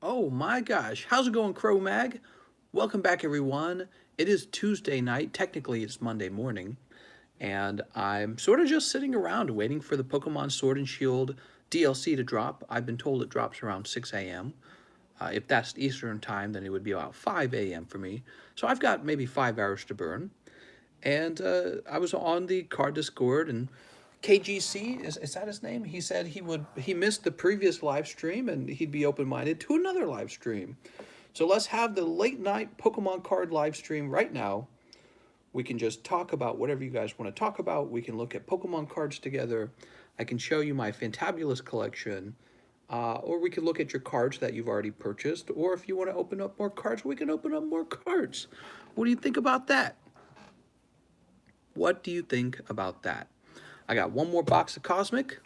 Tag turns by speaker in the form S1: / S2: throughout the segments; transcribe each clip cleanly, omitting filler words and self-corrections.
S1: Oh my gosh, how's it going, Crow Mag? Welcome back, everyone. It is Tuesday night. Technically, it's Monday morning, and I'm sort of just sitting around waiting for the Pokemon Sword and Shield DLC to drop. I've been told it drops around 6 a.m. If that's Eastern time, then it would be about 5 a.m. for me. So I've got maybe 5 hours to burn. And I was on the card Discord, and KGC, is that his name? He said he missed the previous live stream and he'd be open-minded to another live stream. So let's have the late night Pokemon card live stream right now. We can just talk about whatever you guys want to talk about. We can look at Pokemon cards together. I can show you my fantabulous collection. Or we can look at your cards that you've already purchased. Or if you want to open up more cards, we can open up more cards. What do you think about that? What do you think about that? I got one more box of Cosmic.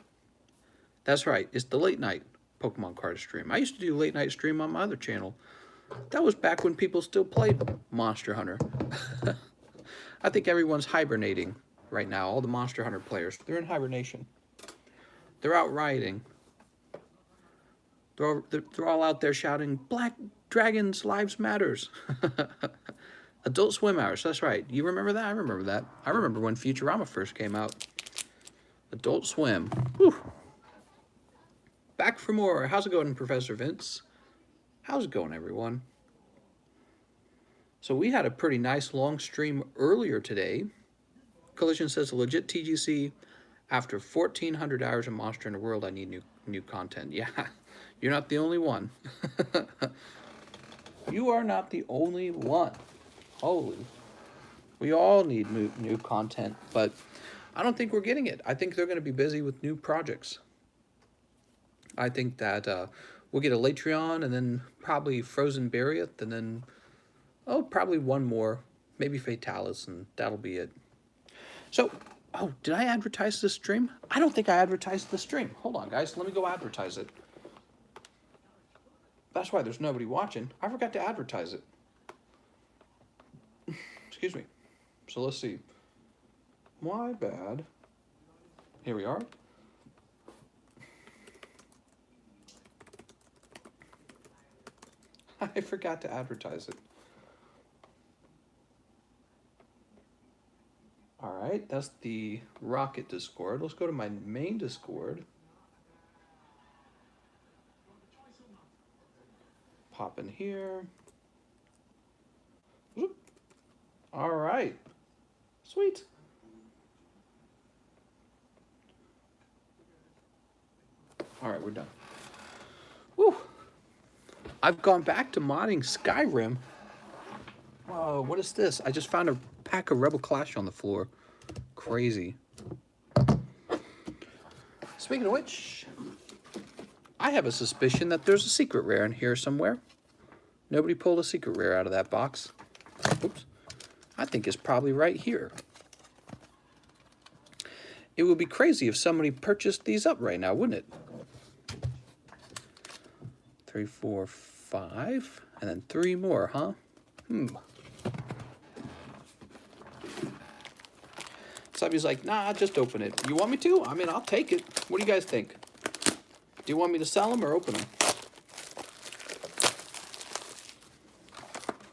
S1: That's right, it's the late night Pokemon card stream. I used to do late night stream on my other channel. That was back when people still played Monster Hunter. I think everyone's hibernating right now. All the Monster Hunter players, they're in hibernation. They're out rioting. They're all out there shouting, "Black Dragons Lives Matters." Adult Swim hours, that's right. You remember that? I remember that. I remember when Futurama first came out. Adult Swim. Whew. Back for more. How's it going, Professor Vince? How's it going, everyone? So we had a pretty nice long stream earlier today. Collision says, legit TGC. After 1,400 hours of Monster in the World, I need new content. Yeah, you're not the only one. You are not the only one. Holy. We all need new content, but I don't think we're getting it. I think they're going to be busy with new projects. I think that we'll get a Latreon and then probably Frozen Barriet and then, probably one more, maybe Fatalis, and that'll be it. So, did I advertise this stream? I don't think I advertised the stream. Hold on, guys. Let me go advertise it. That's why there's nobody watching. I forgot to advertise it. Excuse me. So let's see. My bad. Here we are. I forgot to advertise it. All right, that's the Rocket Discord. Let's go to my main Discord. Pop in here. Whoop. All right. Sweet. All right, we're done. Woo. I've gone back to modding Skyrim. Whoa, what is this? I just found a pack of Rebel Clash on the floor. Crazy. Speaking of which, I have a suspicion that there's a secret rare in here somewhere. Nobody pulled a secret rare out of that box. Oops. I think it's probably right here. It would be crazy if somebody purchased these up right now, wouldn't it? 3, 4, 5, and then 3 more, huh? Somebody's like, nah, just open it. You want me to? I mean, I'll take it. What do you guys think? Do you want me to sell them or open them?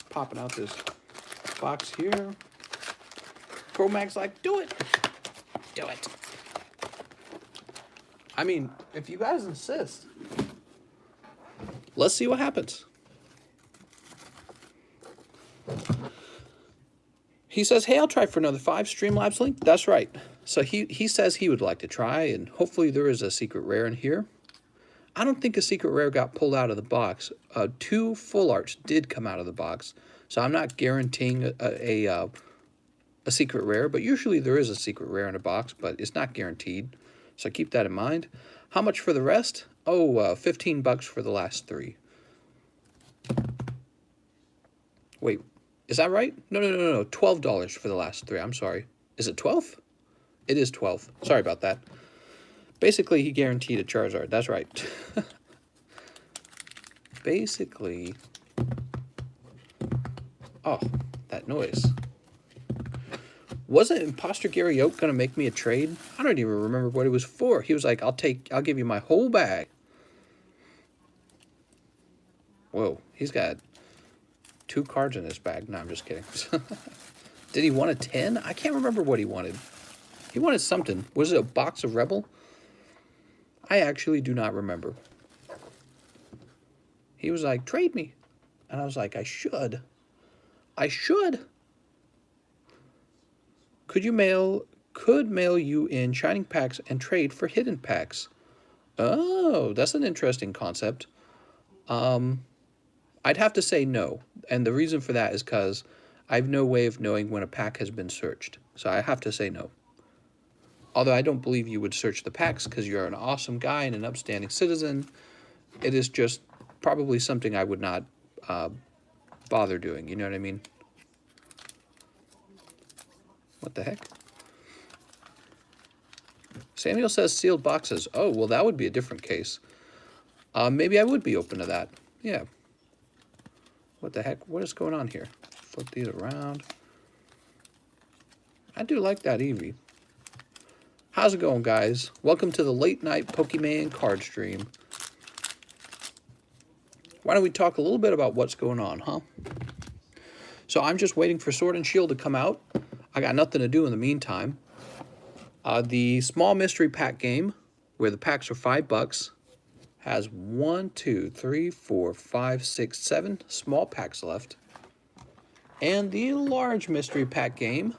S1: Popping out this box here. Chromag's like, do it. Do it. I mean, if you guys insist, let's see what happens. He says, hey, I'll try for another 5 Streamlabs link. That's right. So he says he would like to try, and hopefully there is a secret rare in here. I don't think a secret rare got pulled out of the box. 2 full arts did come out of the box. So I'm not guaranteeing a secret rare, but usually there is a secret rare in a box, but it's not guaranteed. So keep that in mind. How much for the rest? Oh, 15 bucks for the last 3. Wait, is that right? No, $12 for the last 3. I'm sorry. Is it 12? It is 12. Sorry about that. Basically, he guaranteed a Charizard. That's right. Basically. Oh, that noise. Wasn't Imposter Gary Oak going to make me a trade? I don't even remember what it was for. He was like, I'll give you my whole bag. Whoa, he's got 2 cards in his bag. No, I'm just kidding. Did he want a 10? I can't remember what he wanted. He wanted something. Was it a box of Rebel? I actually do not remember. He was like, trade me. And I was like, I should. I should. Could mail you in shining packs and trade for hidden packs. Oh, that's an interesting concept. I'd have to say no. And the reason for that is because I have no way of knowing when a pack has been searched. So I have to say no. Although I don't believe you would search the packs because you're an awesome guy and an upstanding citizen. It is just probably something I would not bother doing. You know what I mean? What the heck? Samuel says sealed boxes. Oh, well, that would be a different case. Maybe I would be open to that. Yeah. What the heck? What is going on here? Flip these around. I do like that Eevee. How's it going, guys? Welcome to the late night Pokemon card stream. Why don't we talk a little bit about what's going on, huh? So I'm just waiting for Sword and Shield to come out. I got nothing to do in the meantime. The small mystery pack game, where the packs are $5, has 1, 2, 3, 4, 5, 6, 7 small packs left. And the large mystery pack game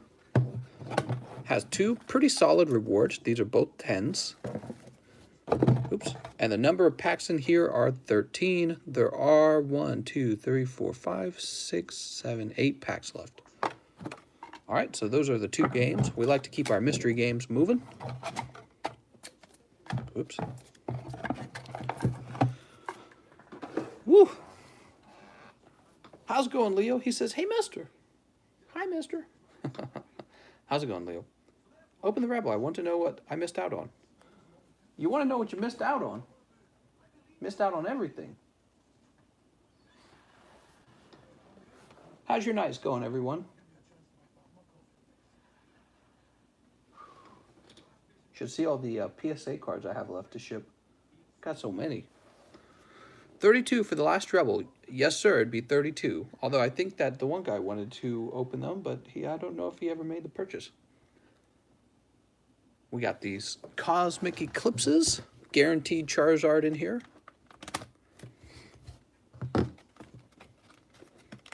S1: has 2 pretty solid rewards. These are both 10s. Oops. And the number of packs in here are 13. There are 1, 2, 3, 4, 5, 6, 7, 8 packs left. All right, so those are the 2 games. We like to keep our mystery games moving. Oops. Woo! How's it going, Leo? He says, hey, mister. Hi, mister. How's it going, Leo? Open the Rebel. I want to know what I missed out on. You want to know what you missed out on? Missed out on everything. How's your nights going, everyone? Should see all the PSA cards I have left to ship. Got so many. 32 for the last Rebel. Yes, sir, it'd be 32. Although I think that the one guy wanted to open them, but I don't know if he ever made the purchase. We got these Cosmic Eclipses. Guaranteed Charizard in here.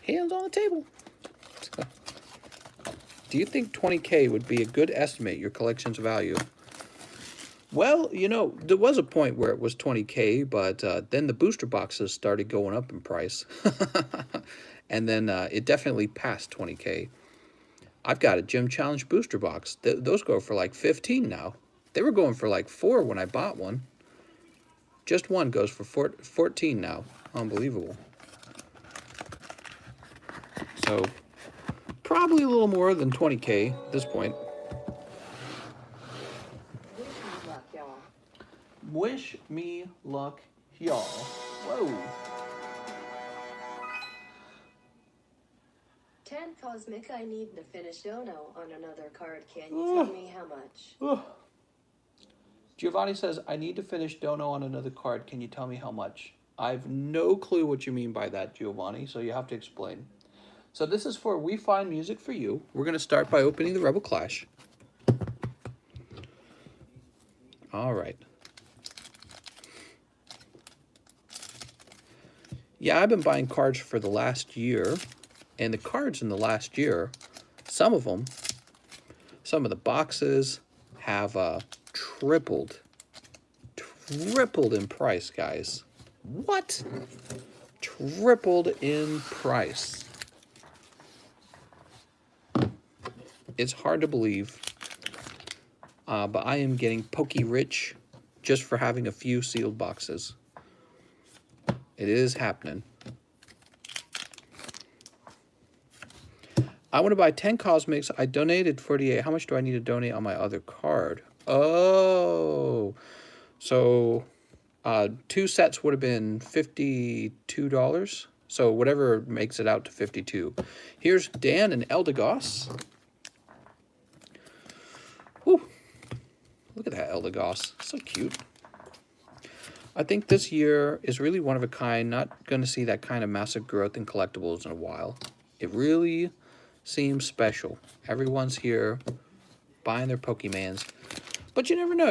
S1: Hands on the table. Do you think 20K would be a good estimate your collection's value? Well, you know, there was a point where it was 20K, but then the booster boxes started going up in price. And then it definitely passed 20K. I've got a Gym Challenge booster box. Those go for like 15 now. They were going for like 4 when I bought one. Just one goes for 14 now. Unbelievable. So, probably a little more than 20K at this point. Wish me luck, y'all. Whoa.
S2: 10 Cosmic, I need to finish dono on another card. Can you tell me how much?
S1: Giovanni says, I need to finish dono on another card. Can you tell me how much? I have no clue what you mean by that, Giovanni, so you have to explain. So this is for We Find Music for You. We're going to start by opening the Rebel Clash. All right. Yeah, I've been buying cards for the last year, and the cards in the last year, some of them, some of the boxes have tripled in price, guys. What? Tripled in price. It's hard to believe, but I am getting pokey rich just for having a few sealed boxes. It is happening. I want to buy 10 Cosmics. I donated 48. How much do I need to donate on my other card? Oh, so 2 sets would have been $52. So whatever makes it out to 52. Here's Dan and Eldegoss. Woo. Look at that Eldegoss. So cute. I think this year is really one of a kind. Not going to see that kind of massive growth in collectibles in a while. It really seems special. Everyone's here buying their Pokemans. But you never know.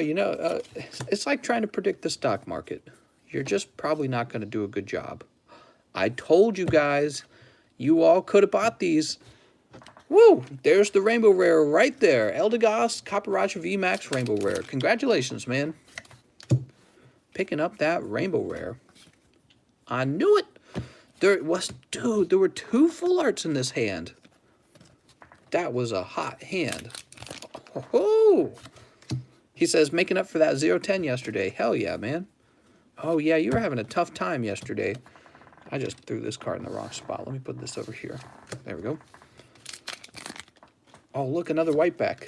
S1: It's like trying to predict the stock market. You're just probably not going to do a good job. I told you guys, you all could have bought these. Woo! There's the Rainbow Rare right there. Eldegoss Copperajah VMAX Rainbow Rare. Congratulations, man. Picking up that Rainbow Rare. I knew it. There were 2 full arts in this hand. That was a hot hand. Oh! He says, making up for that 0-10 yesterday. Hell yeah, man. Oh yeah, you were having a tough time yesterday. I just threw this card in the wrong spot. Let me put this over here. There we go. Oh, look, another white back.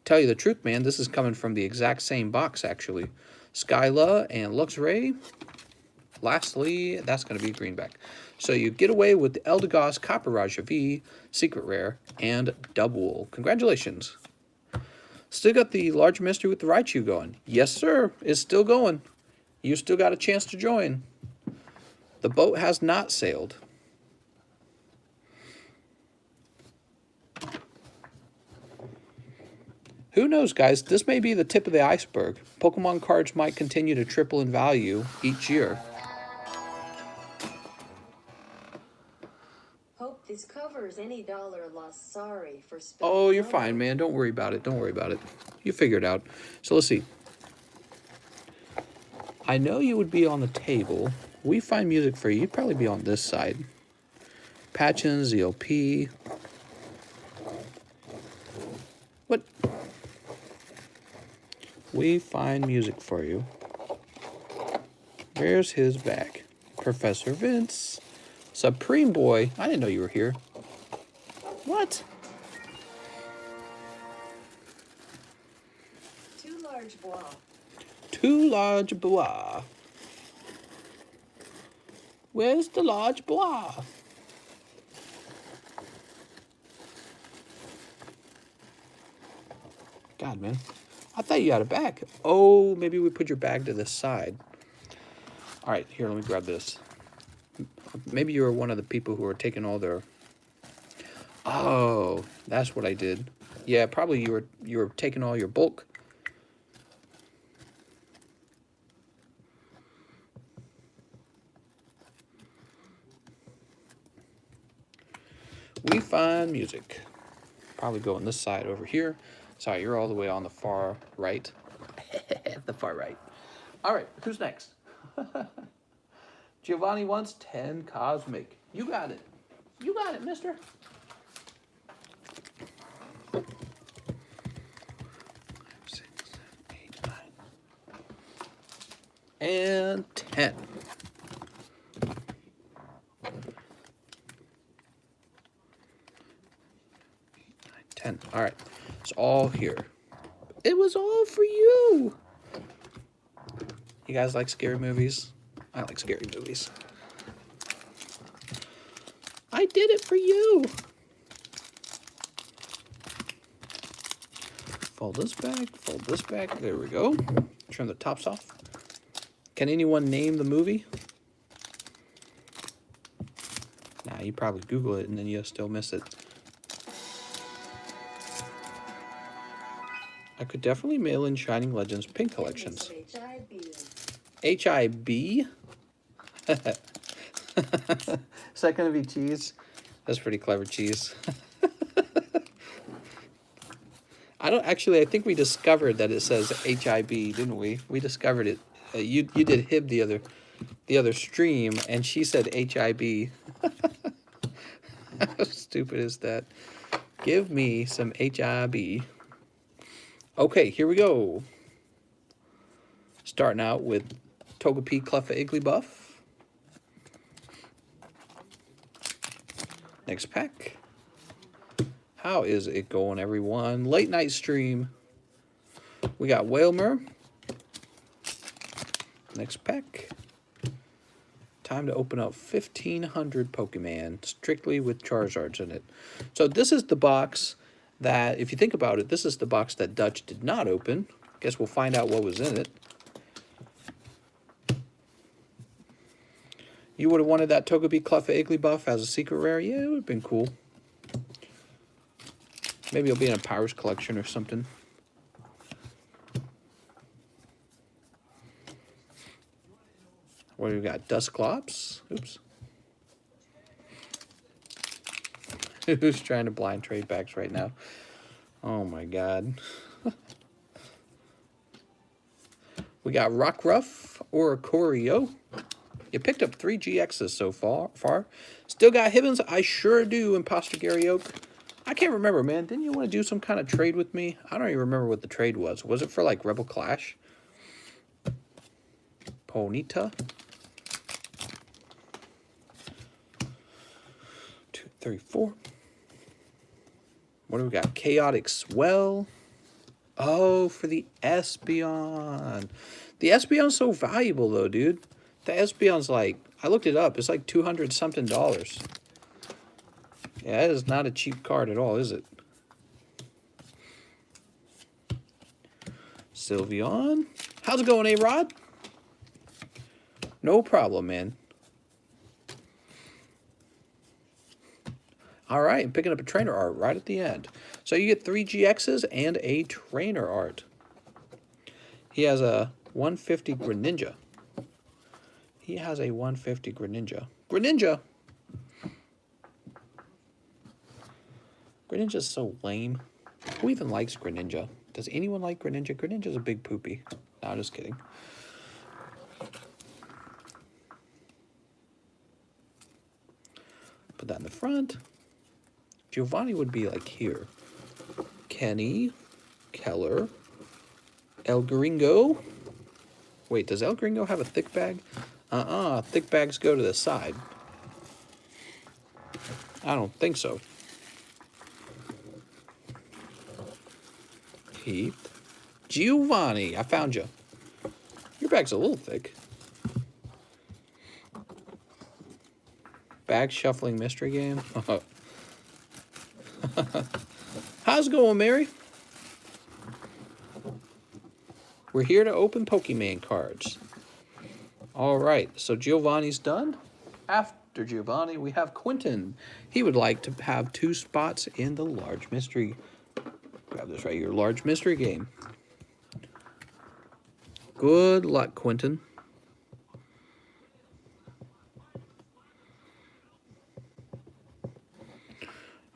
S1: Tell you the truth, man, this is coming from the exact same box, actually. Skyla and Luxray. Lastly, that's going to be a greenback. So you get away with the Eldegoss Copperajah V, Secret Rare, and Double. Congratulations. Still got the large mystery with the Raichu going. Yes, sir. It's still going. You still got a chance to join. The boat has not sailed. Who knows, guys? This may be the tip of the iceberg. Pokemon cards might continue to triple in value each year.
S2: Hope this covers any dollar loss. Sorry for spilling.
S1: Oh, you're fine, man. Don't worry about it. Don't worry about it. You figure it out. So let's see. I know you would be on the table. We find music for you. You'd probably be on this side. Patchen, ZLP. What? We find music for you. Where's his bag? Professor Vince. Supreme Boy. I didn't know you were here. What?
S2: Too large bois.
S1: Too large bois. Where's the large bois? God, man. I thought you had a bag. Oh, maybe we put your bag to this side. All right, here, let me grab this. Maybe you were one of the people who were taking all their... Oh, that's what I did. Yeah, probably you were taking all your bulk. We find music. Probably go on this side over here. Sorry, you're all the way on the far right. The far right. All right, who's next? Giovanni wants 10 Cosmic. You got it. You got it, mister. 5, 6, 7, 8, 9. And 10. 10. All right. It's all here. It was all for you. You guys like scary movies? I like scary movies. I did it for you. Fold this back. Fold this back. There we go. Trim the tops off. Can anyone name the movie? Nah, you probably Google it and then you'll still miss it. I could definitely mail in Shining Legends pink collections. HIB? Second to be cheese. That's pretty clever, cheese. I think we discovered that it says HIB, didn't we? We discovered it. You did HIB the other stream, and she said HIB. How stupid is that? Give me some HIB. Okay, here we go. Starting out with Togepi Cleffa Igglybuff. Next pack. How is it going, everyone? Late night stream. We got Whalmer. Next pack. Time to open up 1,500 Pokemon, strictly with Charizards in it. So this is the box that, if you think about it, this is the box that Dutch did not open. Guess we'll find out what was in it. You would have wanted that Togepi Cleffa Igglybuff as a secret rare? Yeah, it would have been cool. Maybe it'll be in a Powers collection or something. What do we got? Dusclops? Oops. Who's trying to blind trade backs right now? Oh my god. We got Rockruff or Corio. You picked up 3 GXs so far. Still got Hibbins? I sure do, Imposter Gary Oak. I can't remember, man. Didn't you want to do some kind of trade with me? I don't even remember what the trade was. Was it for, like, Rebel Clash? Ponyta. 2, 3, 4. What do we got? Chaotic Swell. Oh, for the Espeon. The Espeon's so valuable, though, dude. The Espeon's like, I looked it up. It's like $200-something. Yeah, that is not a cheap card at all, is it? Sylveon. How's it going, A-Rod? No problem, man. All right, I'm picking up a trainer art right at the end. So you get 3 GXs and a trainer art. He has a 150 Greninja. He has a 150 Greninja. Greninja! Greninja's so lame. Who even likes Greninja? Does anyone like Greninja? Greninja's a big poopy. No, I'm just kidding. Put that in the front. Giovanni would be like here. Kenny, Keller, El Gringo. Wait, does El Gringo have a thick bag? Thick bags go to the side. I don't think so. Heath. Giovanni, I found you. Your bag's a little thick. Bag shuffling mystery game. How's it going, Mary? We're here to open Pokemon cards. All right, so Giovanni's done. After Giovanni, we have Quentin. He would like to have 2 spots in the large mystery. Grab this right here, large mystery game. Good luck, Quentin.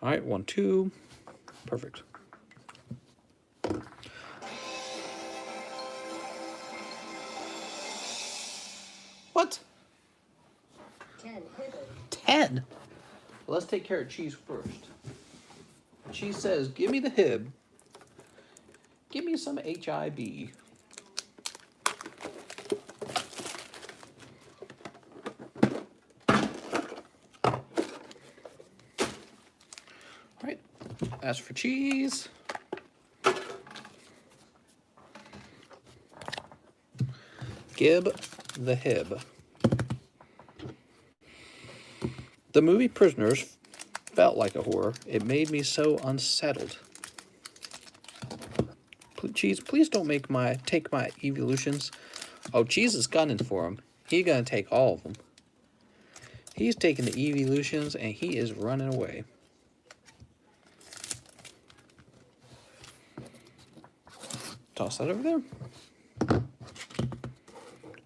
S1: All right, 1, 2. Perfect. What?
S2: 10 hidden.
S1: 10? Well, let's take care of Cheese first. Cheese says, give me the Hib. Give me some HIB. All right, as for Cheese. Gib the Hib. The movie Prisoners felt like a horror. It made me so unsettled. Cheese, please don't take my evolutions. Oh, Cheese is gunning for him. He's gonna take all of them. He's taking the evolutions and he is running away. Toss that over there. You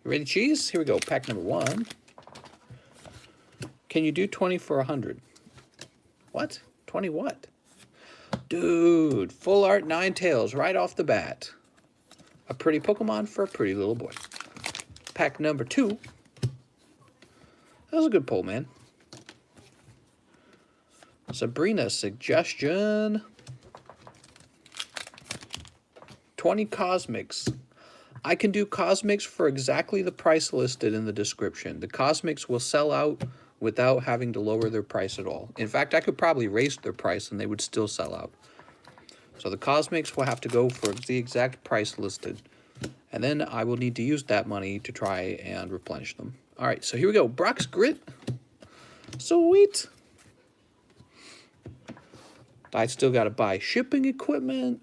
S1: ready, Cheese? Here we go. Pack number 1. Can you do 20 for 100? What? 20 what? Dude, full art Ninetales right off the bat. A pretty Pokemon for a pretty little boy. Pack number 2. That was a good pull, man. Sabrina suggestion. 20 Cosmics. I can do Cosmics for exactly the price listed in the description. The Cosmics will sell out without having to lower their price at all. In fact, I could probably raise their price and they would still sell out. So the Cosmics will have to go for the exact price listed. And then I will need to use that money to try and replenish them. All right, so here we go. Brock's Grit. Sweet. I still got to buy shipping equipment.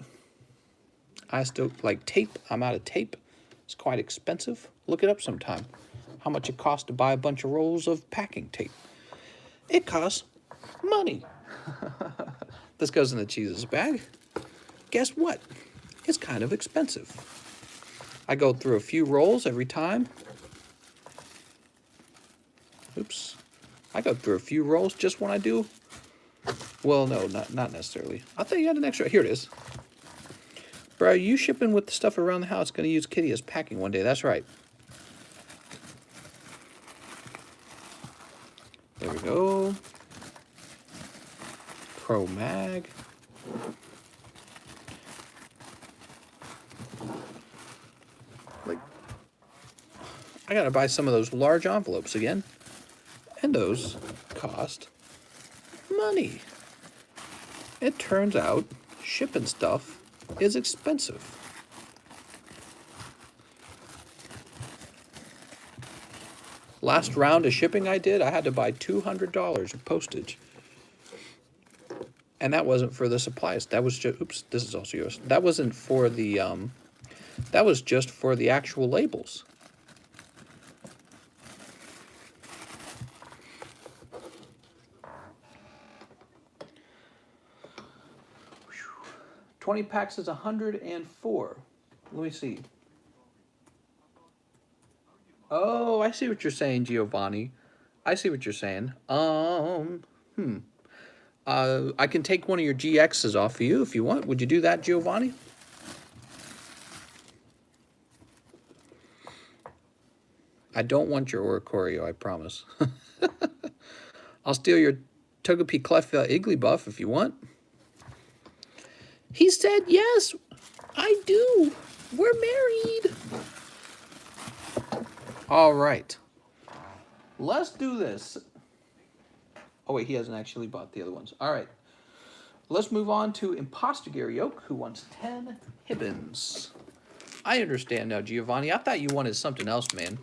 S1: I still like tape. I'm out of tape. It's quite expensive. Look it up sometime. how much it costs to buy a bunch of rolls of packing tape. It costs money. This goes in the cheeses bag. Guess what? It's kind of expensive. I go through a few rolls every time. Oops. I go through a few rolls just when I do. Well, no, not necessarily. I thought you had an extra. Here it is. Bro, are you shipping with the stuff around the house? Going to use Kitty as packing one day. That's right. There we go. Pro Mag. Like, I gotta buy some of those large envelopes again. And those cost money. It turns out shipping stuff is expensive. Last round of shipping I did, I had to buy $200 of postage. And that wasn't for the supplies. That was just, oops, this is also yours. That wasn't for the, that was just for the actual labels. Whew. 20 packs is 104. Let me see. Oh, I see what you're saying, Giovanni. I see what you're saying. I can take one of your GXs off of you if you want. Would you do that, Giovanni? I don't want your Oricorio, I promise. I'll steal your Togepi Clef Igglybuff if you want. He said yes, I do. We're married. All right. Let's do this. Oh, wait, he hasn't actually bought the other ones. All right. Let's move on to Imposter Gary Oak, who wants 10 Hibbins. I understand now, Giovanni. I thought you wanted something else, man.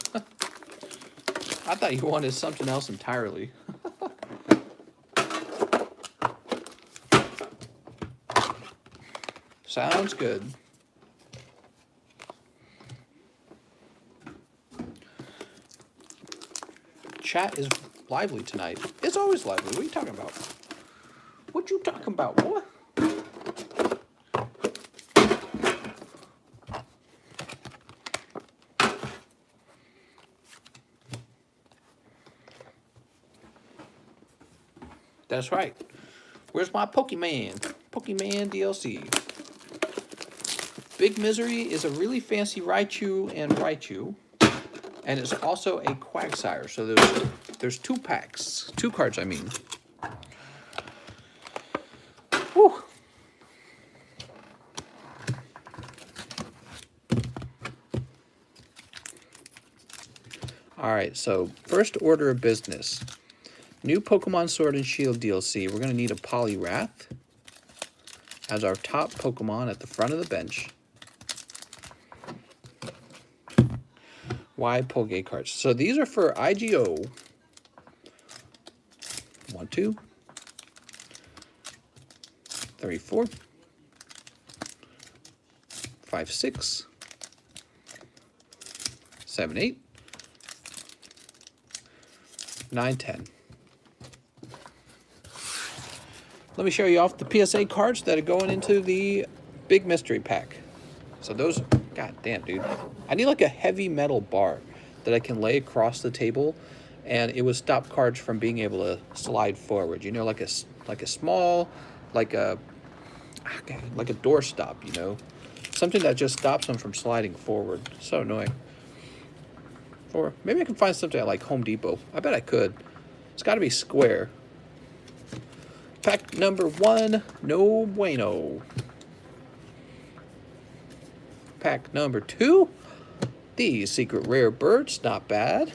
S1: I thought you wanted something else entirely. Sounds good. Chat is lively tonight. It's always lively. What are you talking about? What you talking about, boy? That's right. Where's my Pokemon? Pokemon DLC. Big Misery is a really fancy Raichu and Raichu. And it's also a Quagsire. So there's 2 packs. 2 cards, I mean. Whew. All right, so first order of business. New Pokemon Sword and Shield DLC. We're going to need a Poliwrath as our top Pokemon at the front of the bench. Why Poke cards? So these are for IGO. 1, 2, 3, 4, 5, 6, 7, 8, 9, 10. Let me show you off the PSA cards that are going into the big mystery pack. So those, god damn, dude. I need like a heavy metal bar that I can lay across the table, and it would stop cards from being able to slide forward. You know, like a small, like a door stop. You know, something that just stops them from sliding forward. So annoying. Or maybe I can find something at like Home Depot. I bet I could. It's got to be square. Pack number 1, no bueno. Pack number 2, these secret rare birds, not bad.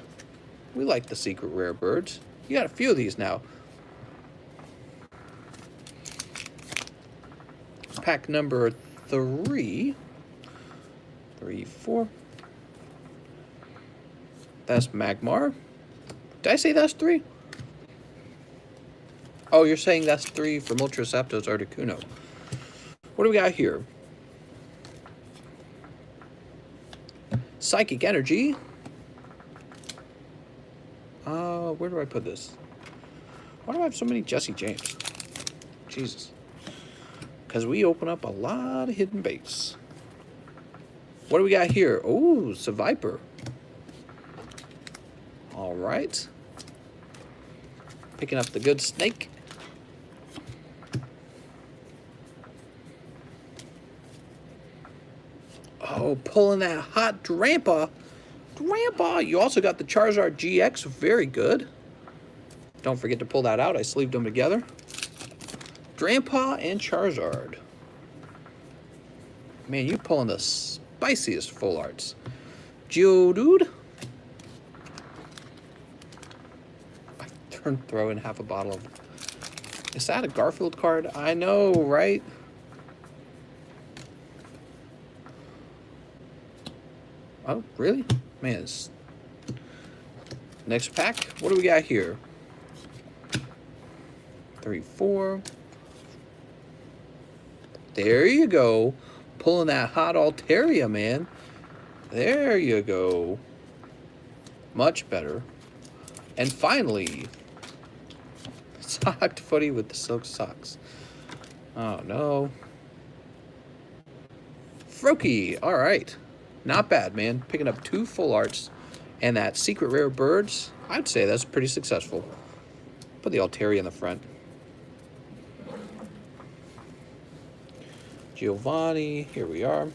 S1: We like the secret rare birds. You got a few of these now. Pack number 3, 3, 4. That's Magmar. Did I say that's 3? Oh, you're saying that's 3 from Ultra Zapdos Articuno. What do we got here? Psychic Energy. Where do I put this? Why do I have so many Jesse James? Jesus. Because we open up a lot of hidden baits. What do we got here? Oh, it's a Viper. All right. Picking up the good snake. Oh, pulling that hot Drampa. Drampa! You also got the Charizard GX. Very good. Don't forget to pull that out. I sleeved them together. Drampa and Charizard. Man, you pulling the spiciest full arts. Geodude. I throw in half a bottle of... Is that a Garfield card? I know, right? Oh, really? Man, it's... Next pack. What do we got here? 3, 4. There you go. Pulling that hot Altaria, man. There you go. Much better. And finally, Socked Footy with the silk socks. Oh, no. Froakie. All right. Not bad, man. Picking up 2 full arts and that secret rare birds. I'd say that's pretty successful. Put the Altaria in the front. Giovanni, here we are.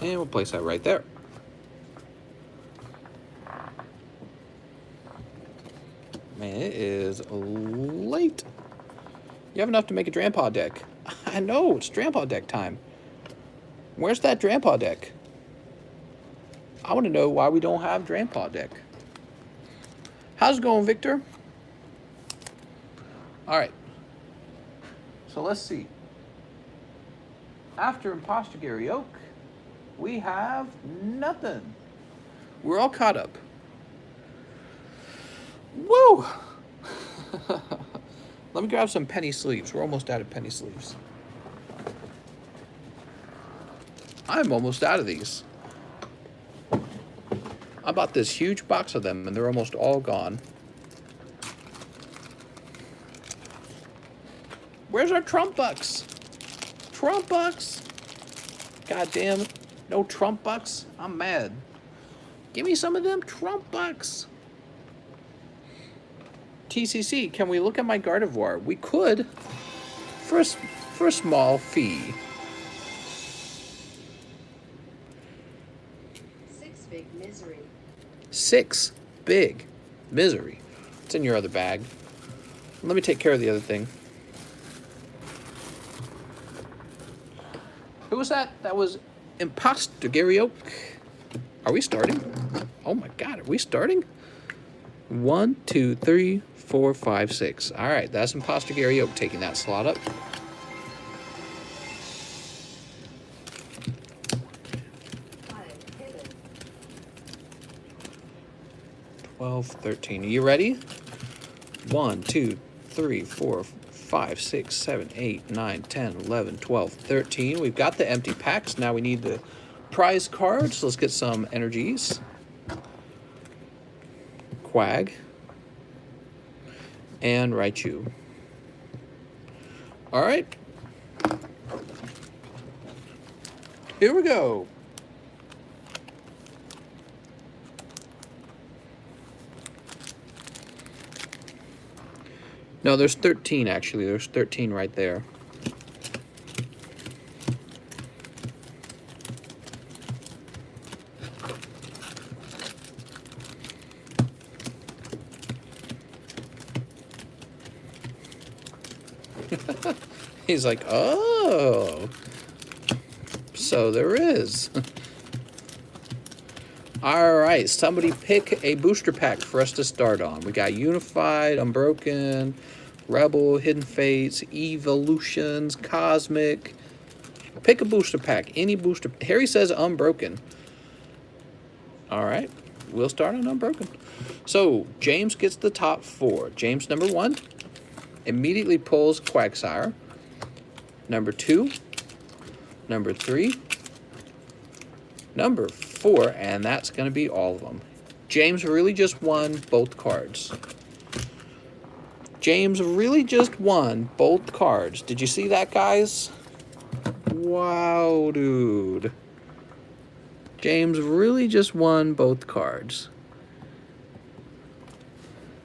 S1: And we'll place that right there. Man, it is late. You have enough to make a Drampa deck. I know, it's Drampa deck time. Where's that Drampa deck? I want to know why we don't have Drampa deck. How's it going, Victor? All right. So let's see. After Imposter Gary Oak, we have nothing. We're all caught up. Woo! Let me grab some penny sleeves. We're almost out of penny sleeves. I'm almost out of these. I bought this huge box of them, and they're almost all gone. Where's our Trump Bucks? Trump Bucks? God damn it. No Trump Bucks? I'm mad. Give me some of them Trump Bucks. TCC, can we look at my Gardevoir? We could, for a small fee.
S2: 6 big misery.
S1: 6 big misery. It's in your other bag. Let me take care of the other thing. Who was that? That was Imposter Gary Oak. Are we starting? Oh my God, are we starting? 1, 2, 3, 4, 5, 6. All right, that's Imposter Gary Oak taking that slot up.
S2: Hidden.
S1: 12, 13. Are you ready? 1, 2, 3, 4, 5, 6, 7, 8, 9, 10, 11, 12, 13. We've got the empty packs. Now we need the prize cards. Let's get some energies. Quag. And Raichu. All right. Here we go. No, there's 13 actually. There's 13 right there. He's like, oh, so there is. All right, somebody pick a booster pack for us to start on. We got Unified, Unbroken, Rebel, Hidden Fates, Evolutions, Cosmic. Pick a booster pack, any booster. Harry says Unbroken. All right, we'll start on Unbroken. So James gets the top 4. James number 1 immediately pulls Quagsire. Number 2 number 3, number 4, and that's going to be all of them. James really just won both cards. James really just won both cards. Did you see that, guys? Wow, dude. James really just won both cards.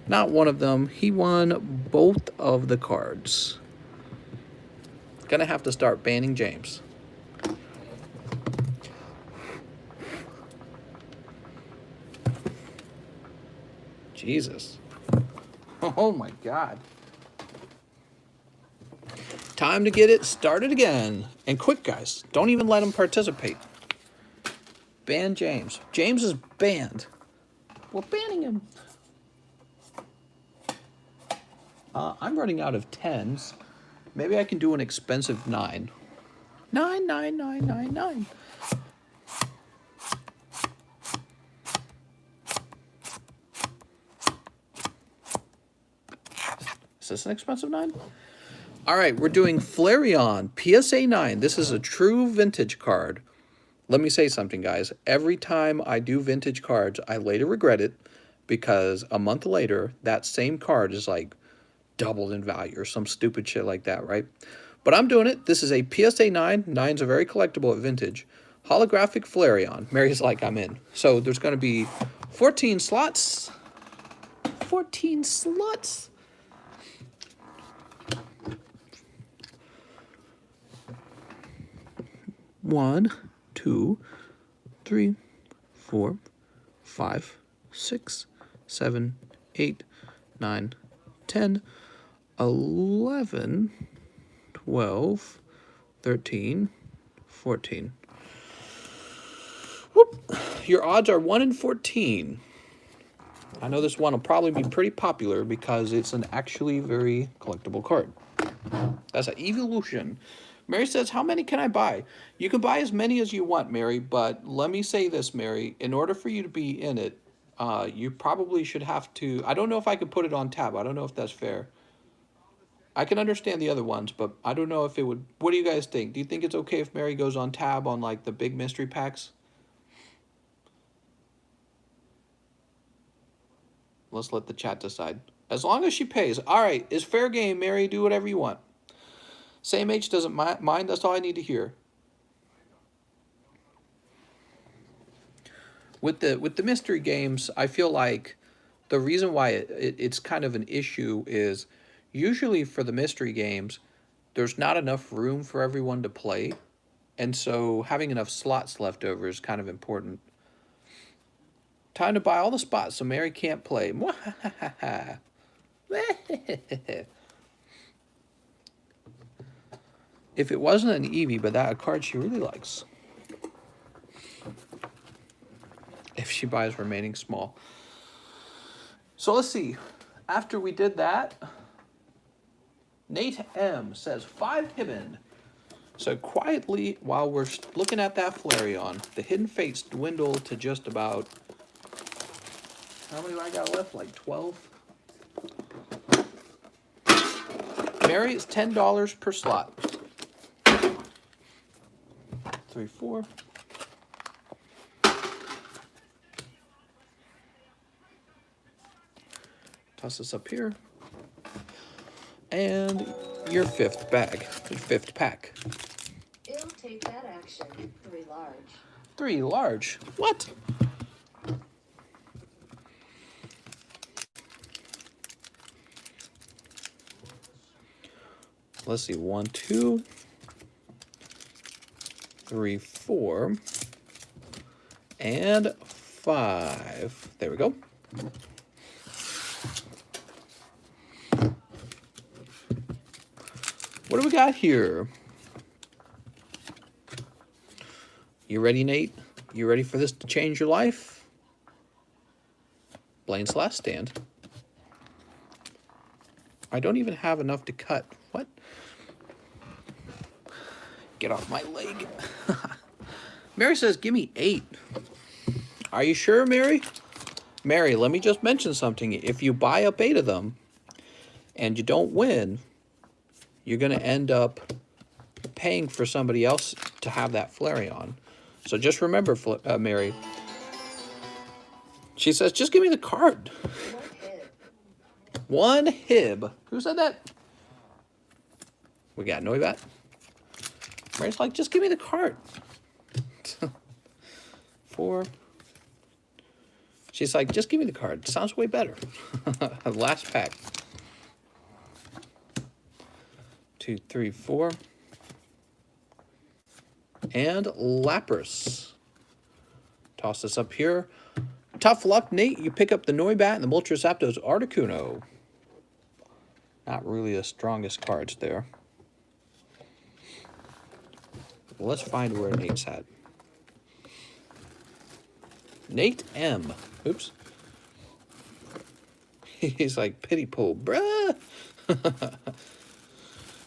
S1: Not one of them. He won both of the cards. Gonna have to start banning James. Jesus. Oh my God. Time to get it started again. And quick, guys. Don't even let him participate. Ban James. James is banned. We're banning him. I'm running out of 10s. Maybe I can do an expensive 9. 9, 9, 9, 9, 9. Is this an expensive 9? All right, we're doing Flareon PSA 9. This is a true vintage card. Let me say something, guys. Every time I do vintage cards, I later regret it because a month later, that same card is like doubled in value or some stupid shit like that, right? But I'm doing it. This is a PSA 9. 9s are very collectible at vintage. Holographic Flareon. Mary's like, I'm in. So there's going to be 14 slots. 14 slots. One, 2, 3, 4, 5, 6, 7, 8, 9, 10, 11, 12, 13, 14. Whoop. Your odds are 1 in 14. I know this one will probably be pretty popular because it's an actually very collectible card. That's an evolution. Mary says, how many can I buy? You can buy as many as you want, Mary, but let me say this, Mary. In order for you to be in it, you probably should have to... I don't know if I could put it on tab. I don't know if that's fair. I can understand the other ones, but I don't know if it would... What do you guys think? Do you think it's okay if Mary goes on tab on, like, the big mystery packs? Let's let the chat decide. As long as she pays. All right, it's fair game, Mary. Do whatever you want. Same H doesn't mind. That's all I need to hear. With the mystery games, I feel like the reason why it's kind of an issue is usually for the mystery games, there's not enough room for everyone to play. And so having enough slots left over is kind of important. Time to buy all the spots so Mary can't play. If it wasn't an Eevee, but that a card she really likes. If she buys remaining small. So let's see. After we did that, Nate M says 5 hidden. So quietly, while we're looking at that Flareon, the Hidden Fates dwindle to just about... How many do I got left? Like 12? Mary, it's $10 per slot. 3, 4. Toss this up here. And your 5th bag, your 5th pack.
S2: It'll take that action. 3 large.
S1: 3 large. What? Let's see. 1, 2, 3, 4, and 5. There we go. What do we got here? You ready, Nate? You ready for this to change your life? Blaine's last stand. I don't even have enough to cut. What? Get off my leg. Mary says, give me 8. Are you sure, Mary? Mary, let me just mention something. If you buy up 8 of them and you don't win, you're going to end up paying for somebody else to have that Flareon. So just remember, Mary. She says, just give me the card. One hib. Who said that? We got Noibat. Mary's like, just give me the card. 4. She's like, just give me the card. Sounds way better. Last pack. 2, 3, 4. And Lapras. Toss this up here. Tough luck, Nate. You pick up the Noibat and the Moltres Zapdos Articuno. Not really the strongest cards there. Let's find where Nate's at. Nate M. Oops. He's like, pity pull, bruh.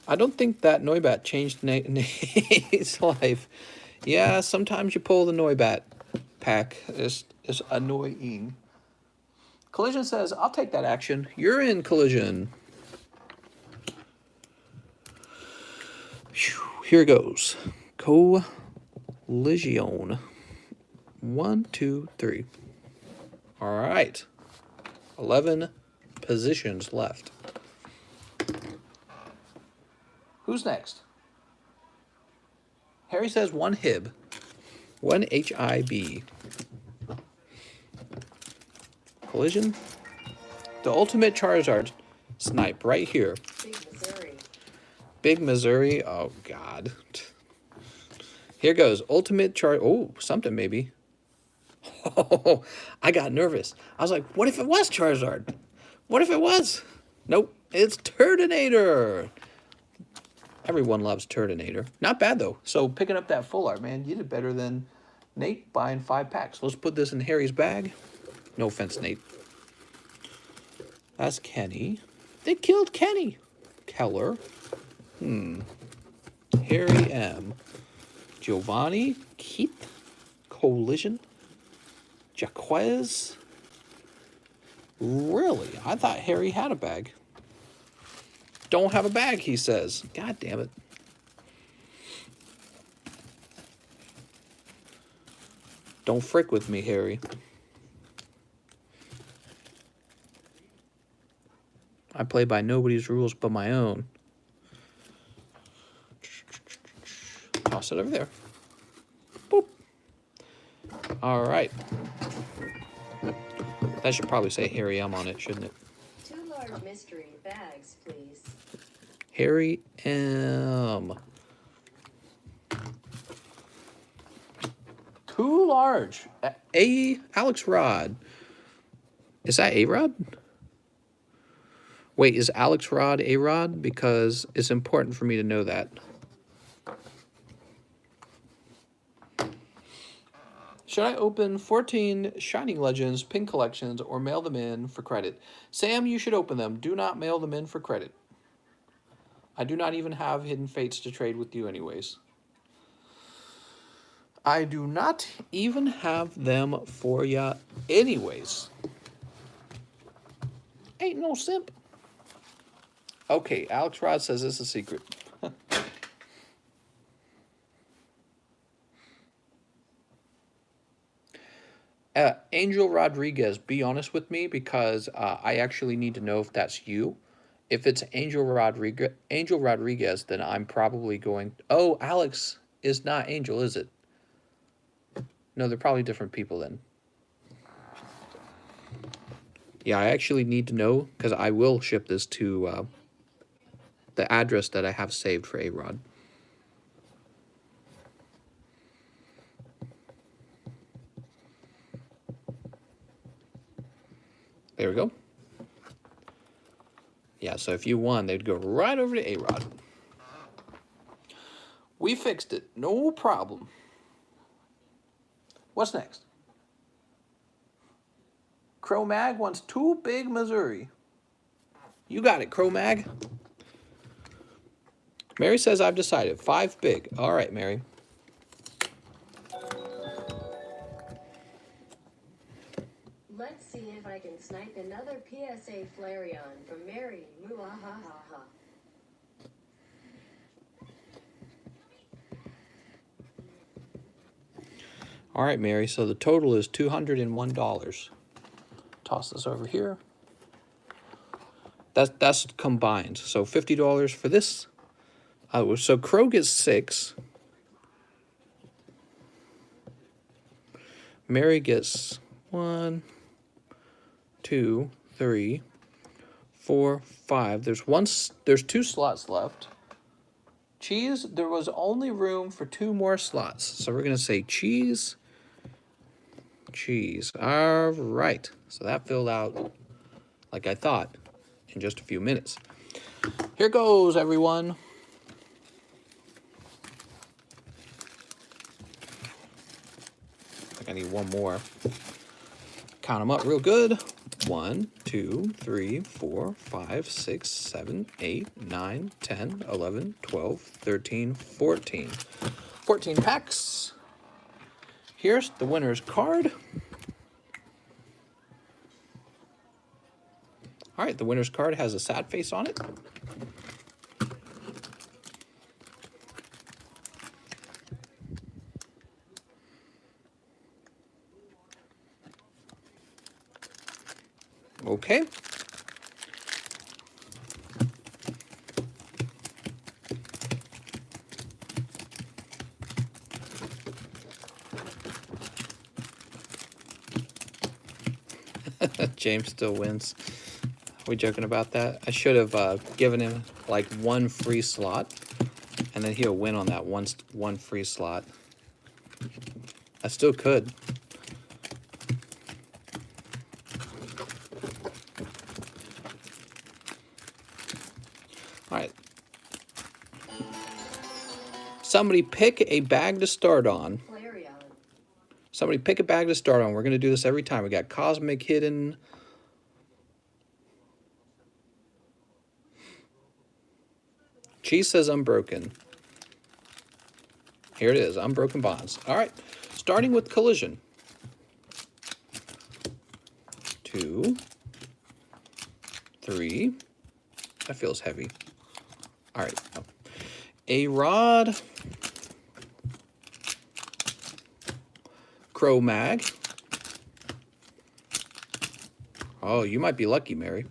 S1: I don't think that Noibat changed Nate's life. Yeah, sometimes you pull the Noibat pack. It's annoying. Collision says, I'll take that action. You're in, Collision. Whew, here it goes. Collision. 1, 2, 3. All right. 11 positions left. Who's next? Harry says 1 hib. 1 HIB. Collision. The ultimate Charizard snipe right here.
S2: Big Missouri.
S1: Big Missouri. Oh, God. Here goes. Ultimate Oh, something maybe. Oh, I got nervous. I was like, what if it was Charizard? What if it was? Nope. It's Turtonator. Everyone loves Turtonator. Not bad, though. So picking up that full art, man, you did better than Nate buying 5 packs. Let's put this in Harry's bag. No offense, Nate. That's Kenny. They killed Kenny. Keller. Harry M. Giovanni. Keith. Collision. Jaquez. Really? I thought Harry had a bag. Don't have a bag, he says. God damn it. Don't frick with me, Harry. I play by nobody's rules but my own. Toss it over there. Boop. All right. That should probably say Harry M on it, shouldn't it?
S2: 2 large mystery bags, please.
S1: Harry M. 2 large. Alex Rod. Is that A-Rod? Wait, is Alex Rod A-Rod? Because it's important for me to know that. Should I open 14 Shining Legends pin collections or mail them in for credit? Sam, you should open them. Do not mail them in for credit. I do not even have Hidden Fates to trade with you anyways. I do not even have them for ya anyways. Ain't no simp. Okay, Alex Rod says it's a secret. Angel Rodriguez, be honest with me because I actually need to know if that's you. If it's Angel Rodriguez, then I'm probably going... Oh, Alex is not Angel, is it? No, they're probably different people then. Yeah, I actually need to know because I will ship this to the address that I have saved for A-Rod. There we go. Yeah, so if you won, they'd go right over to A-Rod. We fixed it. No problem. What's next? Crow Mag wants 2 big Missouri. You got it, Crow Mag. Mary says I've decided. 5 big. All right, Mary.
S2: Let's see if I can snipe another PSA Flareon from Mary. Muahahaha.
S1: All right, Mary, so the total is $201. Toss this over here. That's combined. So $50 for this. So Crow gets 6. Mary gets 1, 2, 3, 4, 5. There's 2 slots left. Cheese, there was only room for 2 more slots. So we're going to say cheese, cheese. All right. So that filled out like I thought in just a few minutes. Here goes, everyone. I think I need one more. Count them up real good. 1, 2, 3, 4, 5, 6, 7, 8, 9, 10, 11, 12, 13, 14. 14 packs. Here's the winner's card. All right, the winner's card has a sad face on it. Okay. James still wins. Are we joking about that? I should have given him like 1 free slot, and then he'll win on that one free slot. I still could. All right. Somebody pick a bag to start on. Somebody pick a bag to start on. We're going to do this every time. We got Cosmic Hidden. Cheese says Unbroken. Here it is, Unbroken Bonds. All right, starting with Collision. 2, 3. That feels heavy. All right. A Rod. Crow Mag. Oh, you might be lucky, Mary.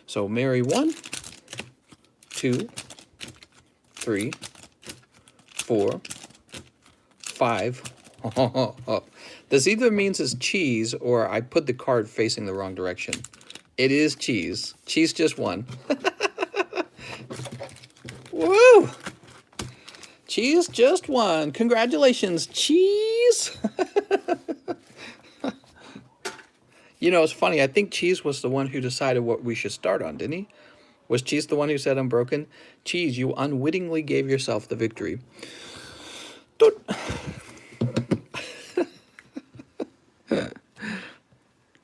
S1: So Mary 1, 2, 3, 4, 5. This either means it's cheese or I put the card facing the wrong direction. It is cheese. Cheese just won. Woo! Cheese just won. Congratulations, Cheese. You know, it's funny. I think Cheese was the one who decided what we should start on, didn't he? Was Cheese the one who said Unbroken? Cheese, you unwittingly gave yourself the victory.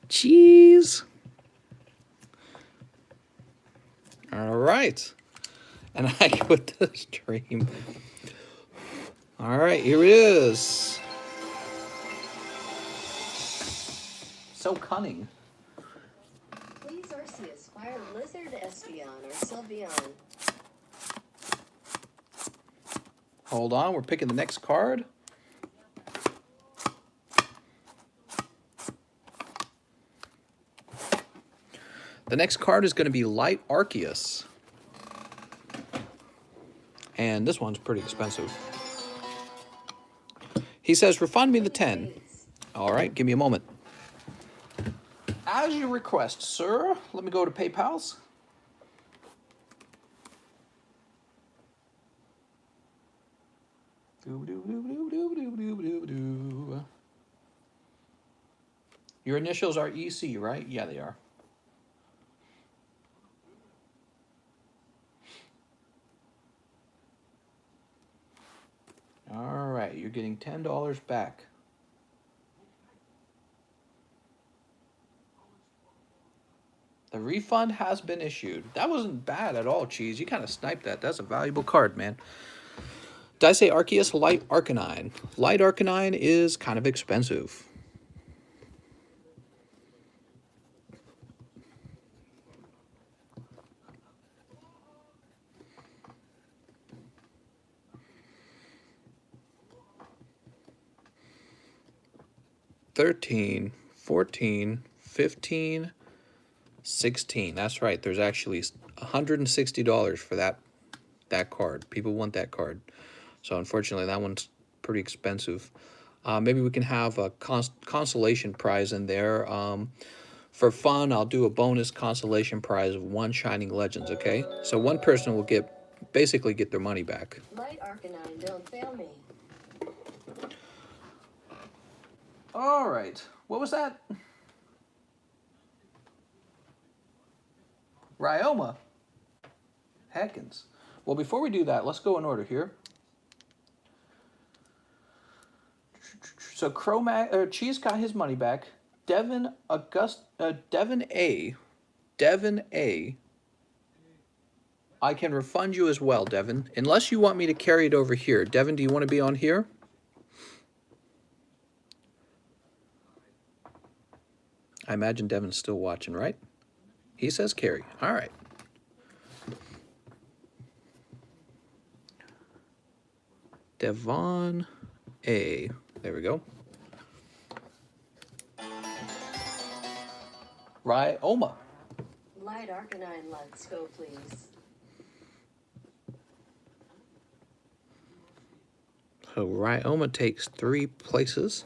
S1: Cheese. All right. And I quit the stream. All right, here it is. So cunning.
S2: Please Arceus, Fire Lizard, Espeon, or Sylveon.
S1: Hold on, we're picking the next card. The next card is going to be Light Arceus. And this one's pretty expensive. He says, refund me the 10. All right, give me a moment. As you request, sir. Let me go to PayPal's. Your initials are EC, right? Yeah, they are. All right, you're getting $10 back. The refund has been issued. That wasn't bad at all, Cheese. You kind of sniped that. That's a valuable card, man. Did I say Arceus? Light Arcanine. Light Arcanine is kind of expensive. 13, 14, 15, 16. That's right. There's actually $160 for that card. People want that card. So unfortunately, that one's pretty expensive. Maybe we can have a consolation prize in there. For fun, I'll do a bonus consolation prize of 1 Shining Legends, okay? So one person will basically get their money back.
S2: Light Arcanine, don't fail me.
S1: All right. What was that? Ryoma. Heckins. Well, before we do that, let's go in order here. So Cheese got his money back. Devin A. I can refund you as well, Devin. Unless you want me to carry it over here. Devin, do you want to be on here? I imagine Devin's still watching, right? He says carry. All right. Devon A. There we go. Ryoma.
S2: Light Arcanine, let's go, please.
S1: So Ryoma takes 3 places.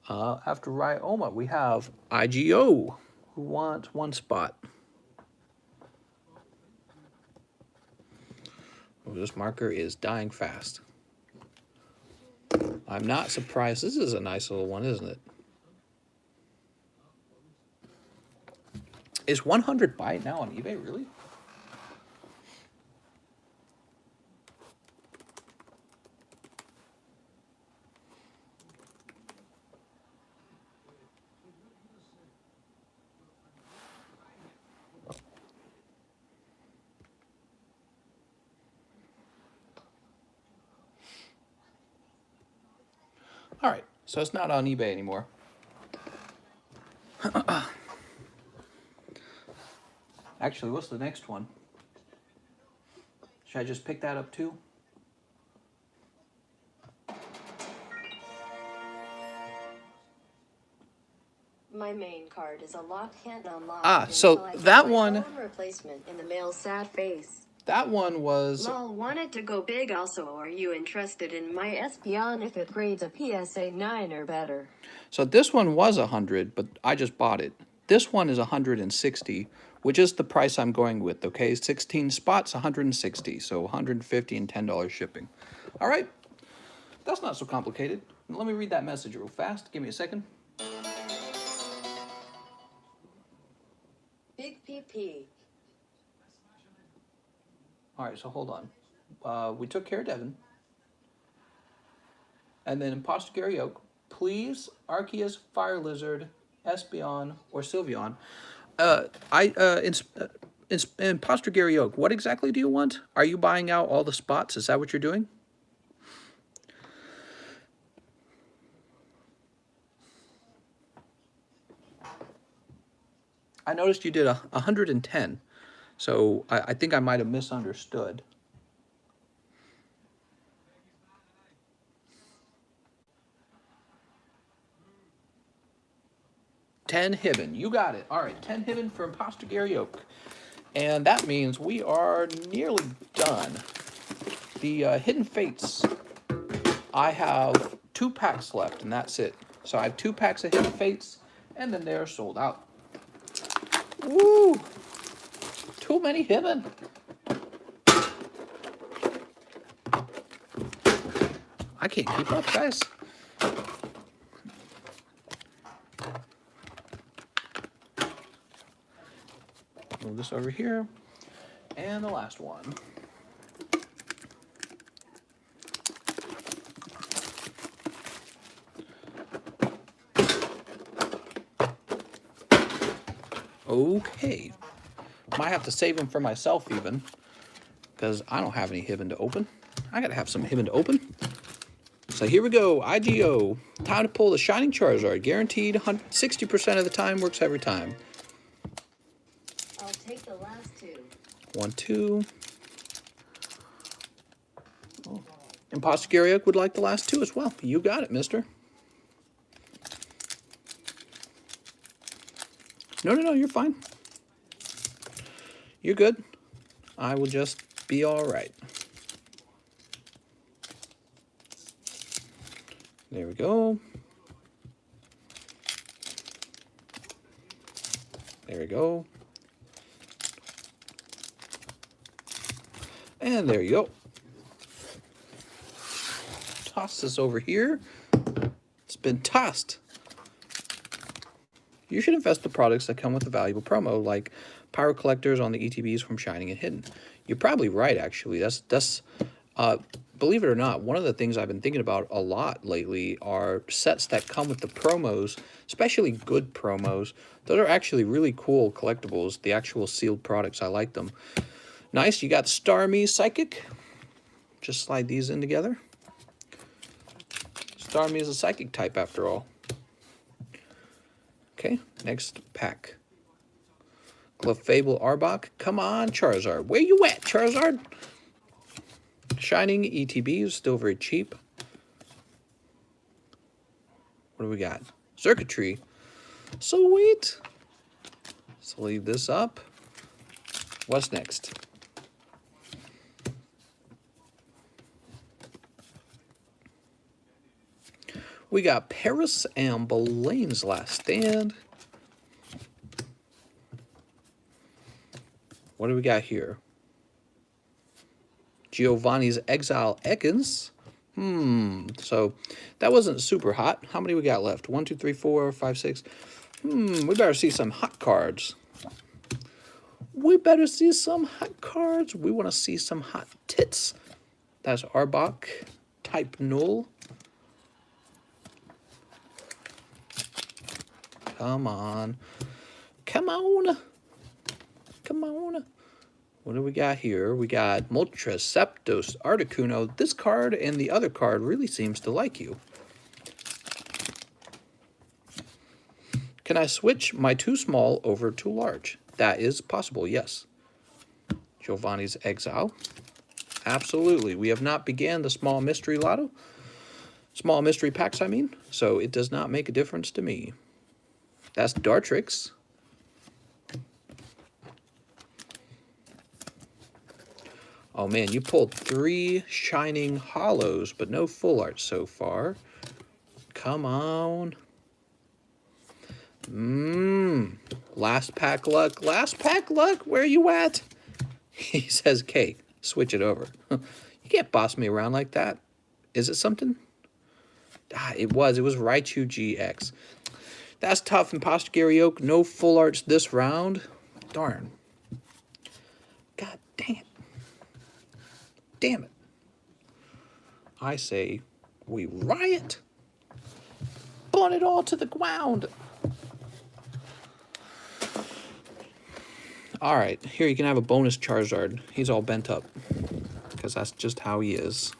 S1: After Ryoma, we have IGO, who wants 1 spot. Oh, this marker is dying fast. I'm not surprised. This is a nice little one, isn't it? Is 100 buy it now on eBay, really? All right, so it's not on eBay anymore. Actually, what's the next one? Should I just pick that up too?
S2: My main card is a lock can't unlock.
S1: So that one.
S2: Replacement in the mail. Sad face.
S1: That one was.
S2: Lol, wanted to go big also. Are you interested in my Espeon if it grades a PSA 9 or better?
S1: So this one was 100, but I just bought it. This one is 160, which is the price I'm going with, okay? 16 spots, 160, so 150 and $10 shipping. All right, that's not so complicated. Let me read that message real fast. Give me a second.
S2: Big PP.
S1: All right, so hold on. We took care of Devin. And then Imposter Gary Oak. Please, Arceus, Fire Lizard, Espeon, or Sylveon. Imposter Gary Oak, what exactly do you want? Are you buying out all the spots? Is that what you're doing? I noticed you did 110. So I think I might have misunderstood. $10 Hibben. You got it. All right, 10 Hibben for Imposter Gary Oak. And that means we are nearly done. The Hidden Fates. I have 2 packs left, and that's it. So I have 2 packs of Hidden Fates, and then they're sold out. Woo! Too many Hibben. I can't keep up, guys. Move this over here. And the last one. Okay. Might have to save them for myself even, because I don't have any Hibben to open. I gotta have some Hibben to open. So here we go, IGO. Time to pull the Shining Charizard. Guaranteed 60% of the time, works every time.
S2: I'll take the last 2.
S1: 1, 2. Oh. Imposter Gary Oak would like the last 2 as well. You got it, mister. No, you're fine. You're good. I will just be all right. There we go. There we go. And there you go. Toss this over here. It's been tossed. You should invest in products that come with a valuable promo, like Pyro Collectors on the ETBs from Shining and Hidden. You're probably right, actually. That's believe it or not, one of the things I've been thinking about a lot lately are sets that come with the promos, especially good promos. Those are actually really cool collectibles, the actual sealed products. I like them. Nice, you got Starmie Psychic. Just slide these in together. Starmie is a psychic type after all. Okay, next pack. Clefable Arbok. Come on, Charizard. Where you at, Charizard? Shining ETB is still very cheap. What do we got? Circuitry. Sweet. Let's leave this up. What's next? We got Paris and Belane's Last Stand. What do we got here? Giovanni's Exile Ekans. So that wasn't super hot. How many we got left? 1, 2, 3, 4, 5, 6. We better see some hot cards. We better see some hot cards. We want to see some hot tits. That's Arbok, type null. Come on. Come on. Come on. What do we got here? We got Moltres, Septos, Articuno. This card and the other card really seems to like you. Can I switch my too small over to large? That is possible, yes. Giovanni's Exile. Absolutely. We have not began the small mystery lotto. Small mystery packs, I mean. So it does not make a difference to me. That's Dartrix. Oh man, you pulled 3 shining hollows, but no full art so far. Come on. Last pack luck. Last pack luck. Where you at? He says, K, switch it over. You can't boss me around like that. Is it something? It was Raichu GX. That's tough. Imposter Gary Oak. No full arts this round. Darn. God damn. Damn it. I say we riot. Burn it all to the ground. All right, here you can have a bonus Charizard. He's all bent up because that's just how he is.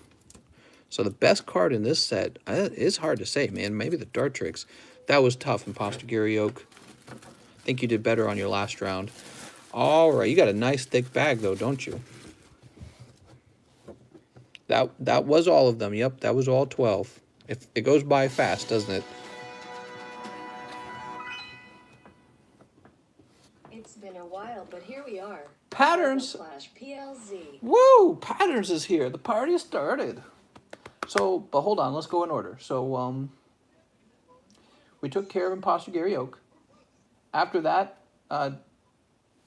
S1: So the best card in this set, it's hard to say, man. Maybe the Dartrix. That was tough, Imposter Gary Oak. I think you did better on your last round. All right, you got a nice thick bag, though, don't you? That was all of them. Yep, that was all 12. If it goes by fast, doesn't it?
S2: It's been a while, but here we are.
S1: Patterns.
S2: Clash PLZ.
S1: Woo! Patterns is here. The party started. So, but hold on. Let's go in order. So, we took care of Imposter Gary Oak. After that,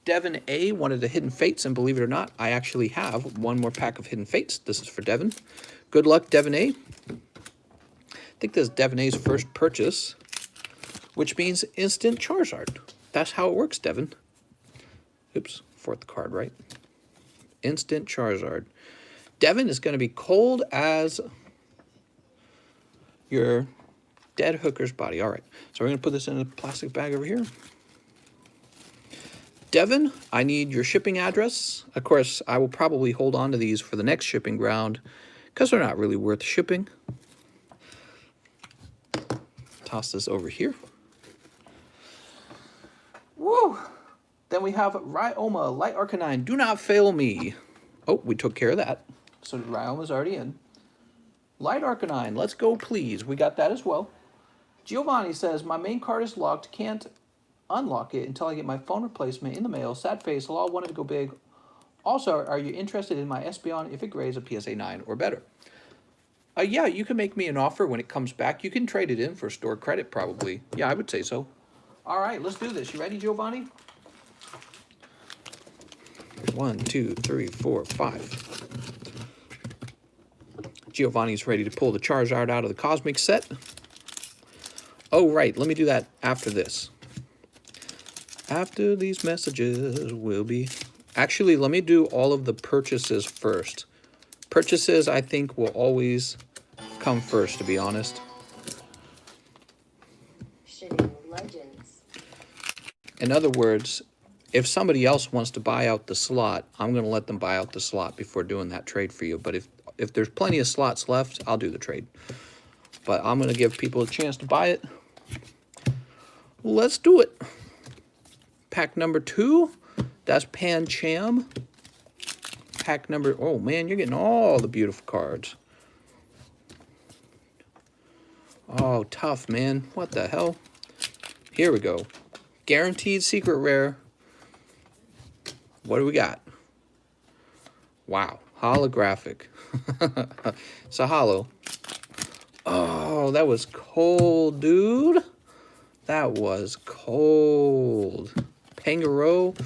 S1: Devin A wanted the Hidden Fates, and believe it or not, I actually have one more pack of Hidden Fates. This is for Devin. Good luck, Devin A. I think this is Devin A's first purchase, which means instant Charizard. That's how it works, Devin. Oops, 4th card, right? Instant Charizard. Devin is going to be cold as your dead hooker's body. All right, so we're going to put this in a plastic bag over here. Devin, I need your shipping address. Of course, I will probably hold on to these for the next shipping ground because they're not really worth shipping. Toss this over here. Woo! Then we have Ryoma, Light Arcanine, Do Not Fail Me. Oh, we took care of that. So Ryoma's already in. Light Arcanine, let's go please. We got that as well. Giovanni says, my main card is locked. Can't unlock it until I get my phone replacement in the mail. Sad face, law wanted to go big. Also, are you interested in my Espeon if it grades a PSA 9 or better? Yeah, you can make me an offer when it comes back. You can trade it in for store credit, probably. Yeah, I would say so. All right, let's do this. You ready, Giovanni? 1, 2, 3, 4, 5. Giovanni's ready to pull the Charizard out of the Cosmic set. Oh, right. Let me do that after this. After these messages will be... Actually, let me do all of the purchases first. Purchases, I think, will always come first, to be honest.
S2: Shitting legends.
S1: In other words, if somebody else wants to buy out the slot, I'm going to let them buy out the slot before doing that trade for you. But if there's plenty of slots left, I'll do the trade. But I'm going to give people a chance to buy it. Let's do it. Pack number 2. That's Pancham. Pack number... Oh, man, you're getting all the beautiful cards. Oh, tough, man. What the hell? Here we go. Guaranteed secret rare. What do we got? Wow. Holographic. It's a holo. Oh, that was cold, dude. That was cold. Pangaro.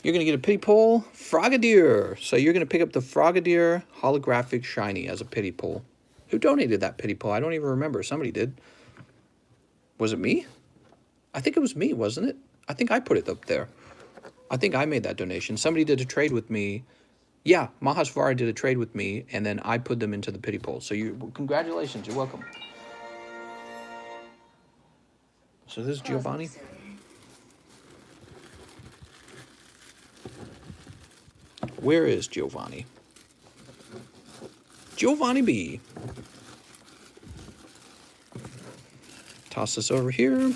S1: You're going to get a pity pull. Frogadier. So you're going to pick up the Frogadier holographic shiny as a pity pull. Who donated that pity pull? I don't even remember. Somebody did. Was it me? I think it was me, wasn't it? I think I put it up there. I think I made that donation. Somebody did a trade with me. Yeah, Mahasvara did a trade with me, and then I put them into the pity pool. So congratulations, you're welcome. So this is Giovanni. Where is Giovanni? Giovanni B. Toss this over here.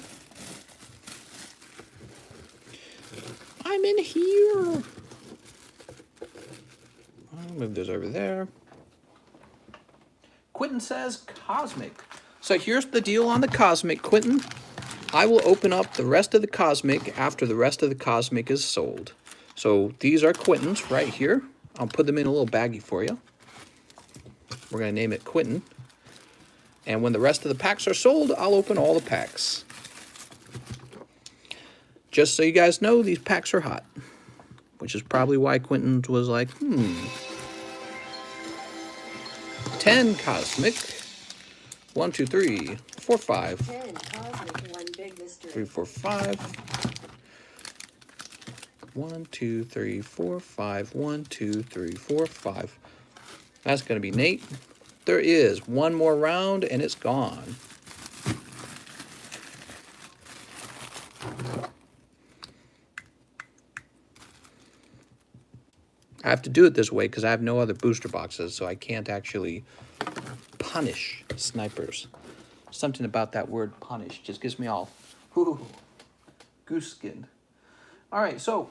S1: I'm in here. I'll move this over there. Quentin says Cosmic. So here's the deal on the Cosmic, Quentin. I will open up the rest of the Cosmic after the rest of the Cosmic is sold. So these are Quentin's right here. I'll put them in a little baggie for you. We're going to name it Quentin. And when the rest of the packs are sold, I'll open all the packs. Just so you guys know, these packs are hot. Which is probably why Quentin was like, 10 Cosmic. 1, 2, 3, 4, 5.
S2: 10 Cosmic, 1 big mystery.
S1: 3, 4, 5. 1, 2, 3, 4, 5. 1, 2, 3, 4, 5. That's going to be Nate. There is one more round, and it's gone. I have to do it this way because I have no other booster boxes, so I can't actually punish snipers. Something about that word punish just gives me all goose skinned. All right, so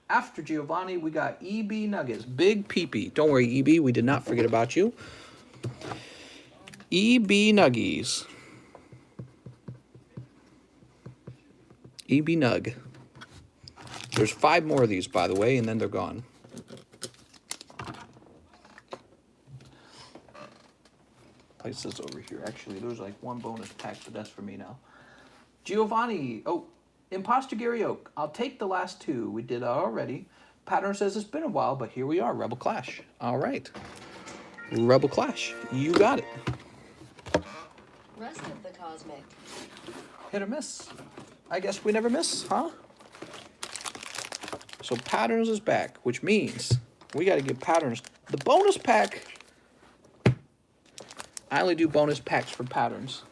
S1: after Giovanni, we got EB Nuggets. Big peepee. Don't worry, EB, we did not forget about you. EB Nuggies. EB Nug. There's 5 more of these, by the way, and then they're gone. Place this over here. Actually, there's like 1 bonus pack, but that's for me now. Giovanni. Oh, Imposter Gary Oak. I'll take the last 2. We did already. Pattern says it's been a while, but here we are. Rebel Clash. All right. Rebel Clash. You got it.
S2: Rest of the Cosmic.
S1: Hit or miss. I guess we never miss, huh? So Patterns is back, which means we got to get Patterns. The bonus pack. I only do bonus packs for Patterns.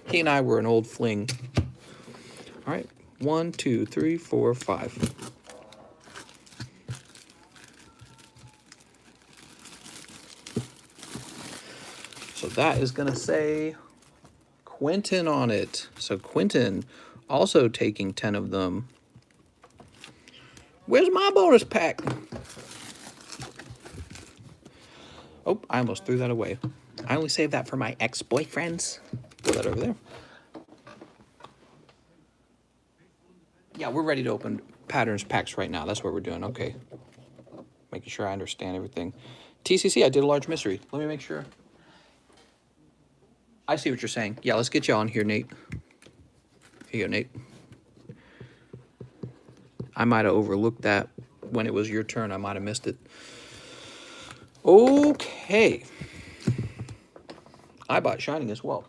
S1: He and I were an old fling. All right. 1, 2, 3, 4, 5. So that is going to say Quentin on it. So Quentin also taking 10 of them. Where's my bonus pack? Oh, I almost threw that away. I only saved that for my ex-boyfriends. Throw that over there. Yeah, we're ready to open patterns packs right now. That's what we're doing. Okay. Making sure I understand everything. TCC, I did a large mystery. Let me make sure. I see what you're saying. Yeah, let's get you on here, Nate. Here you go, Nate. I might have overlooked that when it was your turn. I might have missed it. Okay. I bought Shining as well.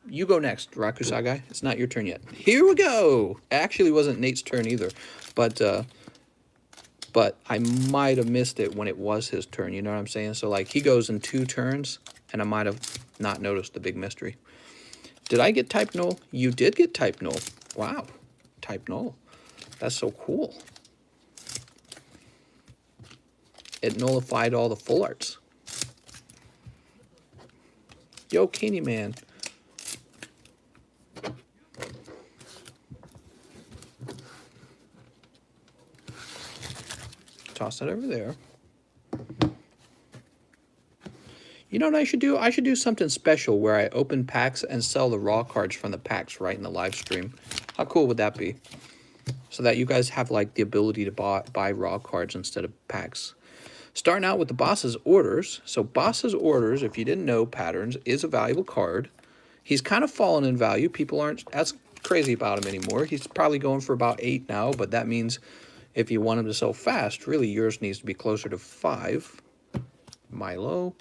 S1: You go next, Rakusagai. It's not your turn yet. Here we go. Actually, it wasn't Nate's turn either, but I might have missed it when it was his turn. You know what I'm saying? So like he goes in 2 turns, and I might have not noticed the big mystery. Did I get type null? You did get type null. Wow, type null. That's so cool. It nullified all the full arts. Yo, Candyman. Toss that over there. You know what I should do? I should do something special where I open packs and sell the raw cards from the packs right in the live stream. How cool would that be? So that you guys have like the ability to buy raw cards instead of packs. Starting out with the Boss's Orders. So Boss's Orders, if you didn't know, Patterns is a valuable card. He's kind of fallen in value. People aren't as crazy about him anymore. He's probably going for about 8 now, but that means if you want him to sell fast, really yours needs to be closer to 5. Milo.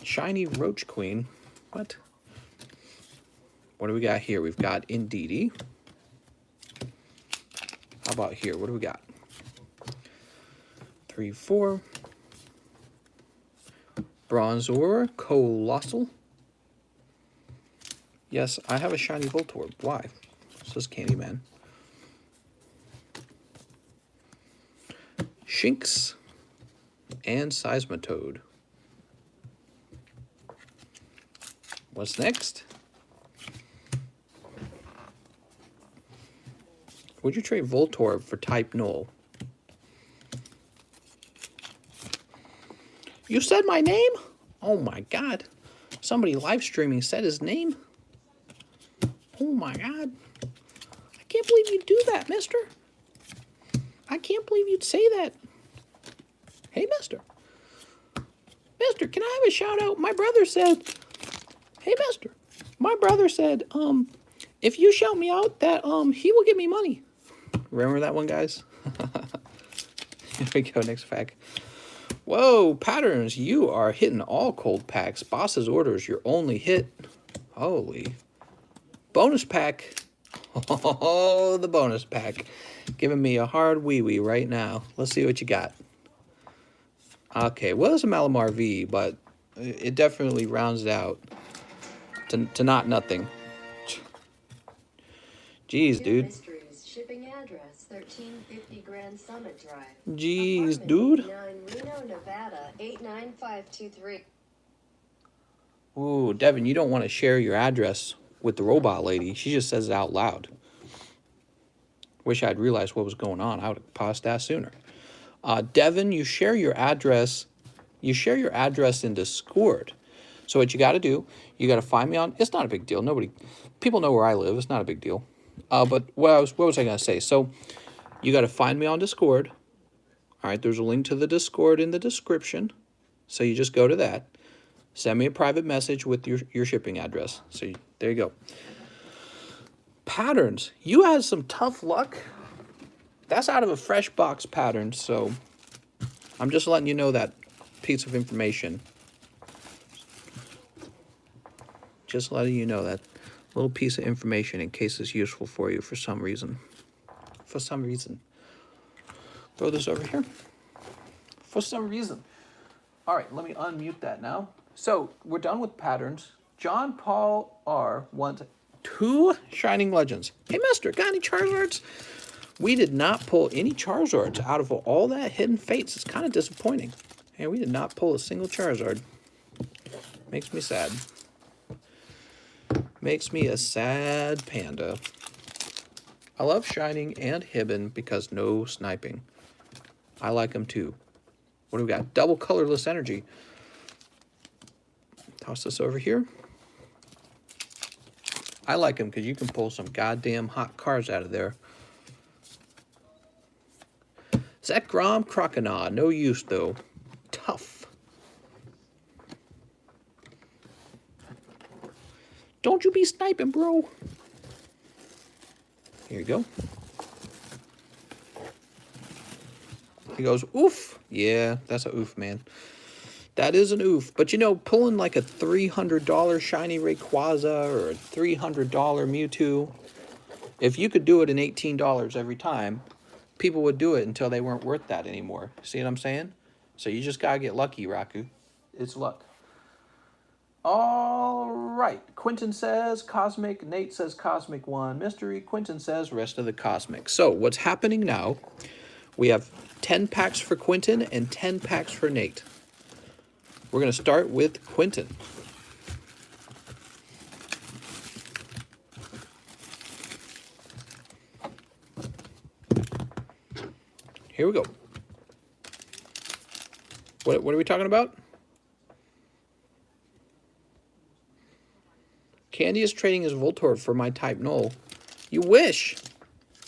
S1: Shiny Roach Queen. What? What do we got here? We've got Indeedee. How about here? What do we got? 3, 4. Bronzor. Colossal. Yes, I have a shiny Voltorb. Why? Says Candyman. Shinx. And Seismitoad. What's next? Would you trade Voltorb for type null? You said my name? Oh my god. Somebody live streaming said his name? Oh my god. I can't believe you'd do that, mister. I can't believe you'd say that. Hey, mister. Mister, can I have a shout out? My brother said, hey, mister. My brother said, if you shout me out, that, he will give me money. Remember that one, guys? Here we go, next pack. Whoa, Patterns, you are hitting all cold packs. Boss's Orders, your only hit. Holy. Bonus pack. Oh, the bonus pack. Giving me a hard wee-wee right now. Let's see what you got. Okay, well, it's a Malamar V, but it definitely rounds it out to not nothing. Jeez, dude.
S2: Mysteries, shipping address 1350 Grand Summit Drive.
S1: Jeez,
S2: Apartment
S1: dude.
S2: 89, Reno, Nevada 89523.
S1: Ooh, Devin, you don't want to share your address with the robot lady. She just says it out loud. Wish I'd realized what was going on. I would have paused that sooner. Devin, you share your address. You share your address in Discord. So what you got to do, you got to find me on. It's not a big deal. People know where I live. It's not a big deal. But what was I gonna say? So you got to find me on Discord. All right, there's a link to the Discord in the description. So you just go to that. Send me a private message with your shipping address. So there you go. Patterns. You had some tough luck. That's out of a fresh box pattern, so I'm just letting you know that piece of information. Just letting you know that little piece of information in case it's useful for you for some reason. For some reason. Throw this over here. For some reason. All right, let me unmute that now. So we're done with patterns. John Paul R. wants 2 Shining Legends. Hey, mister, got any Charizards? We did not pull any Charizards out of all that Hidden Fates. It's kind of disappointing. And we did not pull a single Charizard. Makes me sad. Makes me a sad panda. I love Shining and Hibben because no sniping. I like them too. What do we got? Double colorless energy. Toss this over here. I like them because you can pull some goddamn hot cards out of there. Zekrom Croconaw, no use though. Tough. Don't you be sniping, bro. Here you go. He goes, oof. Yeah, that's a oof, man. That is an oof. But you know, pulling like a $300 shiny Rayquaza or a $300 Mewtwo, if you could do it in $18 every time, people would do it until they weren't worth that anymore. See what I'm saying? So you just gotta get lucky, Raku. It's luck. All right. Quentin says Cosmic. Nate says Cosmic 1. Mystery. Quentin says rest of the Cosmic. So what's happening now, we have 10 packs for Quentin and 10 packs for Nate. We're going to start with Quentin. Here we go. What are we talking about? Candy is trading his Voltorb for my type null. You wish.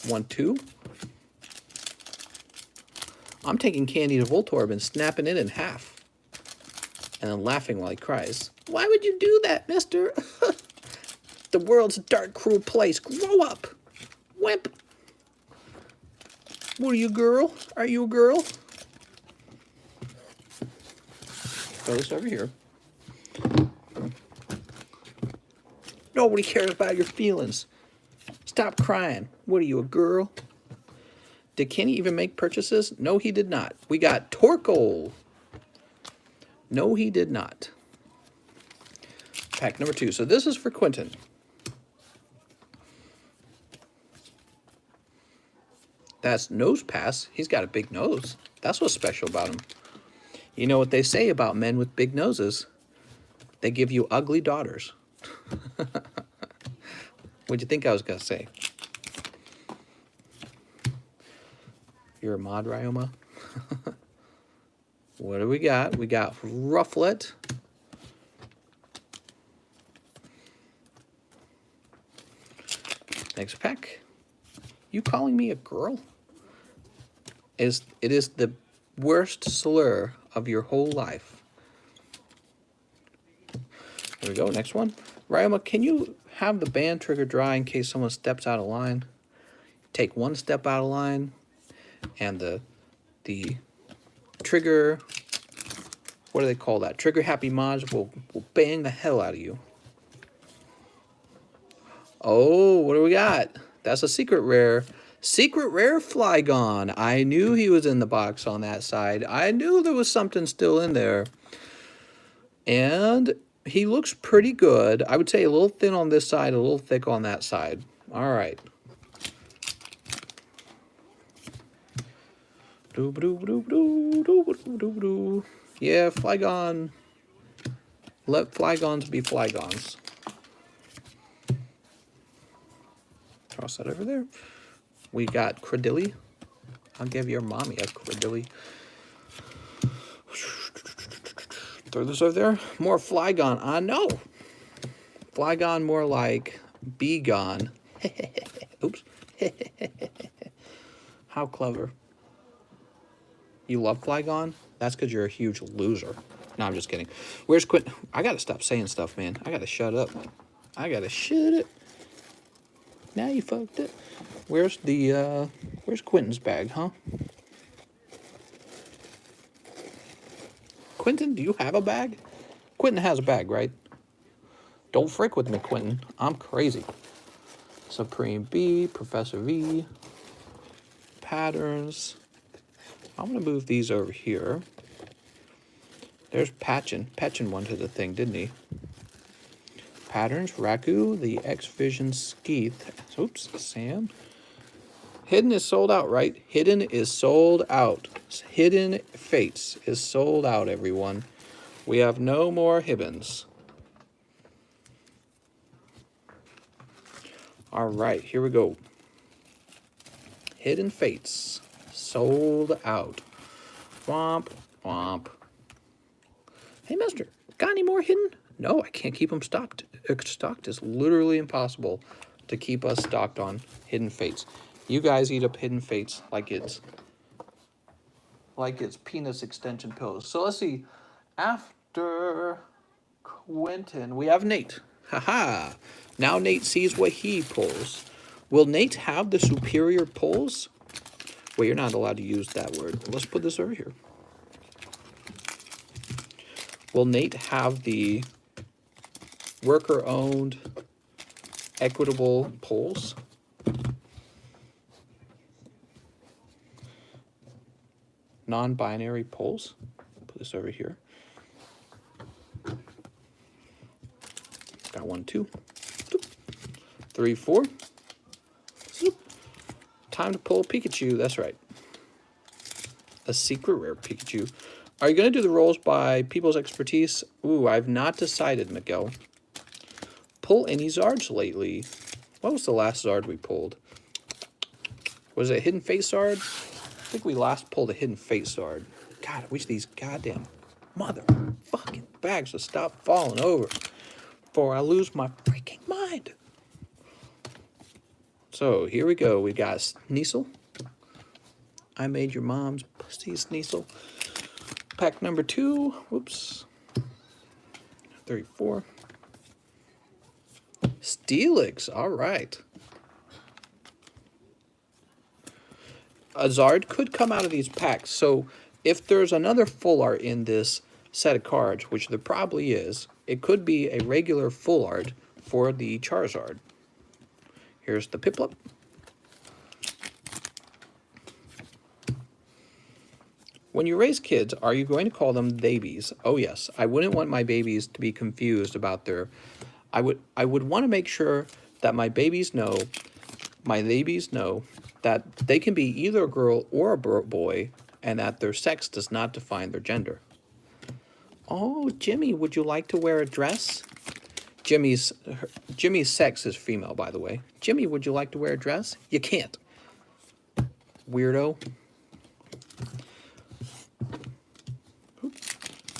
S1: 1, 2. I'm taking Candy to Voltorb and snapping it in half. And then laughing while he cries. Why would you do that, mister? The world's a dark, cruel place. Grow up. Wimp. What are you, girl? Are you a girl? Throw this over here. Nobody cares about your feelings. Stop crying. What are you, a girl? Did Kenny even make purchases? No, he did not. We got Torkoal. No, he did not. Pack number 2. So this is for Quentin. That's Nose Pass. He's got a big nose. That's what's special about him. You know what they say about men with big noses? They give you ugly daughters. What'd you think I was going to say? You're a mod, Ryoma? What do we got? We got Rufflet. Next pack. You calling me a girl? It is the worst slur of your whole life. There we go. Next one. Ryoma, can you have the band trigger dry in case someone steps out of line? Take one step out of line, and the trigger, what do they call that? Trigger happy mods will bang the hell out of you. Oh, what do we got? That's a secret rare. Secret rare Flygon. I knew he was in the box on that side. I knew there was something still in there. And he looks pretty good. I would say a little thin on this side, a little thick on that side. All right. Yeah, Flygon. Let Flygons be Flygons. Toss that over there. We got Cradilly. I'll give your mommy a Cradilly. Throw this over there. More Flygon. I know. Flygon more like Begon. Oops. How clever. You love Flygon? That's because you're a huge loser. No, I'm just kidding. Where's Quentin? I gotta stop saying stuff, man. I gotta shut up. I gotta shut it. Now you fucked it. Where's Quentin's bag, huh? Quentin, do you have a bag? Quentin has a bag, right? Don't frick with me, Quentin. I'm crazy. Supreme B, Professor V, patterns. I'm going to move these over here. There's Patchin. Patchin wanted the thing, didn't he? Patterns, Raku, the X-Vision Skeeth. Oops, Sam. Hidden is sold out, right? Hidden is sold out. Hidden Fates is sold out, everyone. We have no more Hibbins. All right, here we go. Hidden Fates. Sold out. Womp, womp. Hey, mister, got any more hidden? No, I can't keep them stocked. Stocked is literally impossible to keep us stocked on Hidden Fates. You guys eat up Hidden Fates like it's penis extension pills. So let's see. After Quentin, we have Nate. Haha. Now Nate sees what he pulls. Will Nate have the superior pulls? Well, you're not allowed to use that word. Let's put this over here. Will Nate have the worker-owned, equitable pulls? Non-binary pulls? Put this over here. Got 1, 2, 3, 4. Time to pull a Pikachu. That's right. A secret rare Pikachu. Are you going to do the rolls by people's expertise? Ooh, I've not decided, Miguel. Pull any Zards lately? What was the last Zard we pulled? Was it Hidden Fate Zard? I think we last pulled a Hidden Fate Zard. God, I wish these goddamn motherfucking bags would stop falling over before I lose my freaking mind. So here we go. We got Sneasel. I made your mom's pussy Sneasel. Pack number 2. Whoops. 34. Steelix. All right. A Zard could come out of these packs. So if there's another full art in this set of cards, which there probably is, it could be a regular full art for the Charizard. Here's the Piplup. When you raise kids, are you going to call them babies? Oh yes, I wouldn't want my babies to be confused about their. I would want to make sure that my babies know that they can be either a girl or a boy, and that their sex does not define their gender. Oh, Jimmy, would you like to wear a dress? Jimmy's sex is female, by the way. Jimmy, would you like to wear a dress? You can't. Weirdo.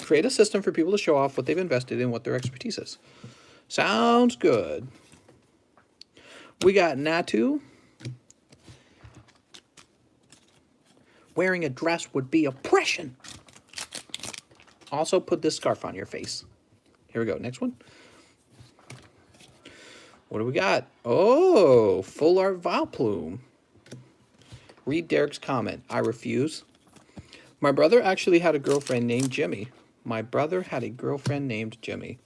S1: Create a system for people to show off what they've invested in, what their expertise is. Sounds good. We got Natu. Wearing a dress would be oppression. Also put this scarf on your face. Here we go. Next one. What do we got? Oh, full art Vileplume. Read Derek's comment. I refuse. My brother actually had a girlfriend named Jimmy. My brother had a girlfriend named Jimmy.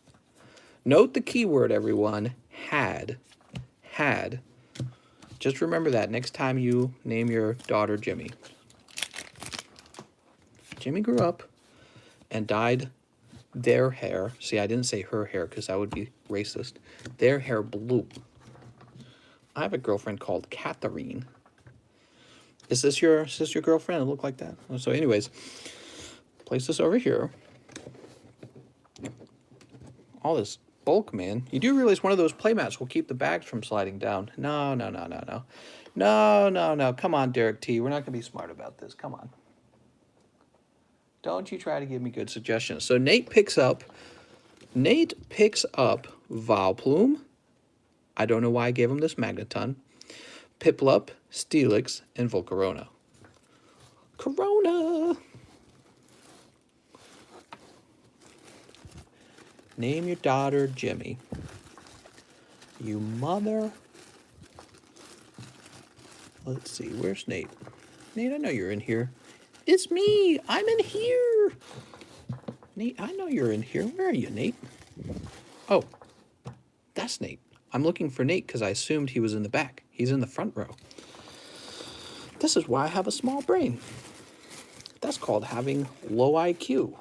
S1: Note the keyword, everyone. Had. Had. Just remember that next time you name your daughter Jimmy. Jimmy grew up and dyed their hair. See, I didn't say her hair because that would be racist. Their hair blue. I have a girlfriend called Catherine. Is this your girlfriend? It look like that. So anyways, place this over here. All this bulk, man. You do realize one of those playmats will keep the bags from sliding down. No. No. Come on, Derek T. We're not going to be smart about this. Come on. Don't you try to give me good suggestions. So Nate picks up Vileplume. I don't know why I gave him this Magneton. Piplup, Steelix, and Volcarona. Corona! Name your daughter Jimmy. You mother... Let's see, where's Nate? Nate, I know you're in here. It's me! I'm in here! Nate, I know you're in here. Where are you, Nate? Oh, that's Nate. I'm looking for Nate because I assumed he was in the back. He's in the front row. This is why I have a small brain. That's called having low IQ.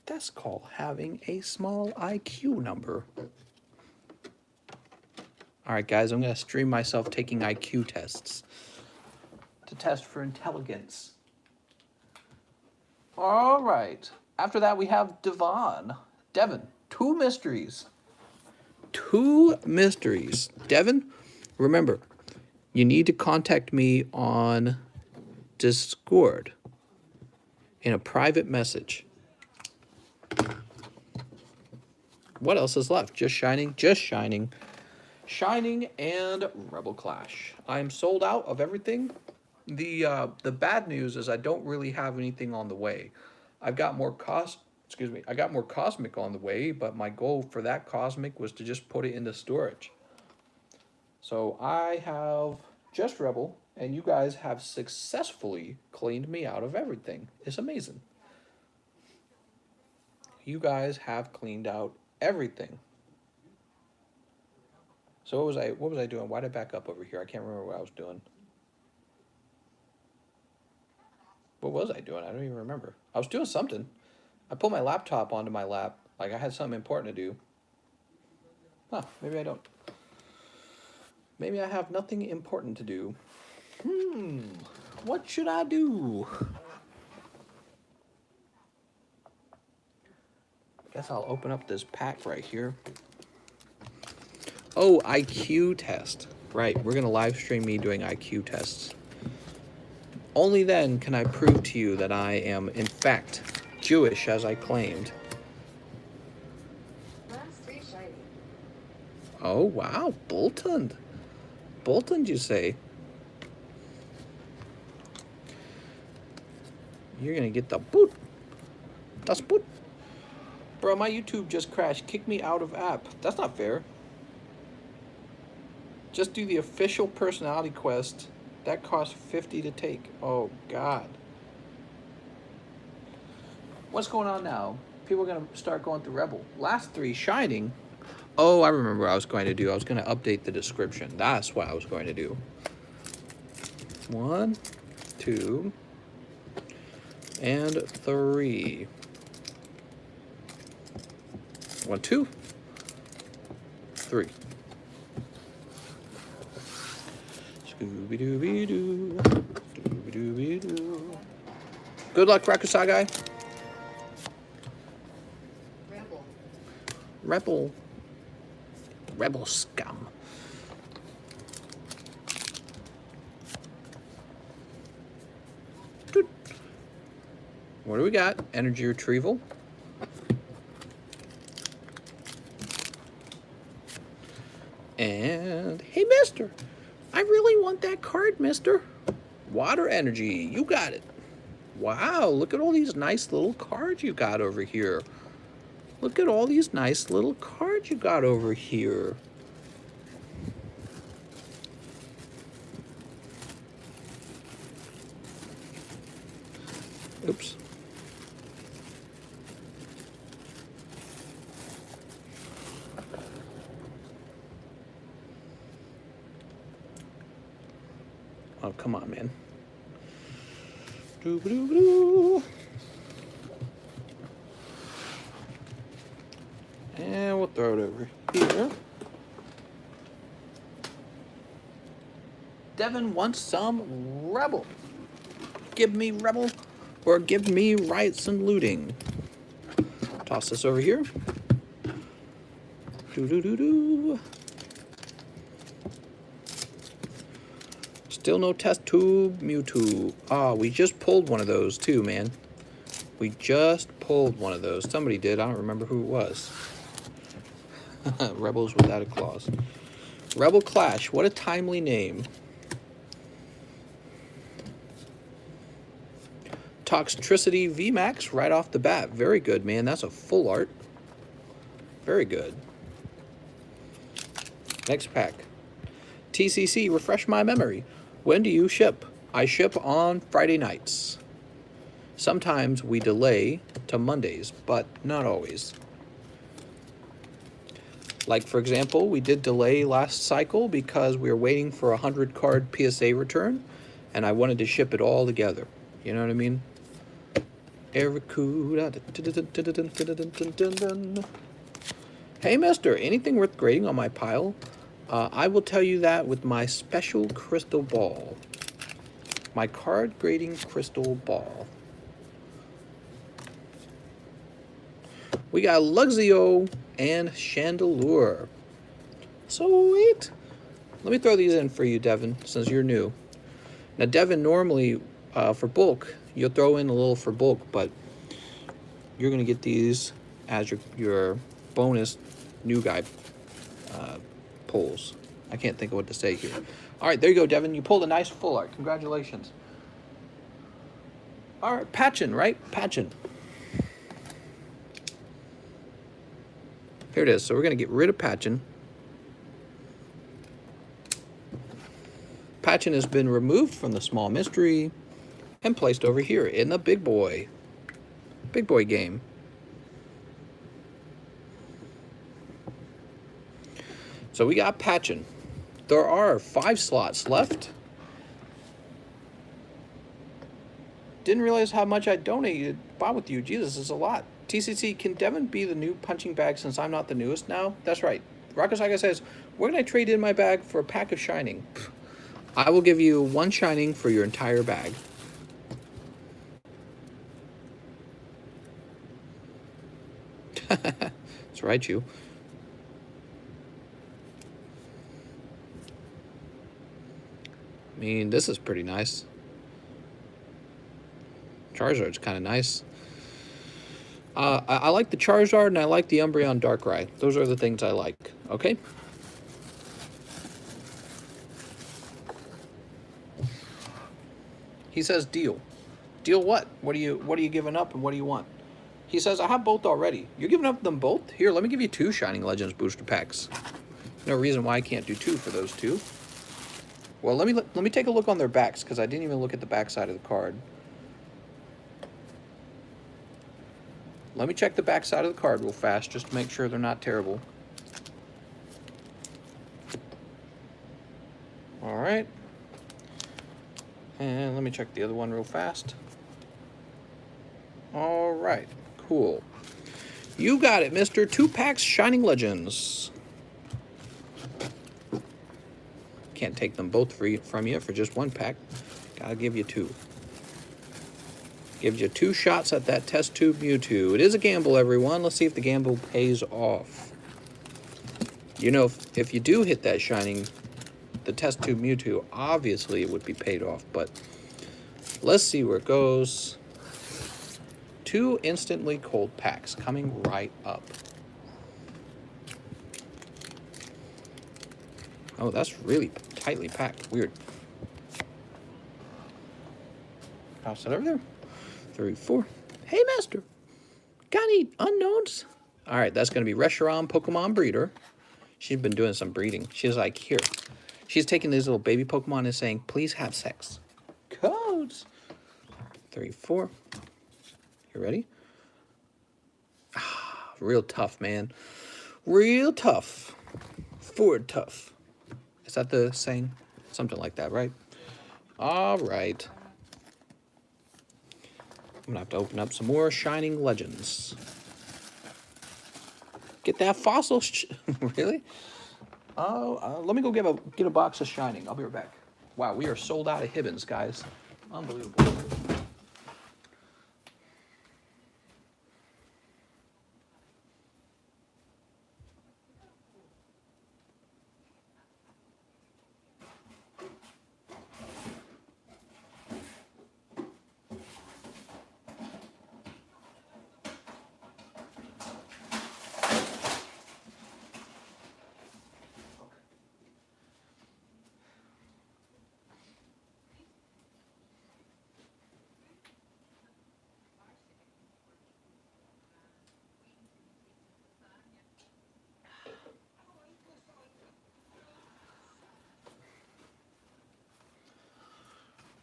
S1: That's called having a small IQ number. All right, guys, I'm going to stream myself taking IQ tests to test for intelligence. All right. After that, we have Devon. Devon, 2 mysteries. 2 mysteries. Devon, remember, you need to contact me on Discord. in a private message. What else is left? Just Shining, just Shining. Shining and Rebel Clash. I'm sold out of everything. The bad news is I don't really have anything on the way. I've got more I got more Cosmic on the way, but my goal for that Cosmic was to just put it into storage. So I have just Rebel, and you guys have successfully cleaned me out of everything. It's amazing. You guys have cleaned out everything. So what was I doing? Why did I back up over here? I can't remember what I was doing. What was I doing? I don't even remember. I was doing something. I pulled my laptop onto my lap, like I had something important to do. Huh, maybe I don't. Maybe I have nothing important to do. What should I do? Guess I'll open up this pack right here. Oh, IQ test. Right, we're going to live stream me doing IQ tests. Only then can I prove to you that I am, in fact, Jewish as I claimed.
S2: Last 3 shiny.
S1: Oh, wow, Bolton. Bolton, you say? You're going to get the boot. Das boot. Bro, my YouTube just crashed. Kick me out of app. That's not fair. Just do the official personality quest. That costs 50 to take. Oh, God. What's going on now? People are going to start going through Rebel. Last 3, Shining. Oh, I remember what I was going to do. I was going to update the description. That's what I was going to do. 1, 2, and 3. 1, 2, 3. Scooby-Dooby-Doo. Scooby-Dooby-Doo. Good luck, Rakusagai.
S2: Rebel.
S1: Rebel. Rebel scum. Doot. What do we got? Energy retrieval. And, hey, mister, I really want that card, mister. Water energy, you got it. Wow, look at all these nice little cards you got over here. Look at all these nice little cards you got over here. Oops. Oh, come on, man. Doo-ba-doo-ba-doo. And we'll throw it over here. Devin wants some Rebel. Give me Rebel or give me riots and looting. Toss this over here. Doo-doo-doo-doo. Still no test tube, Mewtwo. Ah, we just pulled one of those too, man. We just pulled one of those. Somebody did. I don't remember who it was. Rebels without a clause. Rebel Clash. What a timely name. Toxtricity VMAX right off the bat. Very good, man. That's a full art. Very good. Next pack. TCC, refresh my memory. When do you ship? I ship on Friday nights. Sometimes we delay to Mondays, but not always. Like, for example, we did delay last cycle because we were waiting for a 100-card PSA return, and I wanted to ship it all together. You know what I mean? Ericuda. Hey, mister, anything worth grading on my pile? I will tell you that with my special crystal ball. My card grading crystal ball. We got Luxio and Chandelure. Sweet. Let me throw these in for you, Devin, since you're new. Now, Devin normally for bulk. You'll throw in a little for bulk, but you're going to get these as your bonus new guy pulls. I can't think of what to say here. All right, there you go, Devin. You pulled a nice full art. Congratulations. All right, Patchin, right? Patchin. Here it is. So we're going to get rid of Patchin. Patchin has been removed from the small mystery and placed over here in the big boy game. So we got Patchin. There are 5 slots left. Didn't realize how much I donated. Bought with you. Jesus, it's a lot. TCC, can Devin be the new punching bag since I'm not the newest now? That's right. Rakasaka says, where can I trade in my bag for a pack of Shining? I will give you 1 Shining for your entire bag. That's right, you. I mean, this is pretty nice. Charizard's kind of nice. I like the Charizard and I like the Umbreon Darkrai. Those are the things I like. Okay. He says deal. Deal what? What are you giving up and what do you want? He says I have both already. You're giving up them both? Here, let me give you 2 Shining Legends booster packs. No reason why I can't do 2 for those 2. Well, let me take a look on their backs because I didn't even look at the back side of the card. Let me check the back side of the card real fast just to make sure they're not terrible. All right. And let me check the other one real fast. All right. Cool. You got it, mister. 2 packs Shining Legends. Can't take them both from you for just 1 pack. Gotta give you 2. Gives you 2 shots at that test tube Mewtwo. It is a gamble, everyone. Let's see if the gamble pays off. You know, if you do hit that Shining, the test tube Mewtwo, obviously it would be paid off. But let's see where it goes. 2 instantly cold packs coming right up. Oh, that's really tightly packed. Weird. Toss it over there. 3, 4. Hey, master. Got any unknowns? All right, that's going to be Reshiram Pokemon Breeder. She's been doing some breeding. She's like, here. She's taking these little baby Pokemon and saying, please have sex. Codes. 3, 4. You ready? Ah, real tough, man. Real tough. Ford tough. Is that the saying? Something like that, right? All right. I'm going to have to open up some more Shining Legends. Get that fossil. Really? Oh, let me go get a box of Shining. I'll be right back. Wow, we are sold out of Hibbins, guys. Unbelievable.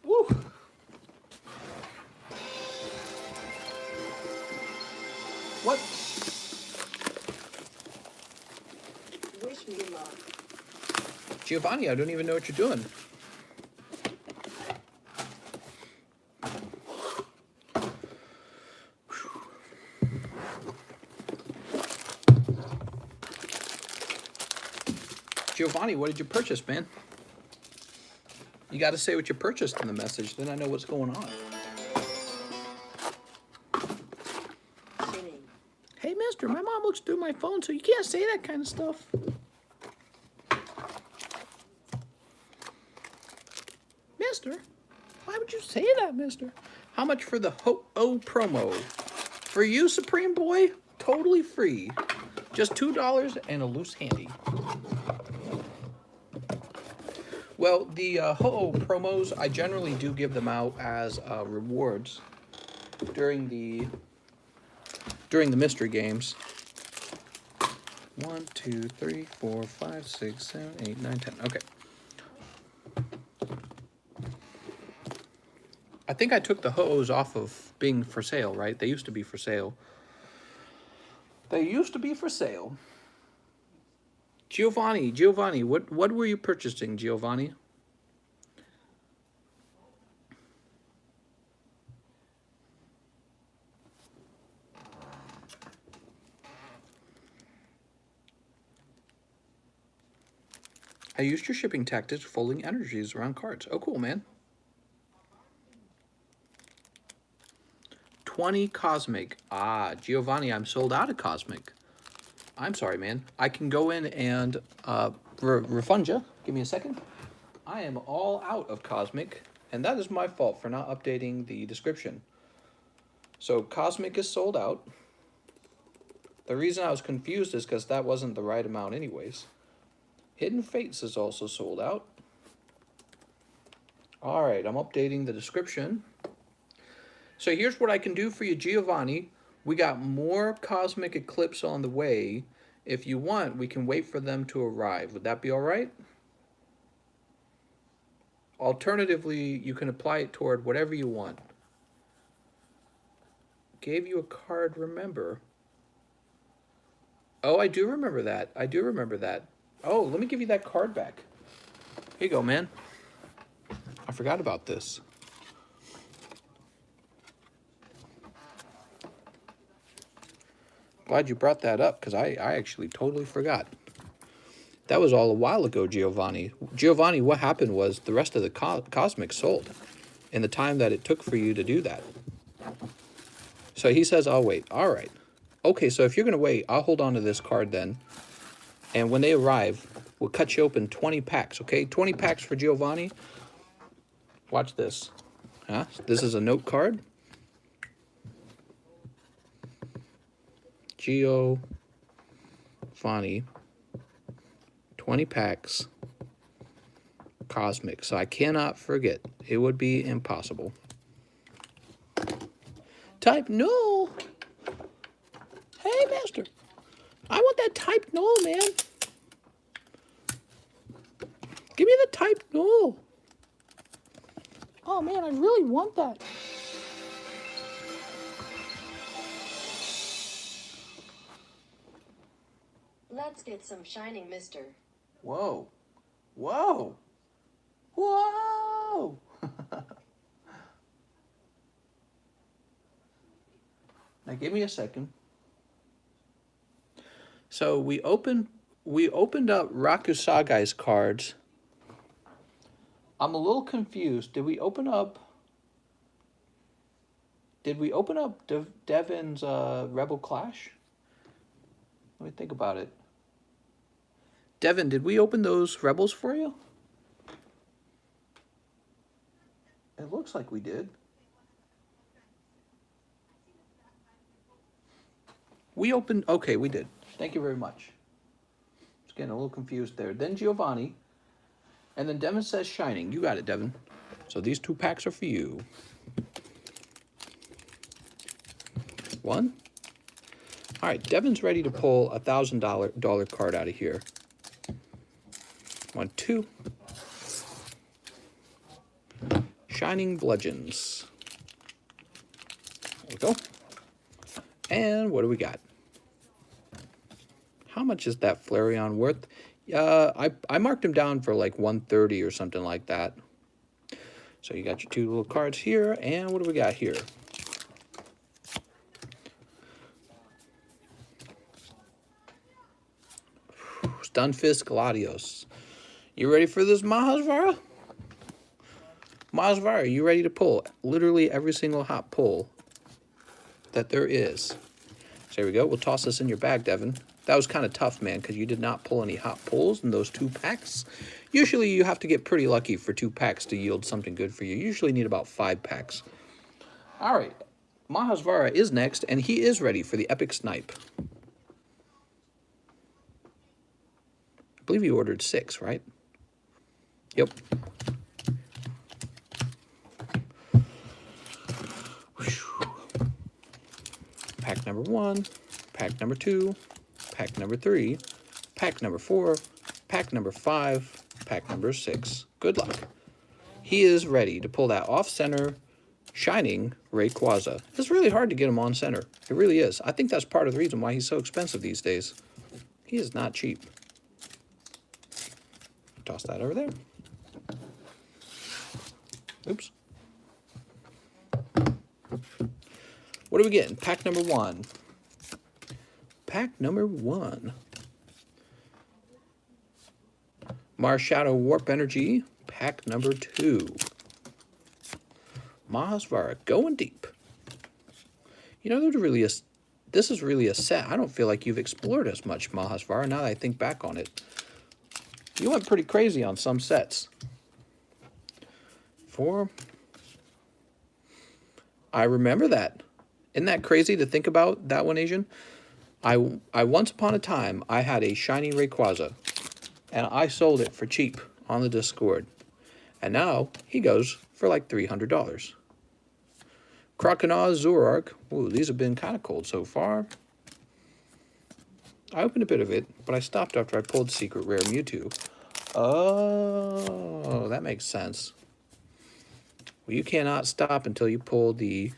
S1: Woo! What?
S2: Wish me luck.
S1: Giovanni, I don't even know what you're doing. Giovanni, what did you purchase, man? You got to say what you purchased in the message, then I know what's going on. Hey, mister, my mom looks through my phone, so you can't say that kind of stuff. Mister, Why would you say that, mister? How much for the Ho-Oh promo? For you, Supreme Boy, totally free. Just $2 and a loose handy. Well, the Ho-Oh promos, I generally do give them out as rewards during the mystery games. 1, 2, 3, 4, 5, 6, 7, 8, 9, 10. Okay. I think I took the Ho-Ohs off of being for sale, right? They used to be for sale. They used to be for sale. Giovanni, what were you purchasing, Giovanni? I used your shipping tactics, folding energies around cards. Oh, cool, man. 20 Cosmic. Ah, Giovanni, I'm sold out of Cosmic. I'm sorry, man. I can go in and refund you. Give me a second. I am all out of Cosmic, and that is my fault for not updating the description. So Cosmic is sold out. The reason I was confused is because that wasn't the right amount anyways. Hidden Fates is also sold out. All right, I'm updating the description. So here's what I can do for you, Giovanni. We got more Cosmic Eclipse on the way. If you want, we can wait for them to arrive. Would that be all right? Alternatively, you can apply it toward whatever you want. Gave you a card, remember. Oh, I do remember that. I do remember that. Oh, let me give you that card back. Here you go, man. I forgot about this. Glad you brought that up, because I actually totally forgot. That was all a while ago, Giovanni. Giovanni, what happened was the rest of the Cosmic sold in the time that it took for you to do that. So he says, I'll wait. All right. Okay, so if you're going to wait, I'll hold on to this card then. And when they arrive, we'll cut you open 20 packs, okay? 20 packs for Giovanni. Watch this. Huh? This is a note card. Giovanni. 20 packs. Cosmic. So I cannot forget. It would be impossible. Type null. Hey, master. I want that type null, man. Give me the type null. Oh, man, I really want that.
S2: Let's get some shining, mister.
S1: Whoa. Whoa. Whoa. Now, give me a second. So we opened up Rakusagai's cards. I'm a little confused. Did we open up Devin's Rebel Clash? Let me think about it. Devin, did we open those Rebels for you? It looks like we did. We opened, okay, we did. Thank you very much. Just getting a little confused there. Then Giovanni. And then Devin says Shining. You got it, Devin. So these 2 packs are for you. 1. All right, Devin's ready to pull a $1,000 card out of here. 1, 2. Shining Bludgeons. There we go. And what do we got? How much is that Flareon worth? I marked him down for like 130 or something like that. So you got your 2 little cards here, and what do we got here? Stunfisk Gladios. You ready for this, Mahasvara? Mahasvara, you ready to pull literally every single hot pull that there is? So here we go. We'll toss this in your bag, Devin. That was kind of tough, man, because you did not pull any hot pulls in those 2 packs. Usually you have to get pretty lucky for 2 packs to yield something good for you. You usually need about 5 packs. All right, Mahasvara is next, and he is ready for the Epic Snipe. I believe you ordered 6, right? Yep. Pack number 1, pack number 2, pack number 3, pack number 4, pack number 5, pack number 6. Good luck. He is ready to pull that off-center shining Rayquaza. It's really hard to get him on center. It really is. I think that's part of the reason why he's so expensive these days. He is not cheap. Toss that over there. Oops. What are we getting? Pack number 1. Pack number 1. Marshadow Warp Energy. Pack number 2. Mahasvara going deep. You know, this is really a set. I don't feel like you've explored as much, Mahasvara, now that I think back on it. You went pretty crazy on some sets. 4. I remember that. Isn't that crazy to think about that one, Asian? I once upon a time, I had a shiny Rayquaza, and I sold it for cheap on the Discord. And now, he goes for like $300. Croconaw, Zoroark. Ooh, these have been kind of cold so far. I opened a bit of it, but I stopped after I pulled Secret Rare Mewtwo. Oh, that makes sense. Well, you cannot stop until you pull the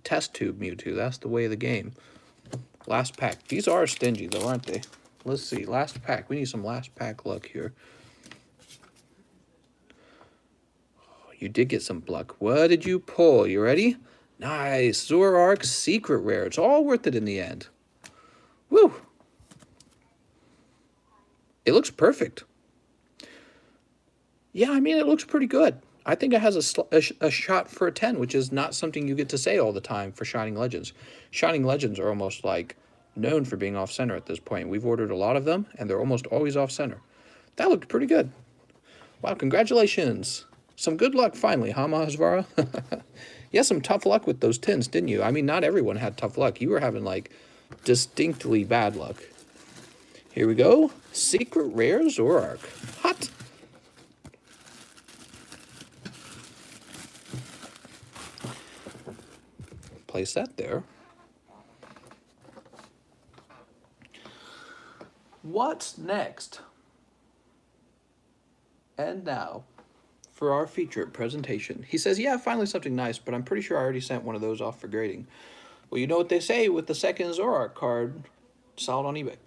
S1: test tube Mewtwo. That's the way of the game. Last pack. These are stingy, though, aren't they? Let's see. Last pack. We need some last pack luck here. Oh, you did get some luck. What did you pull? You ready? Nice. Zoroark Secret Rare. It's all worth it in the end. Woo! It looks perfect. Yeah, I mean, it looks pretty good. I think it has a shot for a 10, which is not something you get to say all the time for Shining Legends. Shining Legends are almost like known for being off-center at this point. We've ordered a lot of them, and they're almost always off-center. That looked pretty good. Wow, congratulations. Some good luck finally, huh, Mahasvara? You had some tough luck with those tins, didn't you? I mean, not everyone had tough luck. You were having, like, distinctly bad luck. Here we go. Secret Rare Zoroark. Hot. Place that there. What's next? And now, for our featured presentation. He says, yeah, finally something nice, but I'm pretty sure I already sent one of those off for grading. Well, you know what they say with the second Zoroark card, sold on eBay.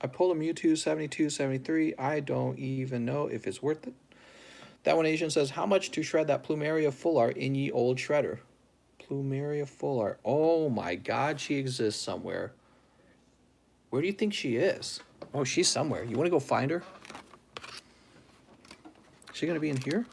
S1: I pulled a Mewtwo 72, 73. I don't even know if it's worth it. That one Asian says, how much to shred that Plumeria Full Art in ye old shredder? Plumeria Full Art. Oh my God, she exists somewhere. Where do you think she is? Oh, she's somewhere. You want to go find her? Is she going to be in here?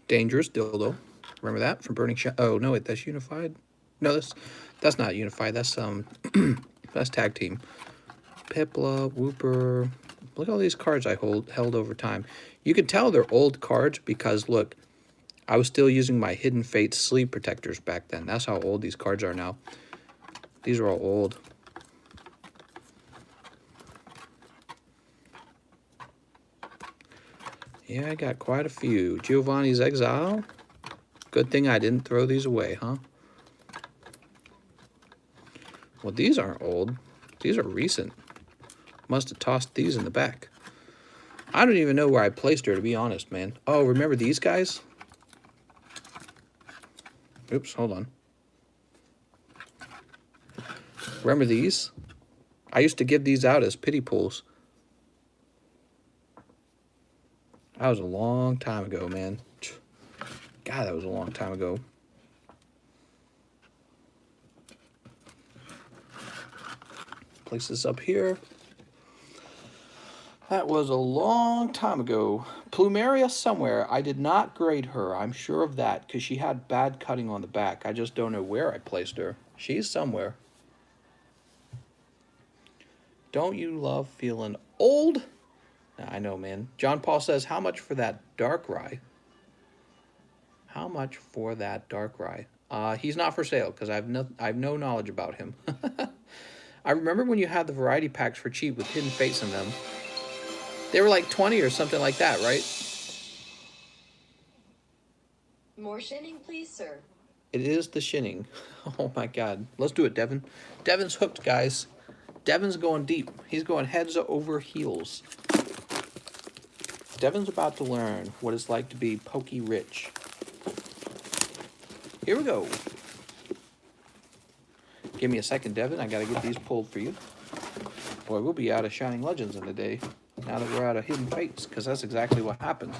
S1: Dangerous Dildo. Remember that from Burning Shadow? Oh, no, wait, that's Unified? No, that's not Unified. That's, that's Tag Team. Piplup, Wooper. Look at all these cards I held over time. You can tell they're old cards because, look, I was still using my Hidden Fate sleeve protectors back then. That's how old these cards are now. These are all old. Yeah, I got quite a few. Giovanni's Exile. Good thing I didn't throw these away, huh? Well, these aren't old. These are recent. Must have tossed these in the back. I don't even know where I placed her, to be honest, man. Oh, remember these guys? Oops, hold on. Remember these? I used to give these out as pity pools. That was a long time ago, man. God, that was a long time ago. Place this up here. That was a long time ago. Plumeria somewhere. I did not grade her. I'm sure of that because she had bad cutting on the back. I just don't know where I placed her. She's somewhere. Don't you love feeling old? I know, man. John Paul says, how much for that Darkrai? How much for that Darkrai? He's not for sale because I have no knowledge about him. I remember when you had the variety packs for cheap with Hidden Fates in them. They were like 20 or something like that, right?
S2: More shinning, please, sir.
S1: It is the shinning. Oh my God. Let's do it, Devin. Devin's hooked, guys. Devin's going deep. He's going heads over heels. Devin's about to learn what it's like to be pokey rich. Here we go. Give me a second, Devin. I got to get these pulled for you. Boy, we'll be out of Shining Legends in a day. Now that we're out of Hidden Fates, because that's exactly what happens.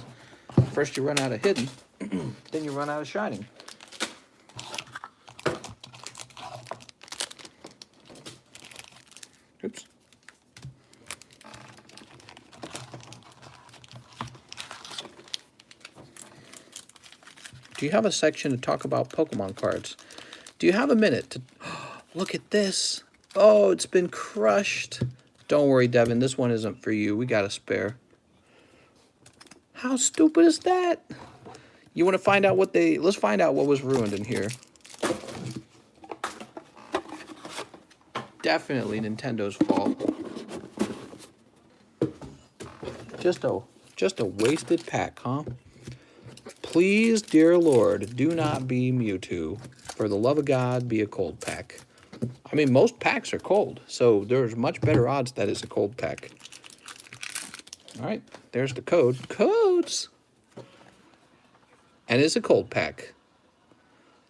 S1: First you run out of Hidden, then you run out of Shining. Oops. Do you have a section to talk about Pokemon cards? Do you have a minute to... Look at this. Oh, it's been crushed. Don't worry, Devin. This one isn't for you. We got a spare. How stupid is that? You want to find out what they... Let's find out what was ruined in here. Definitely Nintendo's fault. Just a wasted pack, huh? Please, dear Lord, do not be Mewtwo. For the love of God, be a cold pack. I mean, most packs are cold, so there's much better odds that it's a cold pack. All right, there's the code. Codes! And it's a cold pack.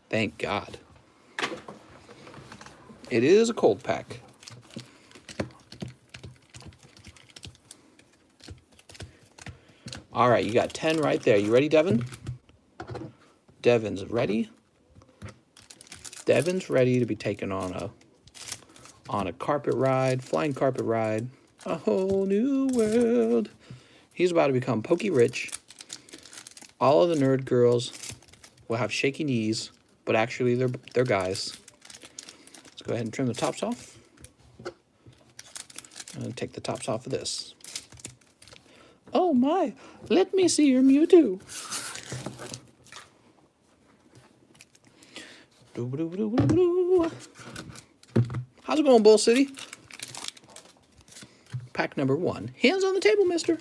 S1: Thank God. It is a cold pack. All right, you got 10 right there. You ready, Devin? Devin's ready. Devin's ready to be taken on a carpet ride, flying carpet ride, a whole new world. He's about to become pokey rich. All of the nerd girls will have shaky knees, but actually they're guys. Let's go ahead and trim the tops off. And take the tops off of this. Oh my, let me see your Mewtwo. How's it going, Bull City? Pack number 1. Hands on the table, mister.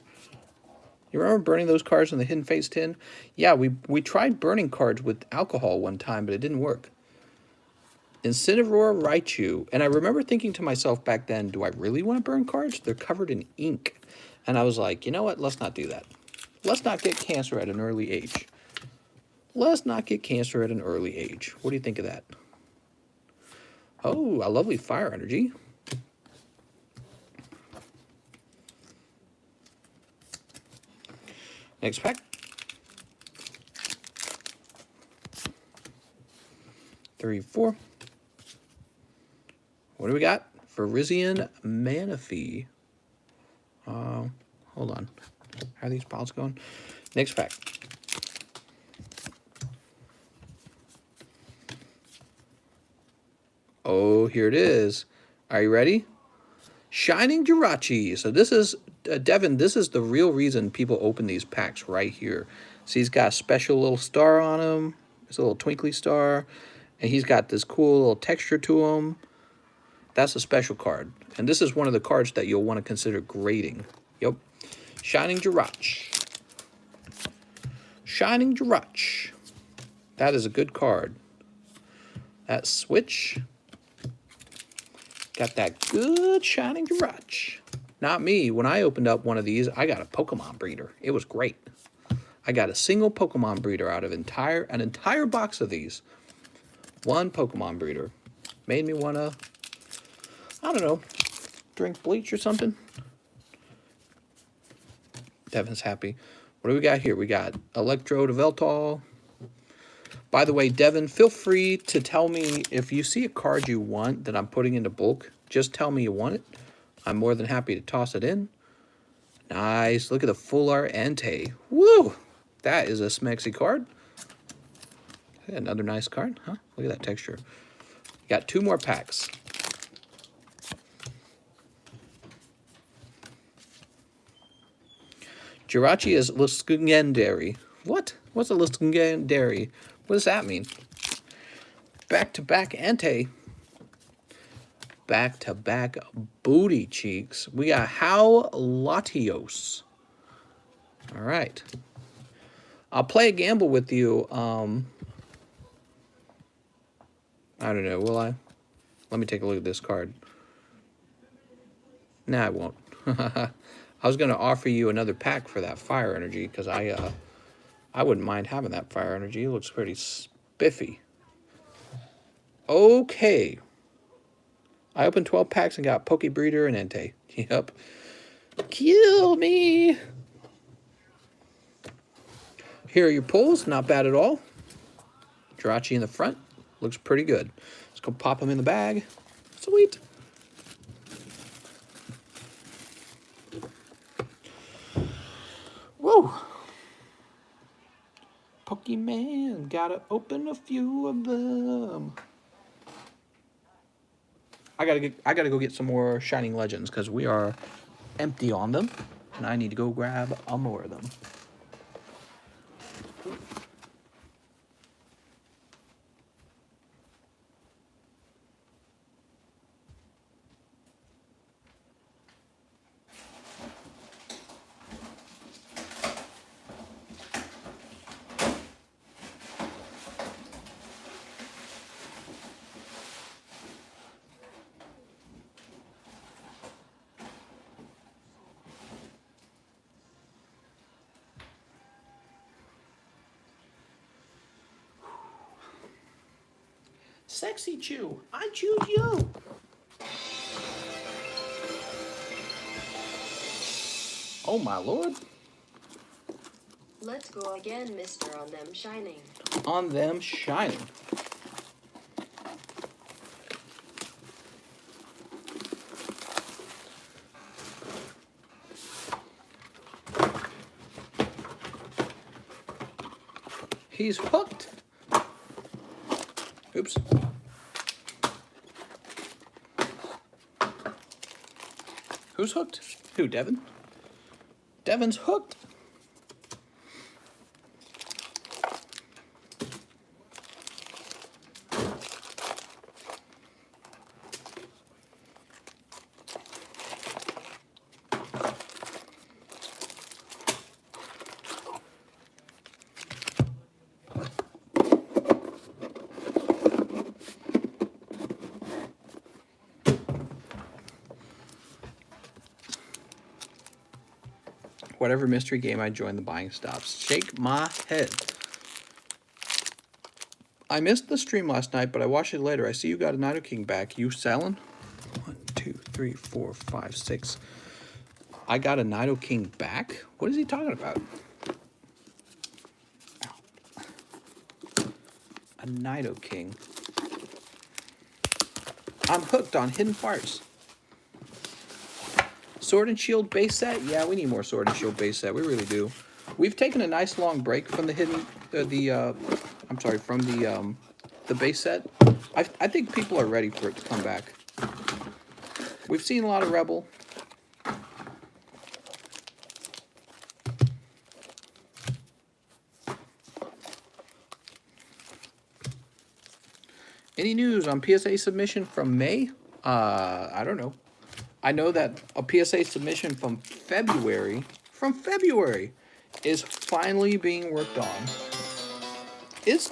S1: You remember burning those cards in the Hidden Fates tin? Yeah, we tried burning cards with alcohol one time, but it didn't work. Incineroar Raichu. And I remember thinking to myself back then, do I really want to burn cards? They're covered in ink. And I was like, you know what? Let's not do that. Let's not get cancer at an early age. Let's not get cancer at an early age. What do you think of that? Oh, a lovely fire energy. Next pack. 3, 4. What do we got? Virizion Manaphy. Hold on. How are these piles going? Next pack. Oh, here it is. Are you ready? Shining Jirachi. So this is, Devin, this is the real reason people open these packs right here. See, he's got a special little star on him. It's a little twinkly star. And he's got this cool little texture to him. That's a special card. And this is one of the cards that you'll want to consider grading. Yep. Shining Jirachi. Shining Jirachi. That is a good card. That switch. Got that good Shining Jirachi. Not me. When I opened up one of these, I got a Pokemon breeder. It was great. I got a single Pokemon breeder out of an entire box of these. One Pokemon breeder. Made me want to, I don't know, drink bleach or something. Devin's happy. What do we got here? We got Electrode of Eltol. By the way, Devin, feel free to tell me if you see a card you want that I'm putting into bulk. Just tell me you want it. I'm more than happy to toss it in. Nice. Look at the full art Entei. Woo! That is a smexy card. Another nice card, huh? Look at that texture. Got 2 more packs. Jirachi is legendary. What? What's a legendary? What does that mean? Back-to-back Entei. Back-to-back booty cheeks. We got How Latios. All right. I'll play a gamble with you. I don't know. Will I? Let me take a look at this card. Nah, I won't. I was going to offer you another pack for that fire energy because I wouldn't mind having that fire energy. It looks pretty spiffy. Okay. I opened 12 packs and got Poke Breeder and Entei. Yep. Kill me. Here are your pulls. Not bad at all. Jirachi in the front. Looks pretty good. Let's go pop them in the bag. Sweet. Whoa. Pokemon. Gotta open a few of them. I gotta go get some more Shining Legends because we are empty on them, and I need to go grab more of them. Sexy Chew, I choose you. Oh my lord.
S2: Let's go again, mister, on them shining.
S1: On them shining. He's hooked. Oops. Who's hooked? Who, Devin? Devin's hooked. Whatever mystery game I join, the buying stops. Shake my head. I missed the stream last night, but I watched it later. I see you got a Nido King back. You selling? 1, 2, 3, 4, 5, 6. I got a Nido King back? What is he talking about? A Nido King. I'm hooked on hidden parts. Sword and Shield base set? Yeah, we need more Sword and Shield base set. We really do. We've taken a nice long break from the the base set. I think people are ready for it to come back. We've seen a lot of Rebel. Any news on PSA submission from May? I don't know. I know that a PSA submission from February is finally being worked on. It's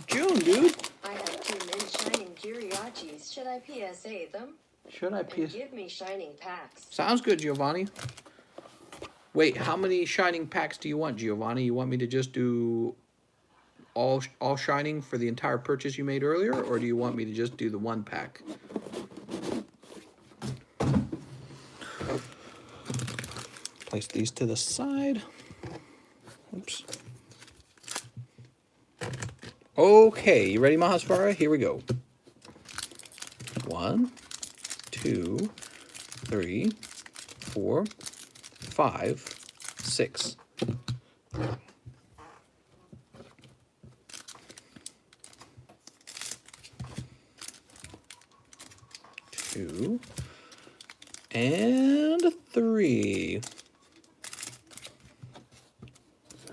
S1: June, dude.
S2: I have 2 mint shining Jiriachis. Should I PSA them?
S1: Should I
S2: And give me shining packs.
S1: Sounds good, Giovanni. Wait, how many shining packs do you want, Giovanni? You want me to just do all shining for the entire purchase you made earlier, or do you want me to just do the 1 pack? Place these to the side. Oops. Okay, you ready, Mahasvara? Here we go. 1, 2, 3, 4, 5, 6. Two and 3.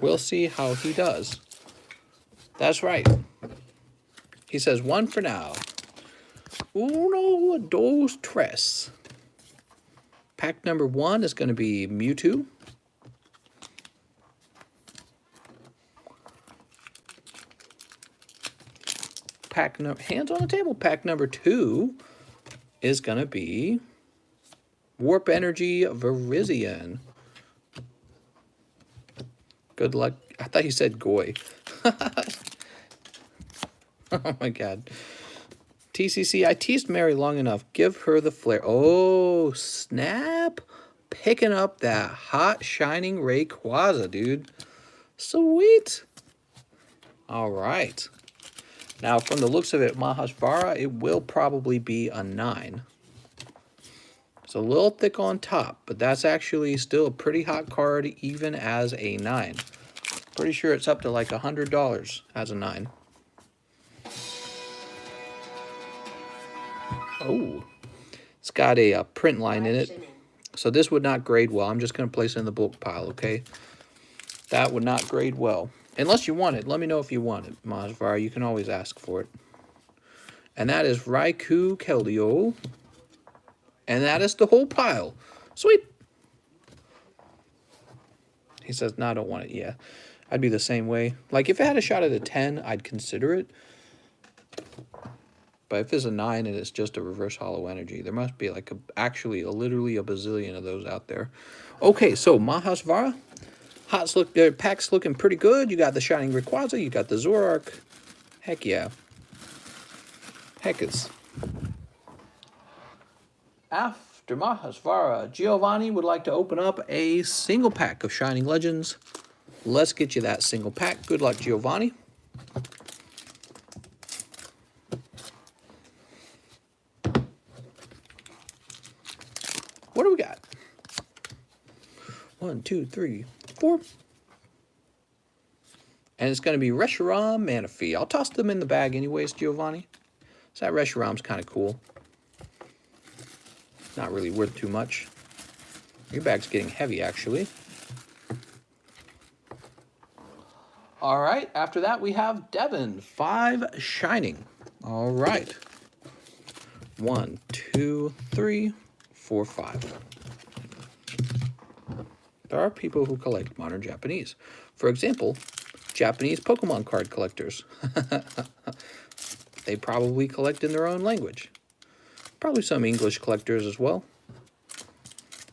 S1: We'll see how he does. That's right. He says 1 for now. Uno, dos, tres. Pack number 1 is going to be Mewtwo. Hands on the table. Pack number 2 is going to be Warp Energy Virizion. Good luck. I thought you said Goy. Oh my god. TCC, I teased Mary long enough. Give her the flare. Oh, snap. Picking up that hot shining Rayquaza, dude. Sweet. All right. Now, from the looks of it, Mahasvara, it will probably be a 9. It's a little thick on top, but that's actually still a pretty hot card, even as a 9. Pretty sure it's up to like $100 as a 9. Oh, it's got a print line in it. So this would not grade well. I'm just going to place it in the bulk pile, okay? That would not grade well. Unless you want it. Let me know if you want it, Masvar. You can always ask for it. And that is Raikou Keldeo. And that is the whole pile. Sweet. He says, no, I don't want it. Yeah, I'd be the same way. Like, if it had a shot at a 10, I'd consider it. But if it's a 9 and it's just a reverse hollow energy, there must be like literally a bazillion of those out there. Okay, so Mahasvara. Pack's looking pretty good. You got the Shining Rayquaza. You got the Zoroark. Heck yeah. Heckers. After Mahasvara, Giovanni would like to open up a single pack of Shining Legends. Let's get you that single pack. Good luck, Giovanni. What do we got? 1, 2, 3, 4. And it's going to be Reshiram, Manaphy. I'll toss them in the bag anyways, Giovanni. So that Reshiram's kind of cool. Not really worth too much. Your bag's getting heavy, actually. All right, after that we have Devin, 5 Shining. All right. 1, 2, 3, 4, 5. There are people who collect modern Japanese. For example, Japanese Pokemon card collectors. They probably collect in their own language. Probably some English collectors as well.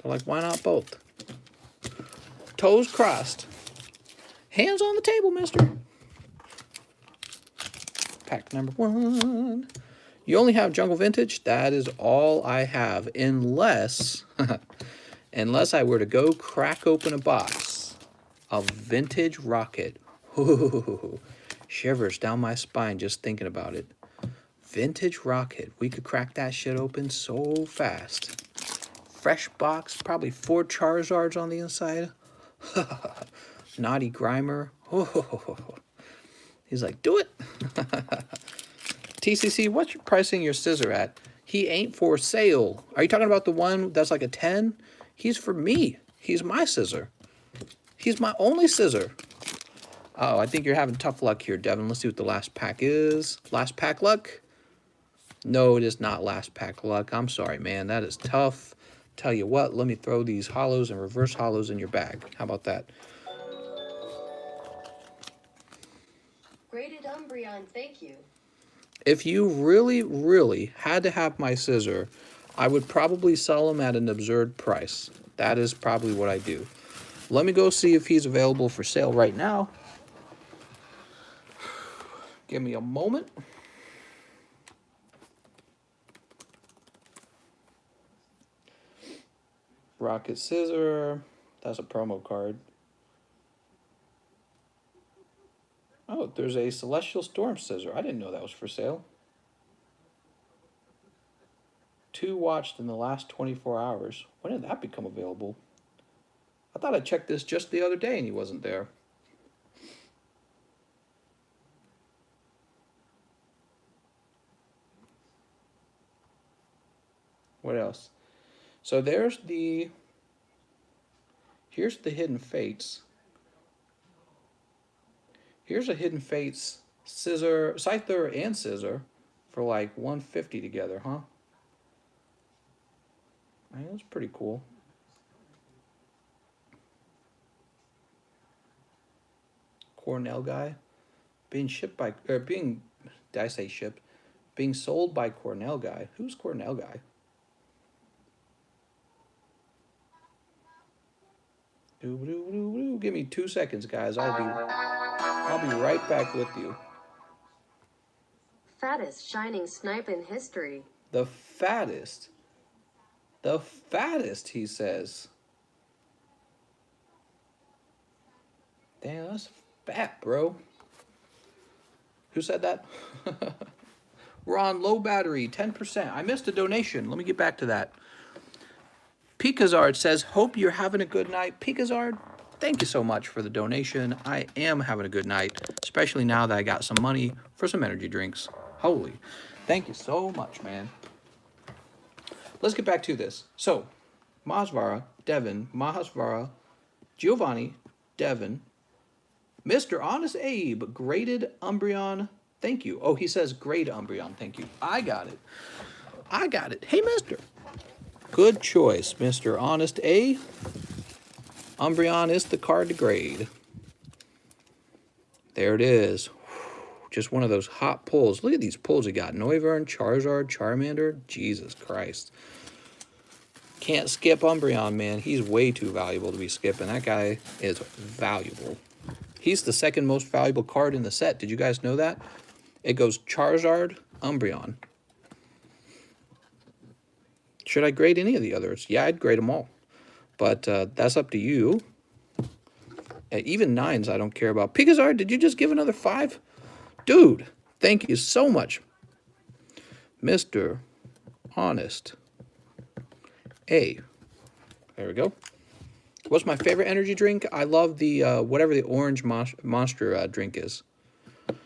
S1: They're like, why not both? Toes crossed. Hands on the table, mister. Pack number 1. You only have Jungle Vintage? That is all I have. Unless I were to go crack open a box of Vintage Rocket. Ooh, shivers down my spine just thinking about it. Vintage Rocket. We could crack that shit open so fast. Fresh box, probably 4 Charizards on the inside. Naughty Grimer. He's like, do it. TCC, what's your pricing your scissor at? He ain't for sale. Are you talking about the one that's like a 10? He's for me. He's my scissor. He's my only scissor. Oh, I think you're having tough luck here, Devin. Let's see what the last pack is. Last pack luck? No, it is not last pack luck. I'm sorry, man. That is tough. Tell you what, let me throw these hollows and reverse hollows in your bag. How about that?
S2: Graded Umbreon, thank you.
S1: If you really, really had to have my scissor, I would probably sell them at an absurd price. That is probably what I do. Let me go see if he's available for sale right now. Give me a moment. Rocket Scissor. That's a promo card. Oh, there's a Celestial Storm Scissor. I didn't know that was for sale. 2 watched in the last 24 hours. When did that become available? I thought I checked this just the other day and he wasn't there. What else? So here's the Hidden Fates. Here's a Hidden Fates Scyther and Scissor for like 150 together, huh? I mean, that's pretty cool. Cornell guy being shipped by, or being, did I say shipped? Being sold by Cornell guy. Who's Cornell guy? Give me 2 seconds, guys. I'll be right back with you.
S2: Fattest shining snipe in history.
S1: The fattest. The fattest, he says. Damn, that's fat, bro. Who said that? We're on low battery, 10%. I missed a donation. Let me get back to that. Pikazard says, hope you're having a good night. Pikazard, thank you so much for the donation. I am having a good night, especially now that I got some money for some energy drinks. Holy, thank you so much, man. Let's get back to this. So, Masvara, Devin, Mahasvara, Giovanni, Devin, Mr. Honest Abe, graded Umbreon, thank you. Oh, he says grade Umbreon, thank you. I got it. I got it. Hey, mister. Good choice, Mr. Honest A. Umbreon is the card to grade. There it is. Just one of those hot pulls. Look at these pulls he got. Noivern, Charizard, Charmander. Jesus Christ. Can't skip Umbreon, man. He's way too valuable to be skipping. That guy is valuable. He's the second most valuable card in the set. Did you guys know that? It goes Charizard, Umbreon. Should I grade any of the others? Yeah, I'd grade them all. But that's up to you. Even 9s I don't care about. Pikazard, did you just give another 5? Dude, thank you so much. Mr. Honest A. There we go. What's my favorite energy drink? I love the, whatever the orange monster drink is.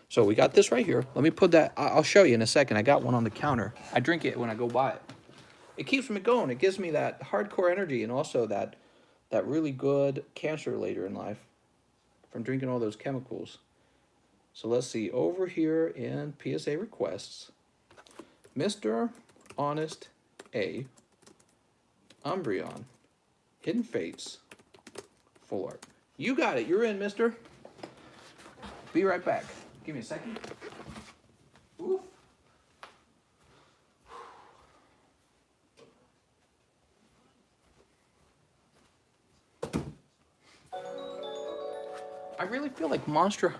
S1: So we got this right here. Let me put that, I'll show you in a second. I got one on the counter. I drink it when I go buy it. It keeps me going. It gives me that hardcore energy and also that really good cancer later in life from drinking all those chemicals. So let's see. Over here in PSA requests, Mr. Honest A. Umbreon. Hidden Fates. Full art. You got it. You're in, mister. Be right back. Give me a second. Oof. I really feel like Monster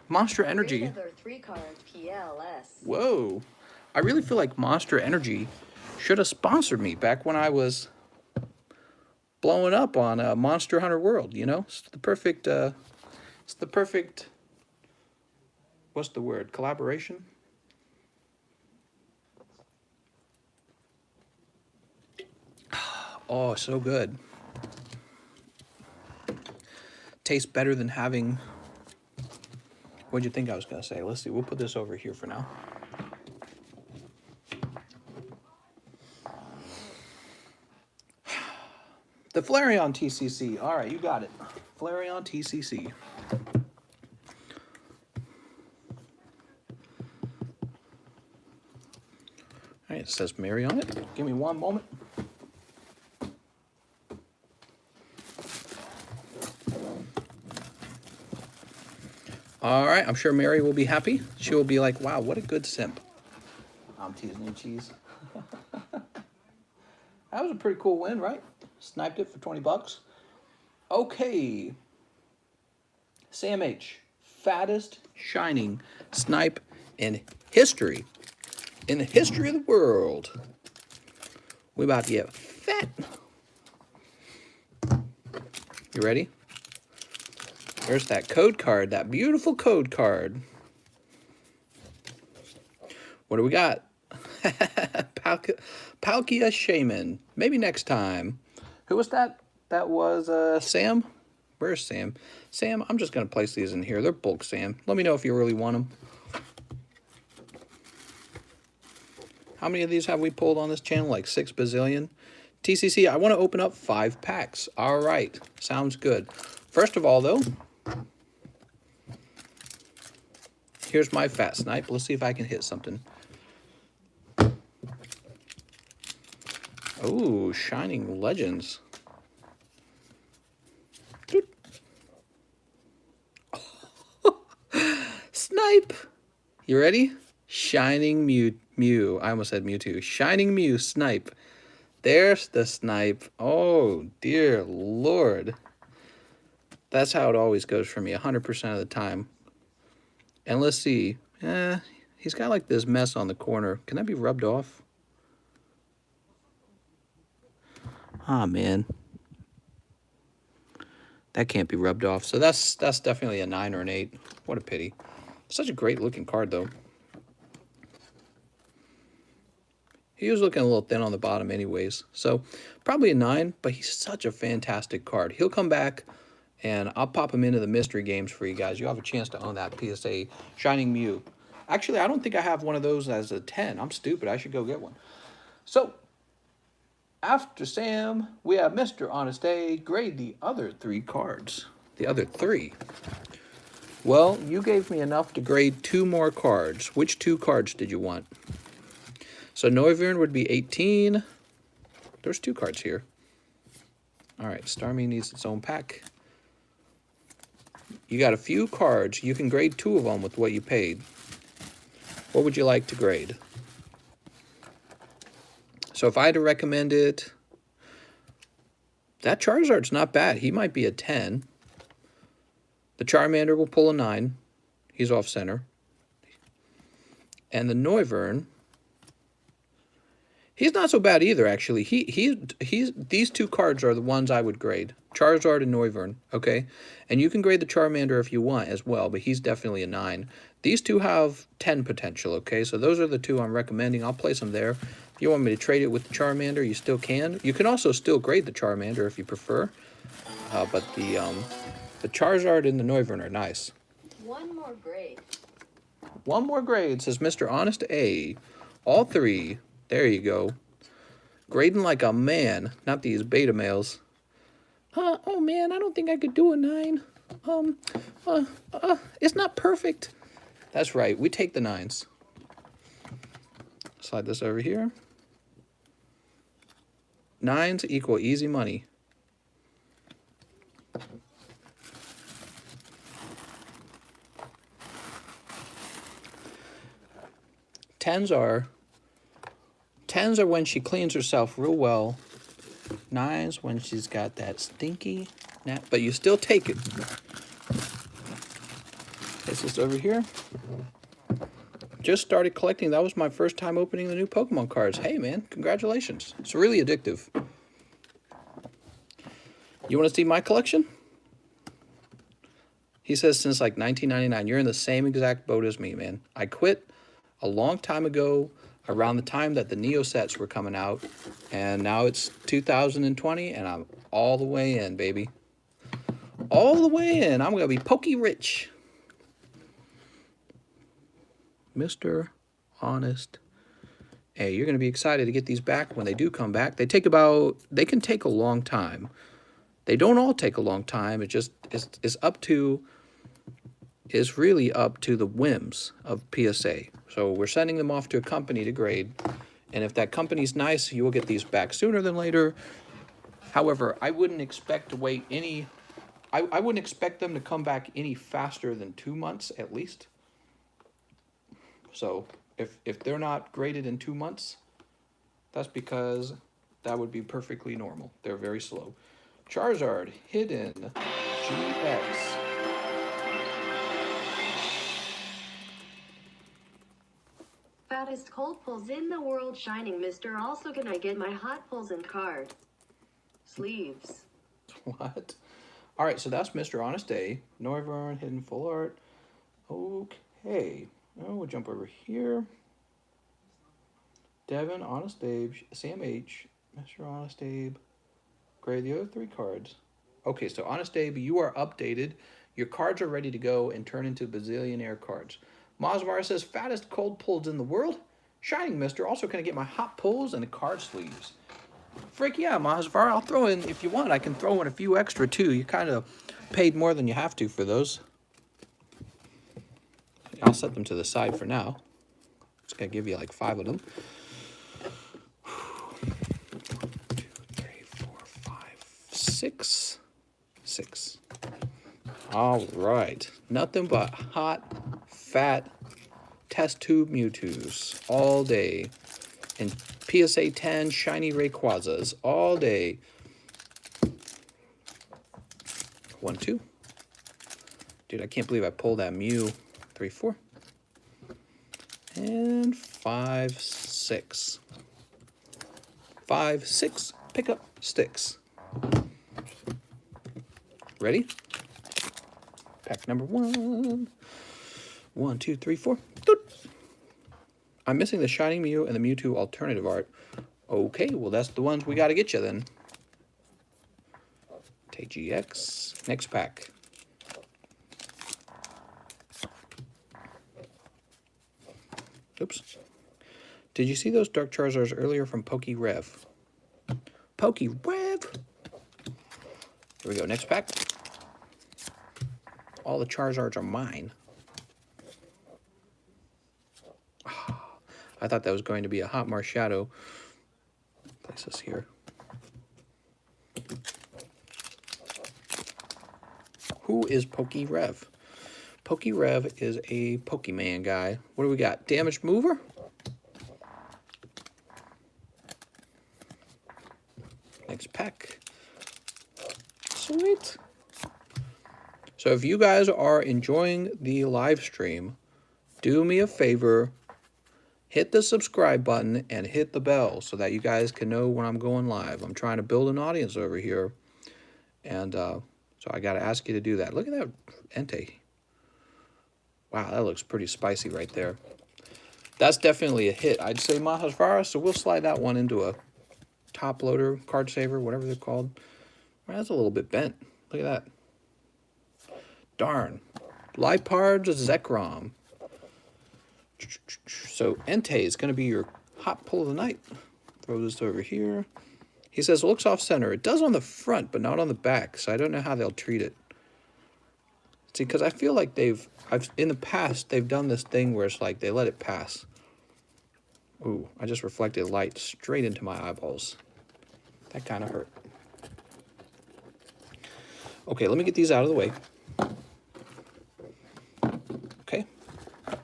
S1: Energy.
S2: Another 3-card PLS.
S1: Whoa. I really feel like Monster Energy should have sponsored me back when I was blowing up on Monster Hunter World, you know? It's the perfect, what's the word? Collaboration? Oh, so good. Tastes better than having... What'd you think I was going to say? Let's see. We'll put this over here for now. The Flareon TCC. All right, you got it. Flareon TCC. All right, it says Mary on it. Give me one moment. All right, I'm sure Mary will be happy. She will be like, wow, what a good simp. I'm teasing you, cheese. That was a pretty cool win, right? Sniped it for 20 bucks. Okay. Sam H. Fattest shining snipe in history. In the history of the world. We about to get fat. You ready? There's that code card, that beautiful code card. What do we got? Palkia Shaman. Maybe next time. Who was that? That was Sam. Where's Sam? Sam, I'm just going to place these in here. They're bulk, Sam. Let me know if you really want them. How many of these have we pulled on this channel? Like 6 bazillion. TCC, I want to open up 5 packs. All right. Sounds good. First of all, though, here's my fat snipe. Let's see if I can hit something. Oh, Shining Legends. Snipe. You ready? Shining Mew. I almost said Mewtwo. Shining Mew snipe. There's the snipe. Oh, dear Lord. That's how it always goes for me, 100% of the time. And let's see. He's got like this mess on the corner. Can that be rubbed off? Ah, man. That can't be rubbed off. So that's definitely a 9 or an 8. What a pity. Such a great looking card, though. He was looking a little thin on the bottom anyways. So probably a 9, but he's such a fantastic card. He'll come back, and I'll pop him into the mystery games for you guys. You'll have a chance to own that PSA Shining Mew. Actually, I don't think I have one of those as a 10. I'm stupid. I should go get one. So, after Sam, we have Mr. Honest A. Grade the other 3 cards. The other 3. Well, you gave me enough to grade 2 more cards. Which 2 cards did you want? So Noivern would be 18. There's 2 cards here. All right, Starmie needs its own pack. You got a few cards. You can grade 2 of them with what you paid. What would you like to grade? So if I had to recommend it, that Charizard's not bad. He might be a 10. The Charmander will pull a 9. He's off center. And the Noivern, he's not so bad either, actually. These 2 cards are the ones I would grade. Charizard and Noivern, okay? And you can grade the Charmander if you want as well, but he's definitely a 9. These 2 have 10 potential, okay? So those are the 2 I'm recommending. I'll place them there. If you want me to trade it with the Charmander, you still can. You can also still grade the Charmander if you prefer. But the Charizard and the Noivern are nice.
S2: One more grade.
S1: One more grade, says Mr. Honest A. All 3. There you go. Grading like a man, not these beta males. Oh man, I don't think I could do a 9. It's not perfect. That's right, we take the 9s. Slide this over here. 9s equal easy money. Tens are when she cleans herself real well. 9s when she's got that stinky nap, but you still take it. Place this over here. Just started collecting. That was my first time opening the new Pokemon cards. Hey man, congratulations. It's really addictive. You want to see my collection? He says since like 1999. You're in the same exact boat as me, man. I quit a long time ago, around the time that the Neo sets were coming out, and now it's 2020, and I'm all the way in, baby. All the way in. I'm going to be Pokey rich. Mr. Honest. Hey, you're going to be excited to get these back when they do come back. They can take a long time. They don't all take a long time. It just is really up to the whims of PSA. So we're sending them off to a company to grade. And if that company's nice, you will get these back sooner than later. However, I wouldn't expect to wait any... I wouldn't expect them to come back any faster than 2 months at least. So if they're not graded in 2 months, that's because that would be perfectly normal. They're very slow. Charizard, Hidden, GX.
S2: Fattest cold pulls in the world, Shining Mister. Also, can I get my hot pulls and card? Sleeves.
S1: What? All right, so that's Mr. Honest A. Noivern, Hidden Full Art. Okay. Oh, we'll jump over here. Devin, Honest Abe, Sam H, Mr. Honest Abe. Great, the other 3 cards. Okay, so Honest Abe, you are updated. Your cards are ready to go and turn into bazillionaire cards. Mazvar says, fattest cold pulls in the world. Shining Mister, also can I get my hot pulls and the card sleeves? Frick yeah, Mazvar, I'll throw in, if you want, I can throw in a few extra too. You kind of paid more than you have to for those. I'll set them to the side for now. Just gonna give you like 5 of them. 1, 2, 3, 4, 5, 6. 6. All right. Nothing but hot, fat test tube Mewtwo's all day. And PSA 10 shiny Rayquazas all day. 1, 2. Dude, I can't believe I pulled that Mew. 3, 4. And 5, 6. 5, 6. Pick up sticks. Ready? Pack number 1. 1, 2, 3, 4. Doot. I'm missing the Shiny Mew and the Mewtwo alternative art. Okay, well that's the ones we got to get you then. Take GX. Next pack. Oops. Did you see those Dark Charizards earlier from PokeRev? PokeRev! Here we go, next pack. All the Charizards are mine. I thought that was going to be a Hot Marshadow. Place this here. Who is PokeRev? PokeRev is a Pokemon guy. What do we got? Damage Mover? Next pack. Sweet. So if you guys are enjoying the live stream, do me a favor, hit the subscribe button and hit the bell so that you guys can know when I'm going live. I'm trying to build an audience over here, and so I got to ask you to do that. Look at that Entei. Wow, that looks pretty spicy right there. That's definitely a hit. I'd say Mahasvara, so we'll slide that one into a top loader, card saver, whatever they're called. Well, that's a little bit bent. Look at that. Darn. Lipard's Zekrom. So Entei is going to be your hot pull of the night. Throw this over here. He says, looks off center. It does on the front, but not on the back, so I don't know how they'll treat it. See, because I feel like in the past, they've done this thing where it's like they let it pass. Ooh, I just reflected light straight into my eyeballs. That kind of hurt. Okay, let me get these out of the way. Okay. 1,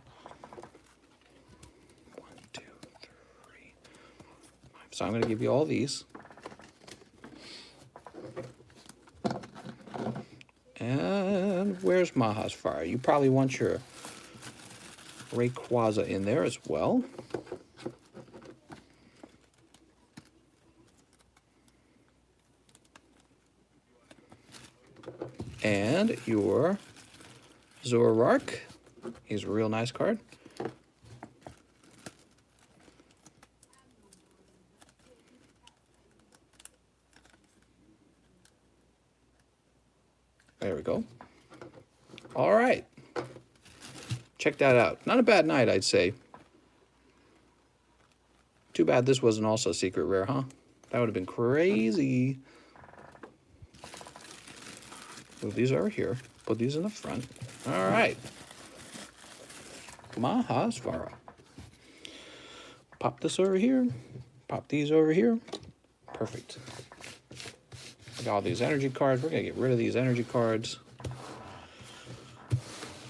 S1: 2, 3, 5. So I'm going to give you all these. And where's Mahasvara? You probably want your Rayquaza in there as well. And your Zoroark. He's a real nice card. There we go. All right. Check that out. Not a bad night, I'd say. Too bad this wasn't also secret rare, huh? That would have been crazy. Move these over here. Put these in the front. All right. Mahasvara. Pop this over here. Pop these over here. Perfect. I got all these energy cards. We're going to get rid of these energy cards.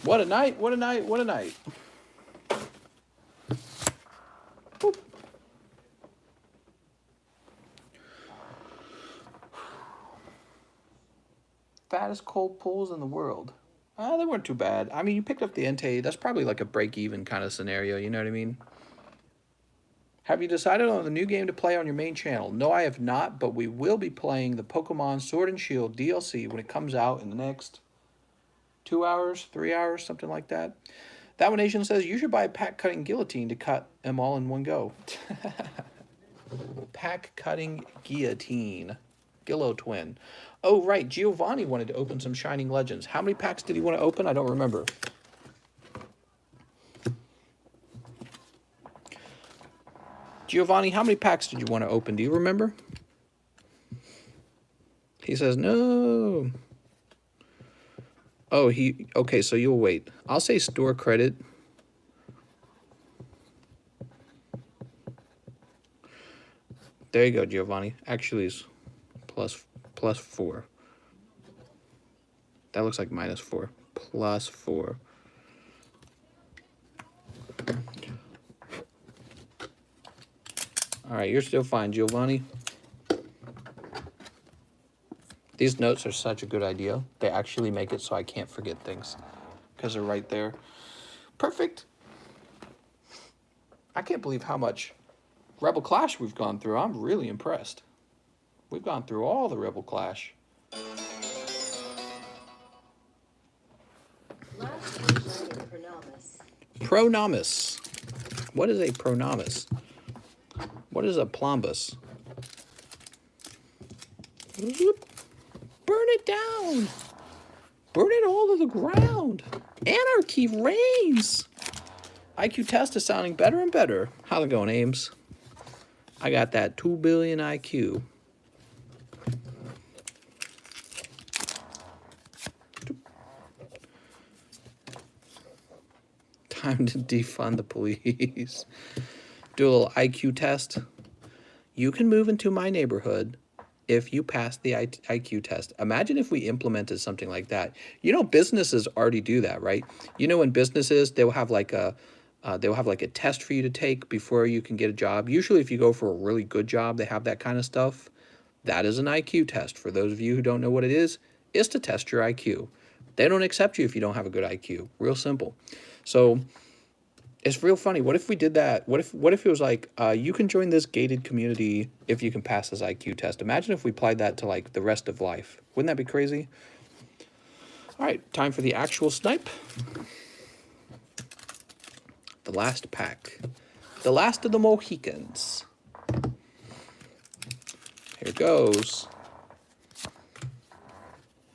S1: What a night. What a night. What a night. Boop. Fattest cold pulls in the world. They weren't too bad. I mean, you picked up the Entei. That's probably like a break-even kind of scenario. You know what I mean? Have you decided on the new game to play on your main channel? No, I have not, but we will be playing the Pokemon Sword and Shield DLC when it comes out in the next 2 hours, 3 hours, something like that. That one Asian says, you should buy a pack cutting guillotine to cut them all in one go. Pack cutting guillotine. Gillo twin. Oh, right. Giovanni wanted to open some Shining Legends. How many packs did he want to open? I don't remember. Giovanni, how many packs did you want to open? Do you remember? He says, no. Oh, okay, so you'll wait. I'll say store credit. There you go, Giovanni. Actually, it's plus 4. That looks like -4. Plus 4. All right, you're still fine, Giovanni. These notes are such a good idea. They actually make it so I can't forget things because they're right there. Perfect. I can't believe how much Rebel Clash we've gone through. I'm really impressed. We've gone through all the Rebel Clash. Pronomus. What is a pronomus? What is a plombus? Burn it down. Burn it all to the ground. Anarchy reigns. IQ test is sounding better and better. How's it going, Ames? I got that 2 billion IQ. Time to defund the police. Do a little IQ test. You can move into my neighborhood if you pass the IQ test. Imagine if we implemented something like that. You know, businesses already do that, right? You know, in businesses, they'll have like a test for you to take before you can get a job. Usually, if you go for a really good job, they have that kind of stuff. That is an IQ test. For those of you who don't know what it is to test your IQ. They don't accept you if you don't have a good IQ. Real simple. So it's real funny. What if we did that? What if it was like, you can join this gated community if you can pass this IQ test? Imagine if we applied that to like the rest of life. Wouldn't that be crazy? All right, time for the actual snipe. The last pack. The last of the Mohicans. Here goes.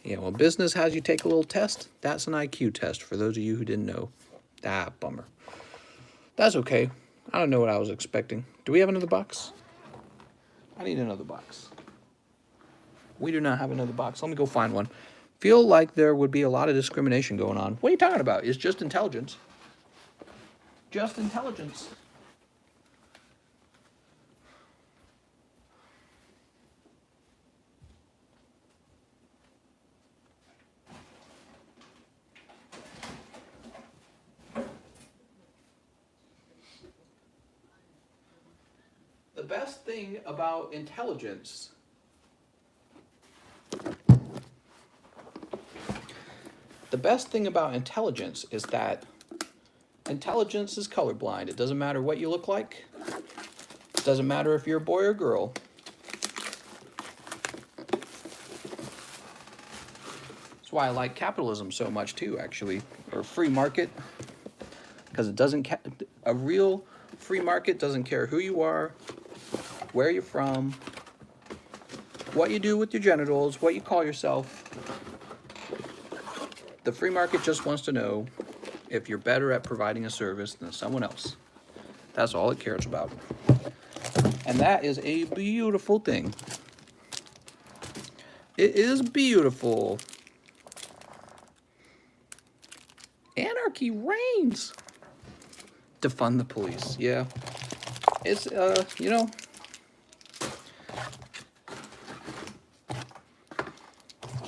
S1: Yeah, well, business has you take a little test. That's an IQ test for those of you who didn't know. Ah, bummer. That's okay. I don't know what I was expecting. Do we have another box? I need another box. We do not have another box. Let me go find one. Feel like there would be a lot of discrimination going on. What are you talking about? It's just intelligence. Just intelligence. The best thing about intelligence is that intelligence is colorblind. It doesn't matter what you look like. It doesn't matter if you're a boy or girl. That's why I like capitalism so much too, actually, or free market, because it doesn't a real free market doesn't care who you are, where you're from, what you do with your genitals, what you call yourself. The free market just wants to know if you're better at providing a service than someone else. That's all it cares about. And that is a beautiful thing. It is beautiful. Anarchy reigns. Defund the police. Yeah. It's, you know,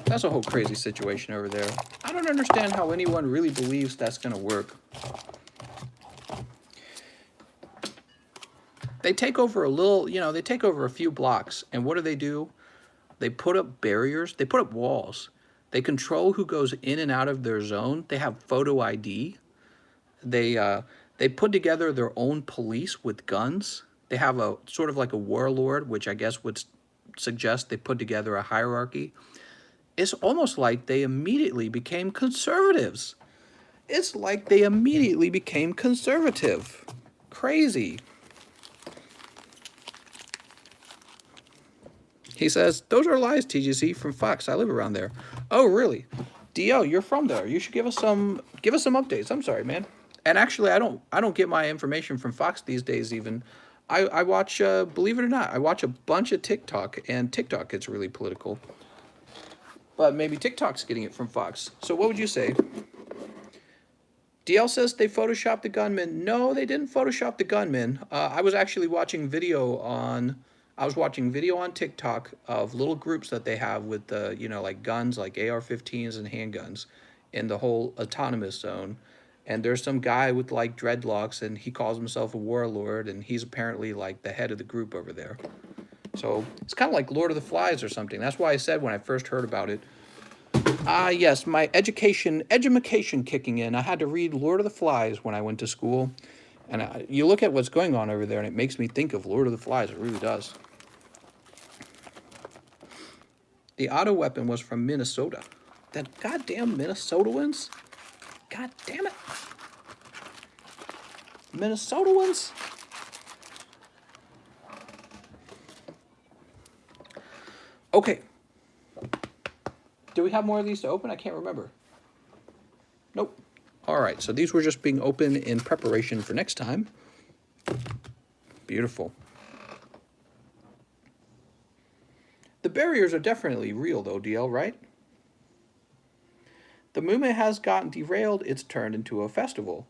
S1: that's a whole crazy situation over there. I don't understand how anyone really believes that's going to work. They take over a little, you know, they take over a few blocks, and what do? They put up barriers, they put up walls. They control who goes in and out of their zone. They have photo ID. They put together their own police with guns. They have a sort of like a warlord, which I guess would suggest they put together a hierarchy. It's almost like they immediately became conservatives. It's like they immediately became conservative. Crazy. He says, those are lies, TGC, from Fox. I live around there. Oh, really? DL, you're from there. You should give us some updates. I'm sorry, man. And actually, I don't get my information from Fox these days even. I watch, believe it or not, I watch a bunch of TikTok, and TikTok gets really political. But maybe TikTok's getting it from Fox. So what would you say? DL says they photoshopped the gunman. No, they didn't photoshop the gunman. I was actually watching video on TikTok of little groups that they have with the, like guns, like AR-15s and handguns in the whole autonomous zone. And there's some guy with like dreadlocks, and he calls himself a warlord, and he's apparently like the head of the group over there. So it's kind of like Lord of the Flies or something. That's why I said when I first heard about it, yes, my education kicking in. I had to read Lord of the Flies when I went to school. And you look at what's going on over there, and it makes me think of Lord of the Flies. It really does. The auto weapon was from Minnesota. That goddamn Minnesotans. God damn it. Minnesotans. Okay. Do we have more of these to open? I can't remember. Nope. All right, so these were just being opened in preparation for next time. Beautiful. The barriers are definitely real, though, DL, right? The movement has gotten derailed. It's turned into a festival.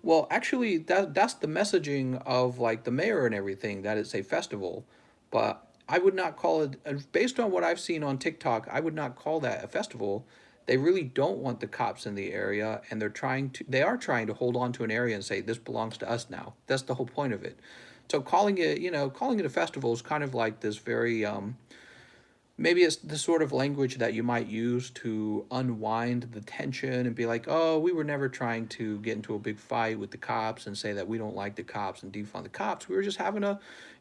S1: Well, actually, that's the messaging of, like, the mayor and everything, that it's a festival. But I would not call it, based on what I've seen on TikTok, I would not call that a festival. They really don't want the cops in the area, and they are trying to hold on to an area and say, this belongs to us now. That's the whole point of it. So calling it a festival is kind of like this very, maybe it's the sort of language that you might use to unwind the tension and be like, oh, we were never trying to get into a big fight with the cops and say that we don't like the cops and defund the cops. We were just having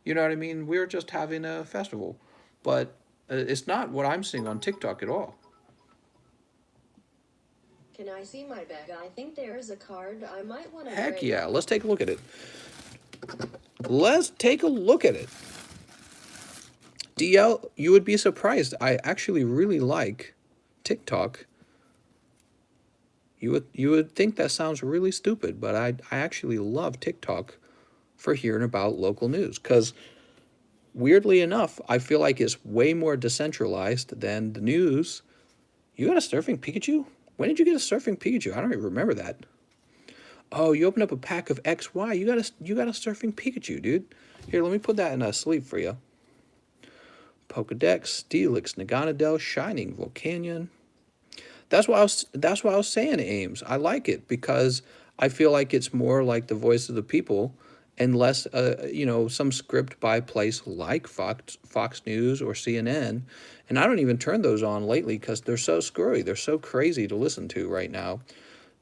S1: you know what I mean? We were just having a festival. But it's not what I'm seeing on TikTok at all.
S2: Can I see my bag? I think there's a card I might want to
S1: Heck
S2: trade.
S1: yeah, let's take a look at it. Let's take a look at it. DL, you would be surprised. I actually really like TikTok. You would think that sounds really stupid, but I actually love TikTok for hearing about local news, because weirdly enough, I feel like it's way more decentralized than the news. You got a surfing Pikachu? When did you get a surfing Pikachu? I don't even remember that. Oh, you opened up a pack of XY. You got a surfing Pikachu, dude. Here, let me put that in a sleeve for you. Pokedex, Steelix, Naganadel, Shining, Volcanion. That's why I was saying, Ames. I like it because I feel like it's more like the voice of the people and less, some script by place like Fox News or CNN. And I don't even turn those on lately because they're so screwy. They're so crazy to listen to right now.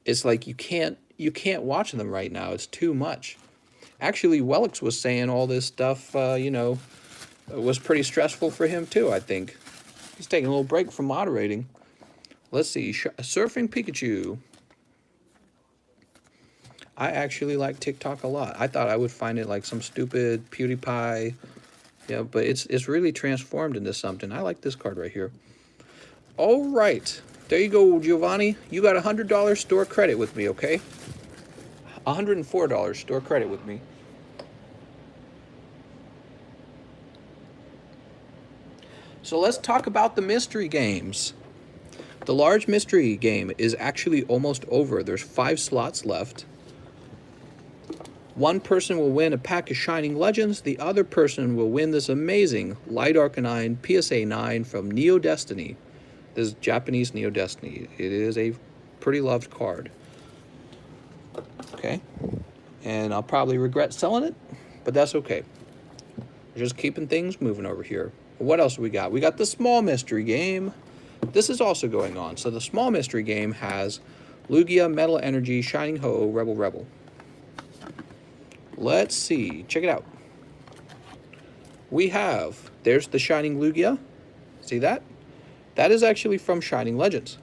S1: It's like you can't watch them right now. It's too much. Actually, Wellix was saying all this stuff, was pretty stressful for him too, I think. He's taking a little break from moderating. Let's see, Surfing Pikachu. I actually like TikTok a lot. I thought I would find it like some stupid PewDiePie, but it's really transformed into something. I like this card right here. All right, there you go, Giovanni. You got $100 store credit with me, okay? $104 store credit with me. So let's talk about the mystery games. The large mystery game is actually almost over. There's 5 slots left. One person will win a pack of Shining Legends. The other person will win this amazing Light Arcanine PSA 9 from Neo Destiny. This is Japanese Neo Destiny. It is a pretty loved card. Okay. And I'll probably regret selling it, but that's okay. We're just keeping things moving over here. What else do we got? We got the small mystery game. This is also going on. So the small mystery game has Lugia, Metal Energy, Shining Ho, Rebel. Let's see. Check it out. We have, there's the Shining Lugia. See that? That is actually from Shining Legends.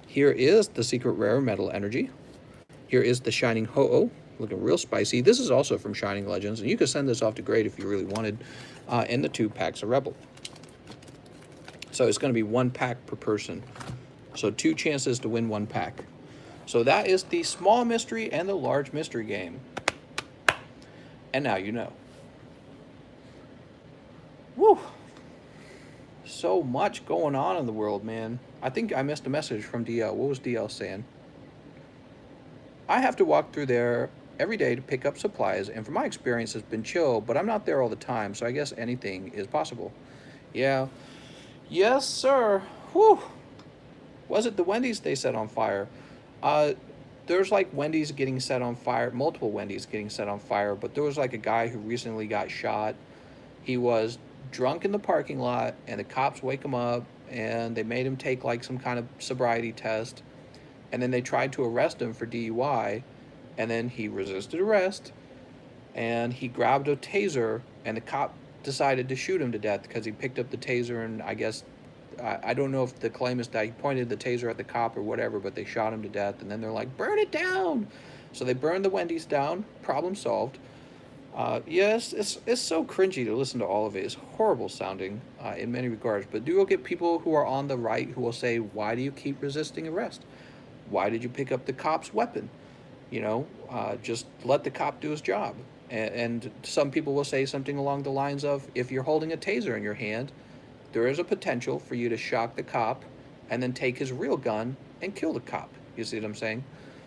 S1: Here is the secret rare Metal Energy. Here is the Shining Ho-Oh, looking real spicy. This is also from Shining Legends, and you could send this off to grade if you really wanted, and the 2 packs of Rebel. So it's going to be 1 pack per person. So 2 chances to win 1 pack. So that is the small mystery and the large mystery game. And now you know. Woo! So much going on in the world, man. I think I missed a message from DL. What was DL saying? I have to walk through there every day to pick up supplies, and from my experience, it's been chill, but I'm not there all the time, so I guess anything is possible. Yeah. Yes, sir. Whew. Was it the Wendy's they set on fire? There's like Wendy's getting set on fire, multiple Wendy's getting set on fire, but there was like a guy who recently got shot. He was drunk in the parking lot, and the cops wake him up, and they made him take like some kind of sobriety test, and then they tried to arrest him for DUI, and then he resisted arrest, and he grabbed a taser, and the cop decided to shoot him to death because he picked up the taser, and I guess, I don't know if the claim is that he pointed the taser at the cop or whatever, but they shot him to death, and then they're like, burn it down! So they burned the Wendy's down, problem solved. Yes, it's so cringy to listen to all of it. It's horrible sounding in many regards, but you will get people who are on the right who will say, why do you keep resisting arrest? Why did you pick up the cop's weapon? You know, just let the cop do his job. And some people will say something along the lines of, if you're holding a taser in your hand, there is a potential for you to shock the cop and then take his real gun and kill the cop. You see what I'm saying?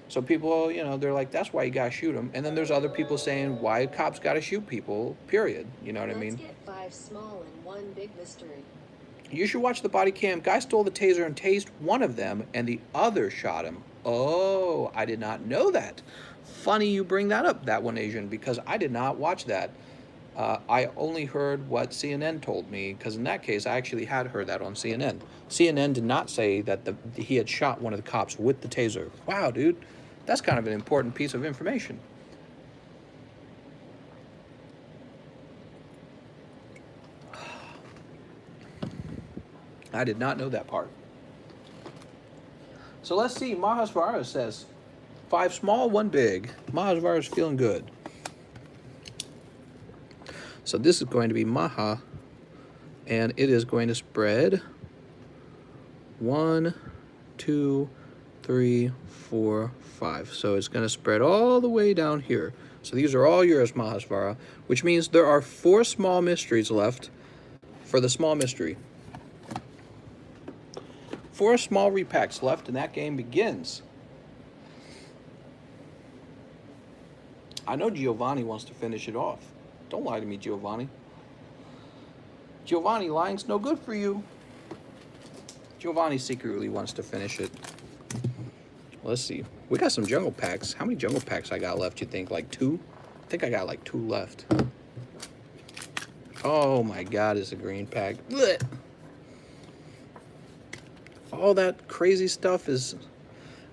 S1: So people, you know, they're like, that's why you gotta shoot him. And then there's other people saying, why cops gotta shoot people, period. You know what I mean?
S2: Let's get 5 small and 1 big mystery.
S1: You should watch the body cam. Guy stole the taser and tased one of them, and the other shot him. Oh, I did not know that. Funny you bring that up, that one, Asian, because I did not watch that. I only heard what CNN told me, because in that case, I actually had heard that on CNN. CNN did not say that he had shot one of the cops with the taser. Wow, dude, that's kind of an important piece of information. I did not know that part. So let's see. Mahasvara says, 5 small, 1 big. Mahasvara's feeling good. So this is going to be Maha, and it is going to spread 1, 2, 3, 4, 5. So it's going to spread all the way down here. So these are all yours, Mahasvara, which means there are 4 small mysteries left for the small mystery. 4 small repacks left, and that game begins. I know Giovanni wants to finish it off. Don't lie to me, Giovanni. Giovanni, lying's no good for you. Giovanni secretly wants to finish it. Let's see. We got some jungle packs. How many jungle packs I got left, you think? Like 2? I think I got like 2 left. Oh my god, it's a green pack. Blech. All that crazy stuff is...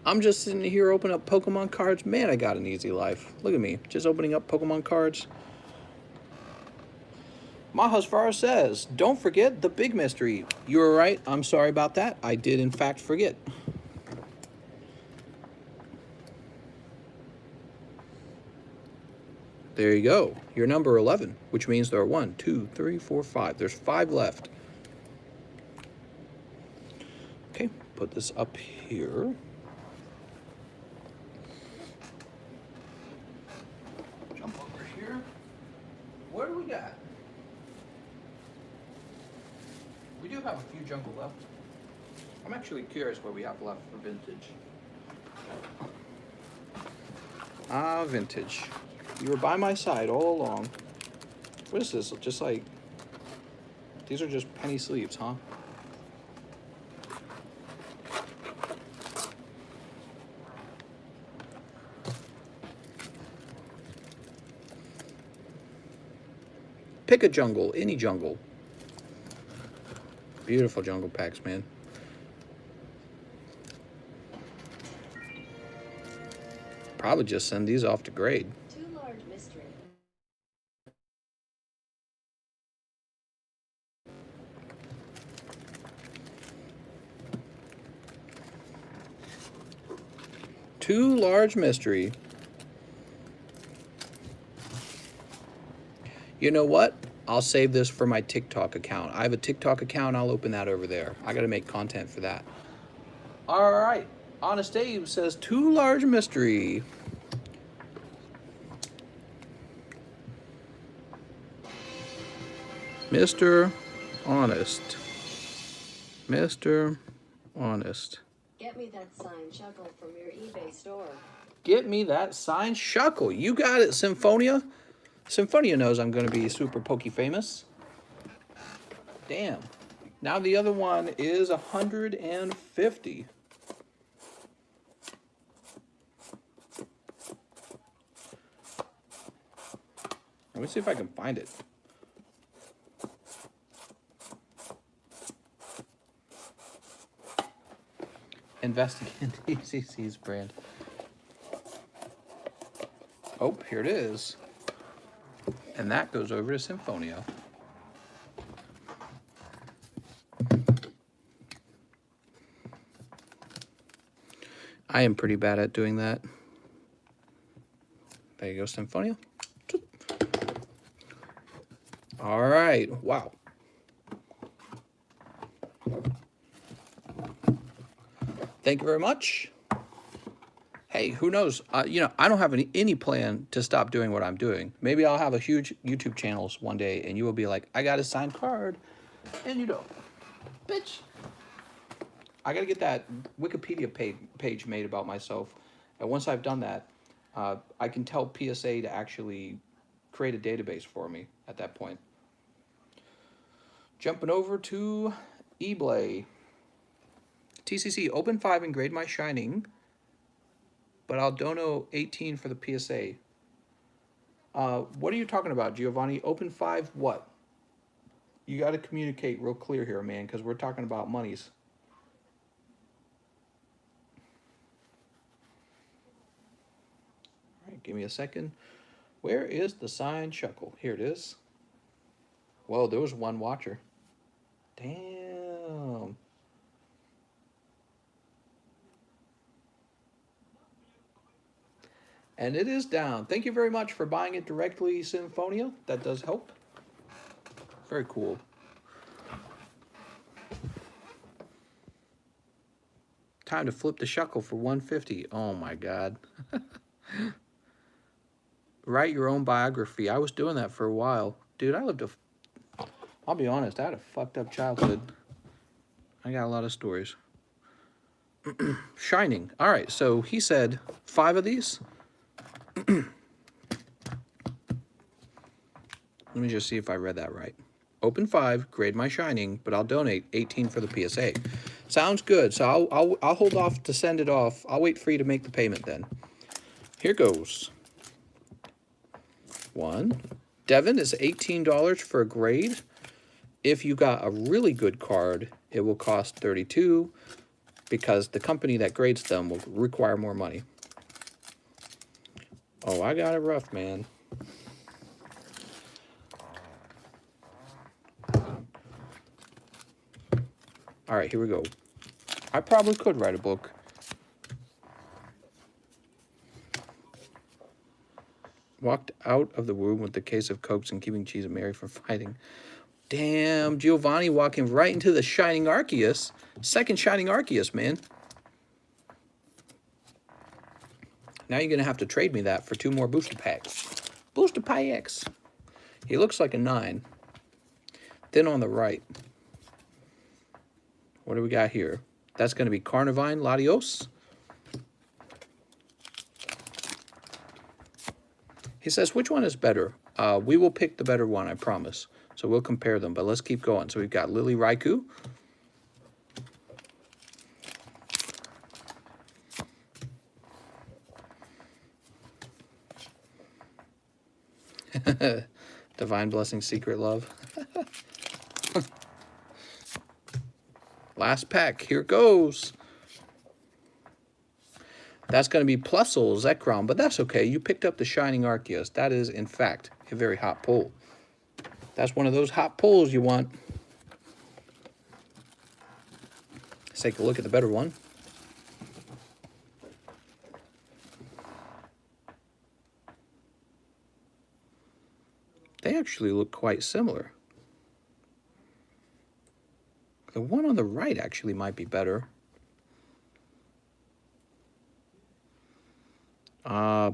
S1: I'm just sitting here opening up Pokemon cards. Man, I got an easy life. Look at me, just opening up Pokemon cards. Mahasvara says, don't forget the big mystery. You were right. I'm sorry about that. I did, in fact, forget. There you go. You're number 11, which means there are 1, 2, 3, 4, 5. There's 5 left. Okay, put this up here. Jump over here. What do we got? We do have a few jungle left. I'm actually curious what we have left for vintage. Ah, vintage. You were by my side all along. What is this? Just like... These are just penny sleeves, huh? Pick a jungle, any jungle. Beautiful jungle packs, man. Probably just send these off to grade.
S2: 2 large mystery.
S1: Too large mystery. You know what? I'll save this for my TikTok account. I have a TikTok account. I'll open that over there. I got to make content for that. All right. Honest Dave says too large mystery. Mr. Honest. Mr. Honest.
S2: Get me that signed chuckle from your eBay store.
S1: Get me that signed shuckle. You got it, Symphonia. Symphonia knows I'm going to be super pokey famous. Damn. Now the other one is 150. Let me see if I can find it. Investigate TCC's brand. Oh, here it is. And that goes over to Symphonia. I am pretty bad at doing that. There you go, Symphonia. All right. Wow. Thank you very much. Hey, who knows? You know, I don't have any plan to stop doing what I'm doing. Maybe I'll have a huge YouTube channel one day, and you will be like, I got a signed card, and you don't. Bitch. I got to get that Wikipedia page made about myself. And once I've done that, I can tell PSA to actually create a database for me at that point. Jumping over to eBlay. TCC, open 5 and grade my Shining, but I'll dono 18 for the PSA. What are you talking about, Giovanni? Open 5 what? You got to communicate real clear here, man, because we're talking about monies. All right, give me a second. Where is the signed shuckle? Here it is. Whoa, there was one watcher. Damn. And it is down. Thank you very much for buying it directly, Symphonia. That does help. Very cool. Time to flip the shuckle for 150. Oh my God. Write your own biography. I was doing that for a while. Dude, I'll be honest, I had a fucked up childhood. I got a lot of stories. Shining. All right, so he said 5 of these. Let me just see if I read that right. Open 5, grade my Shining, but I'll donate 18 for the PSA. Sounds good. So I'll hold off to send it off. I'll wait for you to make the payment then. Here goes. 1. Devin is $18 for a grade. If you got a really good card, it will cost $32 because the company that grades them will require more money. Oh, I got it rough, man. All right, here we go. I probably could write a book. Walked out of the womb with the case of Cokes and keeping Cheese and Mary from fighting. Damn, Giovanni walking right into the Shining Arceus. Second Shining Arceus, man. Now you're going to have to trade me that for 2 more booster packs. Booster packs. He looks like a 9. Then on the right. What do we got here? That's going to be Carnivine Latios. He says, which one is better? We will pick the better one, I promise. So we'll compare them, but let's keep going. So we've got Lily Raikou. Divine Blessing, Secret Love. Last pack, here goes. That's going to be Plusle Zekrom, but that's okay. You picked up the Shining Arceus. That is, in fact, a very hot pull. That's one of those hot pulls you want. Let's take a look at the better one. They actually look quite similar. The one on the right actually might be better.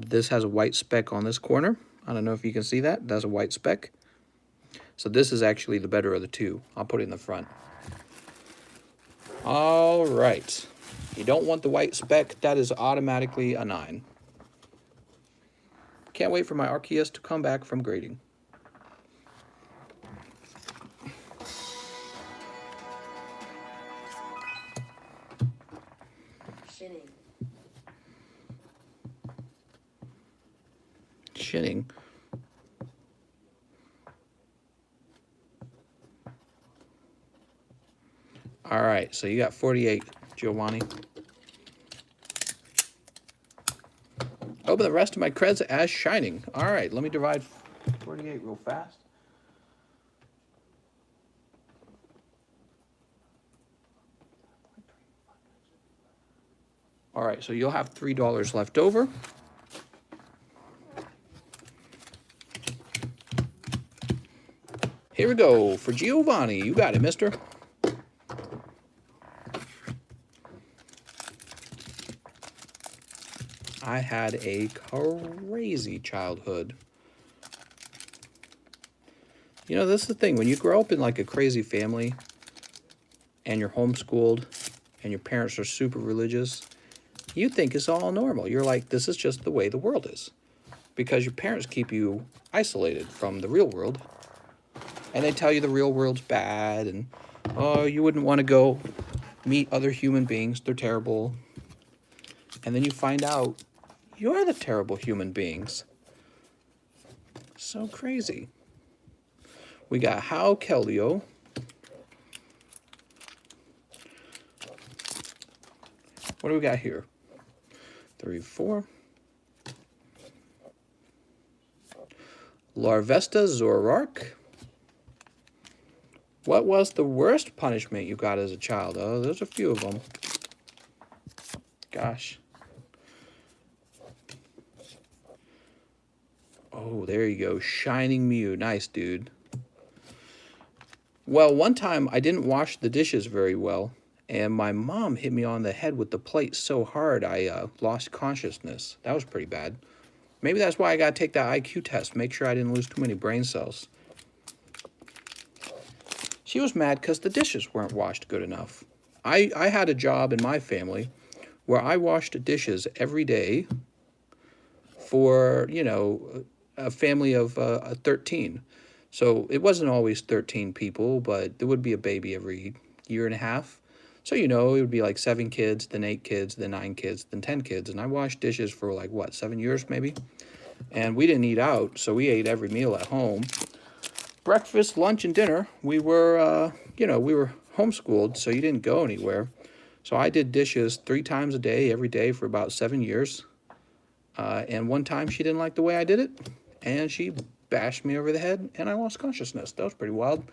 S1: This has a white speck on this corner. I don't know if you can see that. That's a white speck. So this is actually the better of the two. I'll put it in the front. All right. You don't want the white speck. That is automatically a 9. Can't wait for my Arceus to come back from grading. Shitting. All right, so you got 48, Giovanni. Open the rest of my creds as shining. All right, let me divide 48 real fast. All right, so you'll have $3 left over. Here we go for Giovanni. You got it, mister. I had a crazy childhood. You know, this is the thing. When you grow up in like a crazy family and you're homeschooled and your parents are super religious, you think it's all normal. You're like, this is just the way the world is. Because your parents keep you isolated from the real world. And they tell you the real world's bad and, oh, you wouldn't want to go meet other human beings. They're terrible. And then you find out you're the terrible human beings. So crazy. We got How Kellio. What do we got here? 3, 4. Larvesta Zorark. What was the worst punishment you got as a child? Oh, there's a few of them. Gosh. Oh, there you go. Shining Mew. Nice, dude. Well, one time I didn't wash the dishes very well, and my mom hit me on the head with the plate so hard I lost consciousness. That was pretty bad. Maybe that's why I got to take that IQ test. Make sure I didn't lose too many brain cells. She was mad because the dishes weren't washed good enough. I had a job in my family where I washed dishes every day for, you know, a family of 13. So it wasn't always 13 people, but there would be a baby every year and a half. So, you know, it would be like 7 kids, then 8 kids, then 9 kids, then 10 kids. And I washed dishes for like, what, 7 years maybe? And we didn't eat out, so we ate every meal at home. Breakfast, lunch, and dinner, we were, you know, we were homeschooled, so you didn't go anywhere. So I did dishes 3 times a day, every day for about 7 years. And one time she didn't like the way I did it, and she bashed me over the head, and I lost consciousness. That was pretty wild.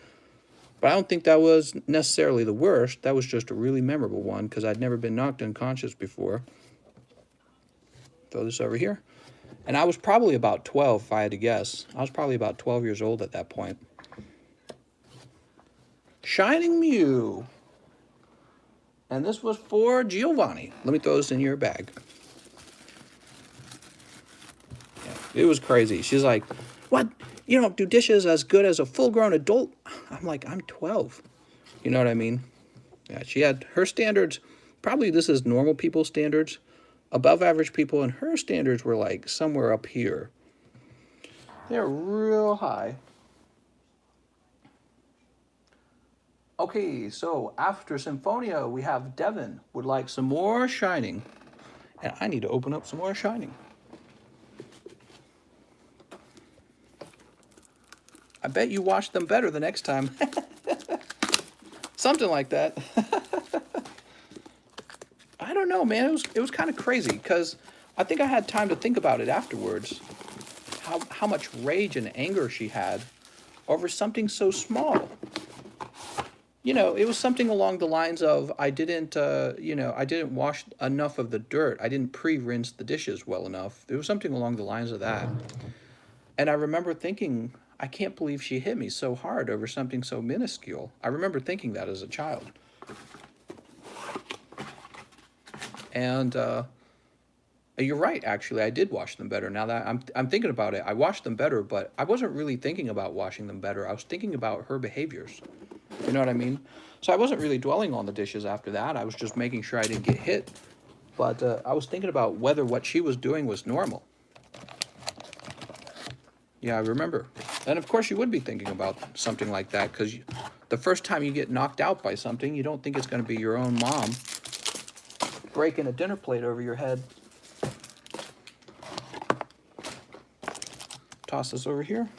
S1: But I don't think that was necessarily the worst. That was just a really memorable one, because I'd never been knocked unconscious before. Throw this over here. And I was probably about 12, if I had to guess. I was probably about 12 years old at that point. Shining Mew. And this was for Giovanni. Let me throw this in your bag. Yeah, it was crazy. She's like, what? You don't do dishes as good as a full-grown adult? I'm like, I'm 12. You know what I mean? Yeah, she had her standards. Probably this is normal people's standards. Above average people, and her standards were like somewhere up here. They're real high. Okay, so after Symphonia, we have Devin would like some more Shining. And I need to open up some more Shining. I bet you wash them better the next time. Something like that. I don't know, man. It was kind of crazy because I think I had time to think about it afterwards. How much rage and anger she had over something so small. You know, it was something along the lines of I didn't wash enough of the dirt. I didn't pre-rinse the dishes well enough. It was something along the lines of that. And I remember thinking, I can't believe she hit me so hard over something so minuscule. I remember thinking that as a child. And you're right, actually. I did wash them better. Now that I'm thinking about it, I washed them better, but I wasn't really thinking about washing them better. I was thinking about her behaviors. You know what I mean? So I wasn't really dwelling on the dishes after that. I was just making sure I didn't get hit. But I was thinking about whether what she was doing was normal. Yeah, I remember. And of course you would be thinking about something like that, because the first time you get knocked out by something, you don't think it's going to be your own mom breaking a dinner plate over your head. Toss this over here.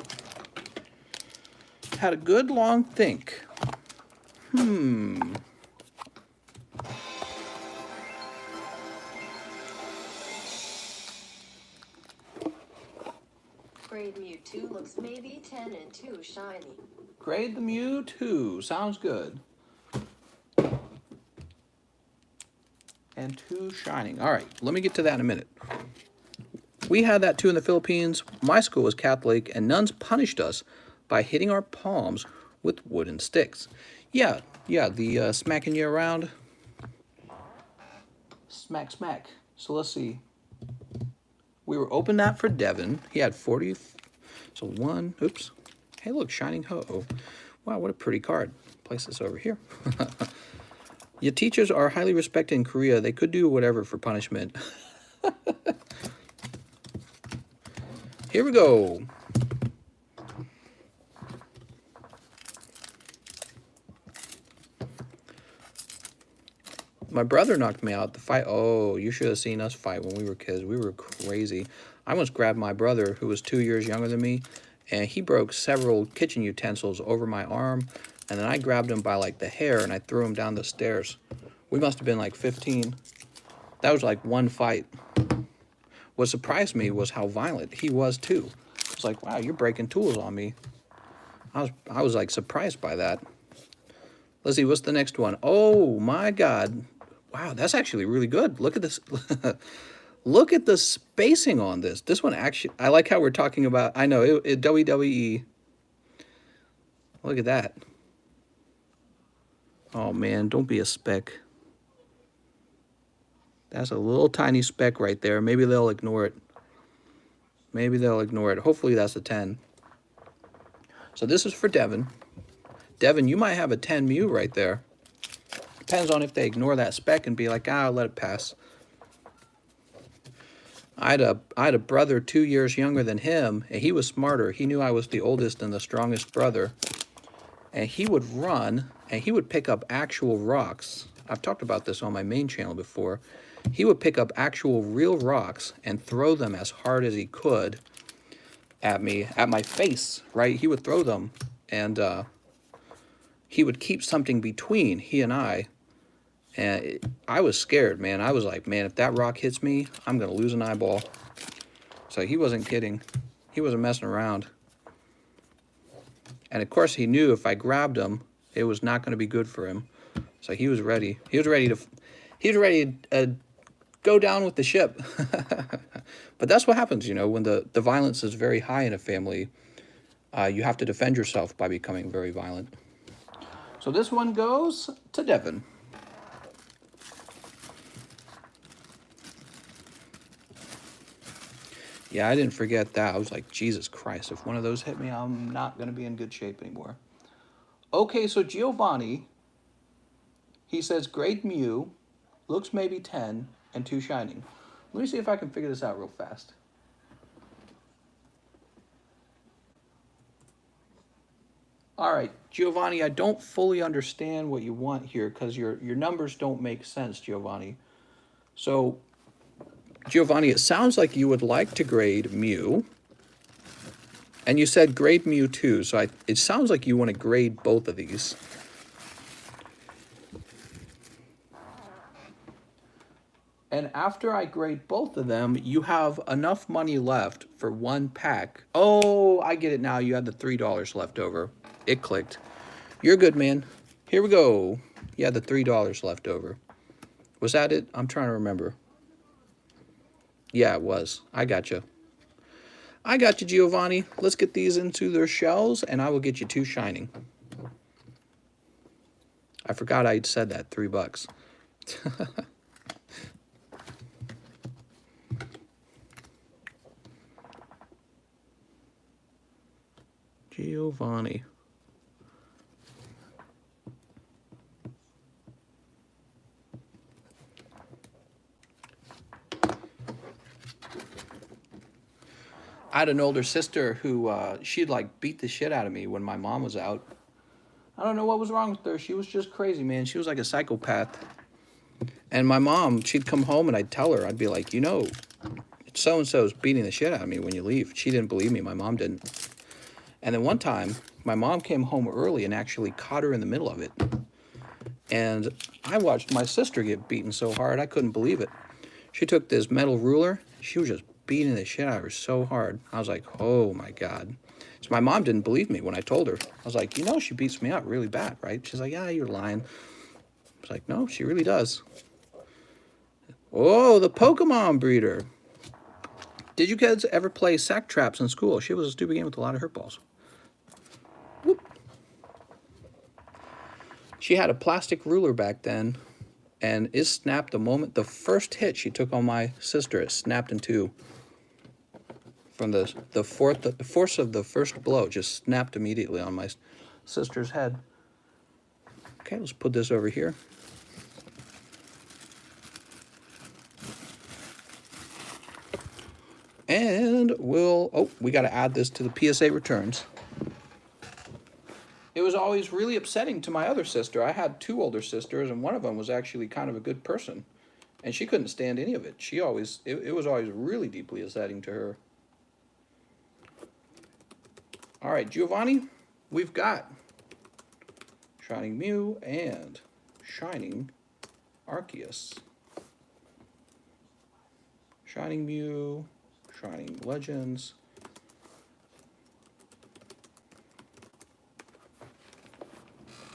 S1: Had a good long think.
S2: Grade Mewtwo looks maybe 10 and 2 shiny.
S1: Grade the Mewtwo. Sounds good. And 2 shining. All right, let me get to that in a minute. We had that too in the Philippines. My school was Catholic, and nuns punished us by hitting our palms with wooden sticks. Yeah, the smacking you around. Smack, smack. So let's see. We were open that for Devin. He had 40. So 1, oops. Hey, look, Shining Ho. Wow, what a pretty card. Place this over here. Your teachers are highly respected in Korea. They could do whatever for punishment. Here we go. My brother knocked me out. The fight. Oh, you should have seen us fight when we were kids. We were crazy. I once grabbed my brother, who was 2 years younger than me, and he broke several kitchen utensils over my arm. And then I grabbed him by like the hair and I threw him down the stairs. We must have been like 15. That was like one fight. What surprised me was how violent he was too. I was like, wow, you're breaking tools on me. I was like surprised by that. Let's see, what's the next one? Oh my God. Wow, that's actually really good. Look at this. Look at the spacing on this. This one actually, I like how we're talking about, I know, it WWE. Look at that. Oh man, don't be a speck. That's a little tiny speck right there. Maybe they'll ignore it. Maybe they'll ignore it. Hopefully that's a 10. So this is for Devin. Devin, you might have a 10 Mew right there. Depends on if they ignore that speck and be like, I'll let it pass. I had a brother 2 years younger than him, and he was smarter. He knew I was the oldest and the strongest brother. And he would run, and he would pick up actual rocks. I've talked about this on my main channel before. He would pick up actual real rocks and throw them as hard as he could at me, at my face, right? He would throw them, and he would keep something between he and I. And I was scared, man. I was like, man, if that rock hits me, I'm going to lose an eyeball. So he wasn't kidding. He wasn't messing around. And of course, he knew if I grabbed him, it was not going to be good for him. So he was ready. He was ready to go down with the ship. But that's what happens, you know, when the violence is very high in a family. You have to defend yourself by becoming very violent. So this one goes to Devin. Yeah, I didn't forget that. I was like, Jesus Christ, if one of those hit me, I'm not going to be in good shape anymore. Okay, so Giovanni, he says, grade Mew, looks maybe 10, and 2 shining. Let me see if I can figure this out real fast. All right, Giovanni, I don't fully understand what you want here because your numbers don't make sense, Giovanni. So, Giovanni, it sounds like you would like to grade Mew. And you said grade Mew too, so it sounds like you want to grade both of these. And after I grade both of them, you have enough money left for 1 pack. Oh, I get it now. You had the $3 left over. It clicked. You're good, man. Here we go. You had the $3 left over. Was that it? I'm trying to remember. Yeah, it was. I gotcha. I got you, Giovanni. Let's get these into their shells, and I will get you 2 shining. I forgot I'd said that. $3. Giovanni. I had an older sister who, she'd like beat the shit out of me when my mom was out. I don't know what was wrong with her. She was just crazy, man. She was like a psychopath. And my mom, she'd come home and I'd tell her, I'd be like, you know, so-and-so's beating the shit out of me when you leave. She didn't believe me. My mom didn't. And then one time, my mom came home early and actually caught her in the middle of it. And I watched my sister get beaten so hard, I couldn't believe it. She took this metal ruler. She was just beating the shit out of her so hard. I was like, oh my God. So my mom didn't believe me when I told her. I was like, you know, she beats me up really bad, right? She's like, yeah, you're lying. I was like, no, she really does. Oh, the Pokemon breeder. Did you kids ever play sack traps in school? She was a stupid game with a lot of hurt balls. Whoop. She had a plastic ruler back then, and it snapped the moment the first hit she took on my sister. It snapped in two. From the force of the first blow just snapped immediately on my sister's head. Okay, let's put this over here. And we got to add this to the PSA returns. It was always really upsetting to my other sister. I had 2 older sisters, and one of them was actually kind of a good person. And she couldn't stand any of it. It was always really deeply upsetting to her. All right, Giovanni, we've got Shining Mew and Shining Arceus. Shining Mew, Shining Legends.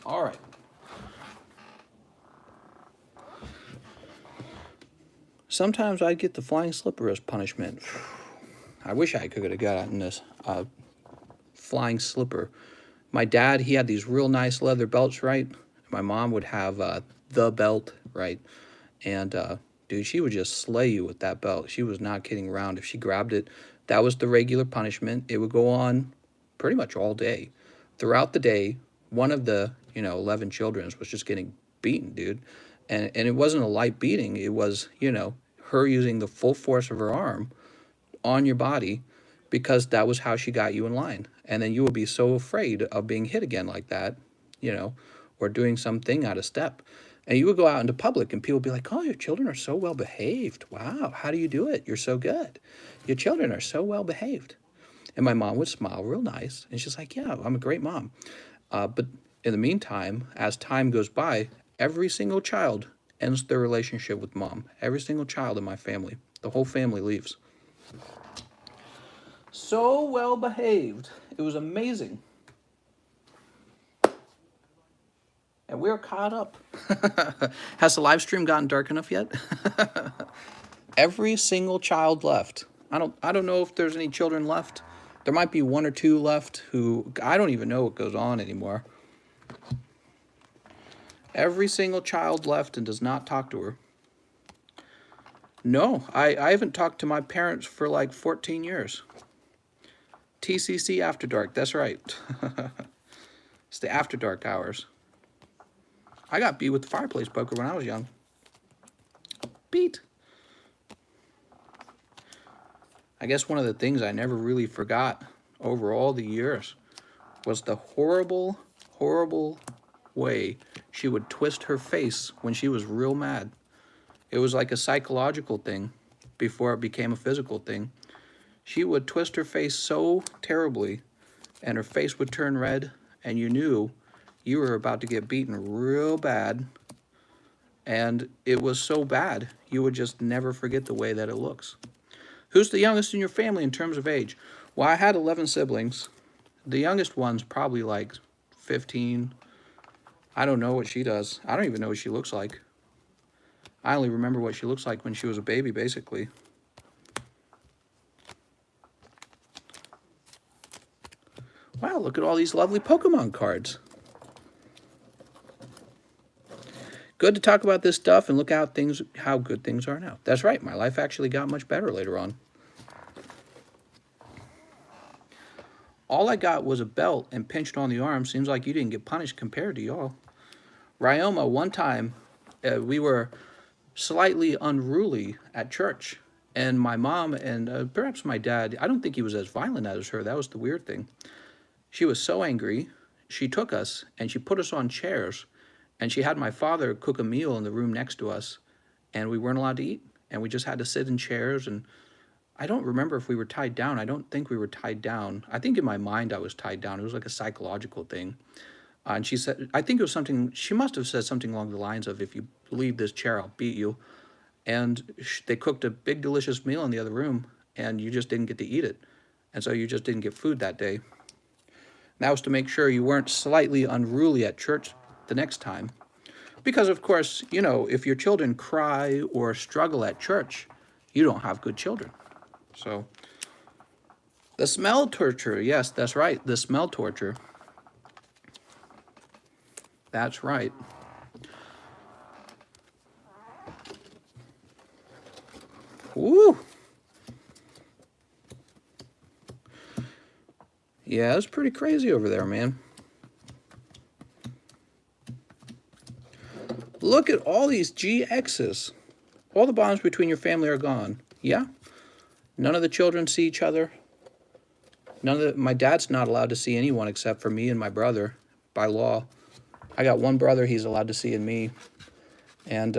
S1: All right. Sometimes I'd get the flying slipper as punishment. I wish I could have gotten this flying slipper. My dad, he had these real nice leather belts, right? My mom would have the belt, right? And dude, she would just slay you with that belt. She was not kidding around. If she grabbed it, that was the regular punishment. It would go on pretty much all day. Throughout the day, one of the 11 children was just getting beaten, dude. And it wasn't a light beating. It was, her using the full force of her arm on your body, because that was how she got you in line. And then you would be so afraid of being hit again like that, or doing something out of step. And you would go out into public and people would be like, oh, your children are so well behaved. Wow, how do you do it? You're so good. Your children are so well behaved. And my mom would smile real nice. And she's like, yeah, I'm a great mom. But in the meantime, as time goes by, every single child ends their relationship with mom. Every single child in my family. The whole family leaves. So well behaved. It was amazing. And we're caught up. Has the live stream gotten dark enough yet? Every single child left. I don't know if there's any children left. There might be 1 or 2 left who I don't even know what goes on anymore. Every single child left and does not talk to her. No, I haven't talked to my parents for like 14 years. TCC After Dark, that's right. It's the After Dark hours. I got beat with the fireplace poker when I was young. Beat. I guess one of the things I never really forgot over all the years was the horrible, horrible way she would twist her face when she was real mad. It was like a psychological thing before it became a physical thing. She would twist her face so terribly, and her face would turn red, and you knew you were about to get beaten real bad. And it was so bad, you would just never forget the way that it looks. Who's the youngest in your family in terms of age? Well, I had 11 siblings. The youngest one's probably like 15. I don't know what she does. I don't even know what she looks like. I only remember what she looks like when she was a baby, basically. Wow, look at all these lovely Pokemon cards. Good to talk about this stuff and look how good things are now. That's right, my life actually got much better later on. All I got was a belt and pinched on the arm. Seems like you didn't get punished compared to y'all. Ryoma, one time, we were slightly unruly at church. And my mom and perhaps my dad, I don't think he was as violent as her. That was the weird thing. She was so angry, she took us and she put us on chairs. And she had my father cook a meal in the room next to us. And we weren't allowed to eat. And we just had to sit in chairs. And I don't remember if we were tied down. I don't think we were tied down. I think in my mind I was tied down. It was like a psychological thing. And she said, I think it was something, she must have said something along the lines of, if you leave this chair, I'll beat you. And they cooked a big, delicious meal in the other room, and you just didn't get to eat it. And so you just didn't get food that day. And that was to make sure you weren't slightly unruly at church the next time. Because, of course, you know, if your children cry or struggle at church, you don't have good children. So, the smell torture. Yes, that's right. The smell torture. That's right. Woo! Yeah, it's pretty crazy over there, man. Look at all these GXs. All the bonds between your family are gone. Yeah? None of the children see each other. My dad's not allowed to see anyone except for me and my brother by law. I got one brother he's allowed to see in me. And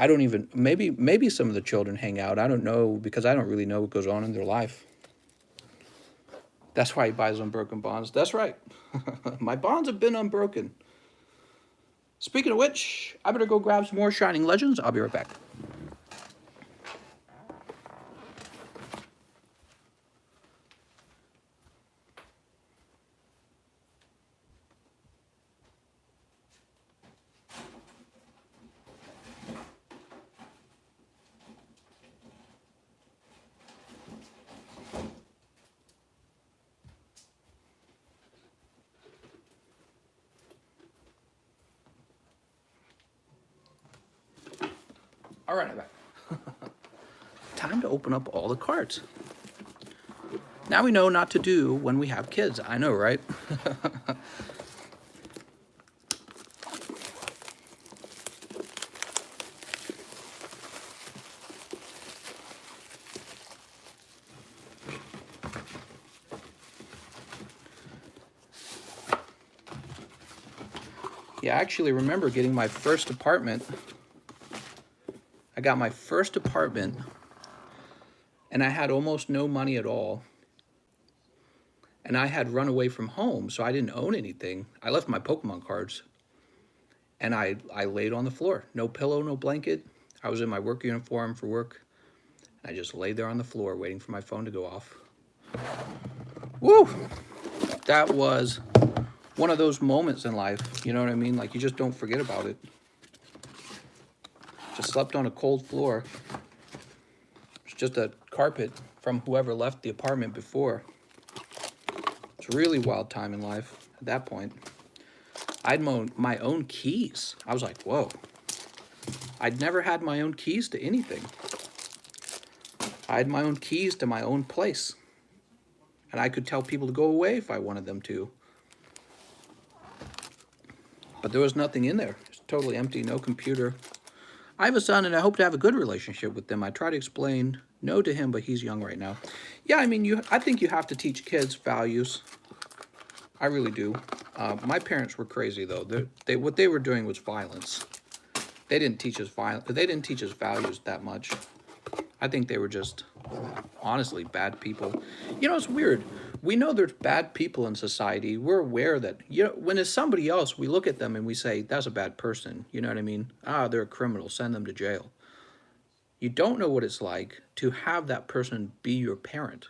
S1: I don't even, maybe some of the children hang out. I don't know, because I don't really know what goes on in their life. That's why he buys unbroken bonds. That's right. My bonds have been unbroken. Speaking of which, I better go grab some more Shining Legends. I'll be right back. All right, I'm back. Time to open up all the cards. Now we know not to do when we have kids. I know, right? Yeah, I actually remember getting my first apartment. I got my first apartment, and I had almost no money at all. And I had run away from home, so I didn't own anything. I left my Pokemon cards, and I laid on the floor. No pillow, no blanket. I was in my work uniform for work. I just laid there on the floor waiting for my phone to go off. Woo! That was one of those moments in life, you know what I mean? Like, you just don't forget about it. Just slept on a cold floor. It's just a carpet from whoever left the apartment before. It's a really wild time in life at that point. I had my own keys. I was like, whoa. I'd never had my own keys to anything. I had my own keys to my own place. And I could tell people to go away if I wanted them to. But there was nothing in there. It's totally empty, no computer. I have a son, and I hope to have a good relationship with them. I try to explain no to him, but he's young right now. Yeah, I mean, I think you have to teach kids values. I really do. My parents were crazy, though. What they were doing was violence. They didn't teach us They didn't teach us values that much. I think they were just, honestly, bad people. You know, it's weird. We know there's bad people in society. We're aware that, you know, when it's somebody else, we look at them and we say, that's a bad person. You know what I mean? Ah, they're a criminal. Send them to jail. You don't know what it's like to have that person be your parent.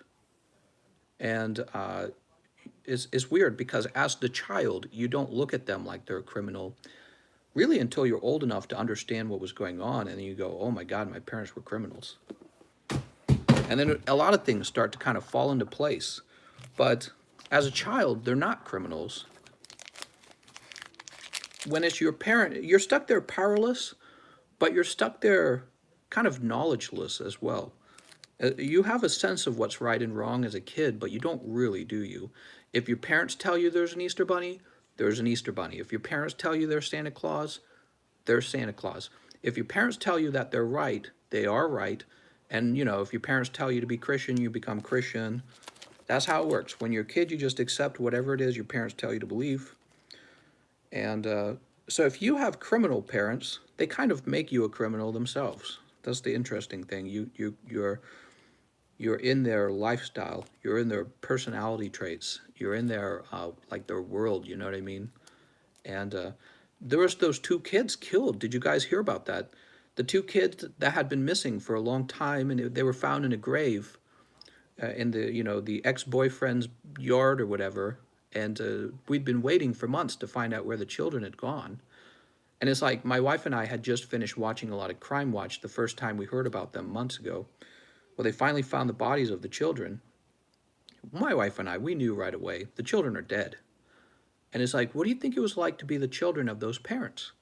S1: And it's weird because as the child, you don't look at them like they're a criminal, really until you're old enough to understand what was going on. And then you go, oh my God, my parents were criminals. And then a lot of things start to kind of fall into place. But as a child, they're not criminals. When it's your parent, you're stuck there powerless, but you're stuck there kind of knowledgeless as well. You have a sense of what's right and wrong as a kid, but you don't really, do you? If your parents tell you there's an Easter Bunny, there's an Easter Bunny. If your parents tell you there's Santa Claus, there's Santa Claus. If your parents tell you that they're right, they are right. And, you know, if your parents tell you to be Christian, you become Christian. That's how it works. When you're a kid, you just accept whatever it is your parents tell you to believe. And so if you have criminal parents, they kind of make you a criminal themselves. That's the interesting thing. You're in their lifestyle. You're in their personality traits. You're in their like their world. You know what I mean? And there was those 2 kids killed. Did you guys hear about that? The 2 kids that had been missing for a long time, and they were found in a grave in the ex-boyfriend's yard or whatever. And we'd been waiting for months to find out where the children had gone. And it's like my wife and I had just finished watching a lot of Crime Watch the first time we heard about them months ago. Well, they finally found the bodies of the children. My wife and I, we knew right away, the children are dead. And it's like, what do you think it was like to be the children of those parents?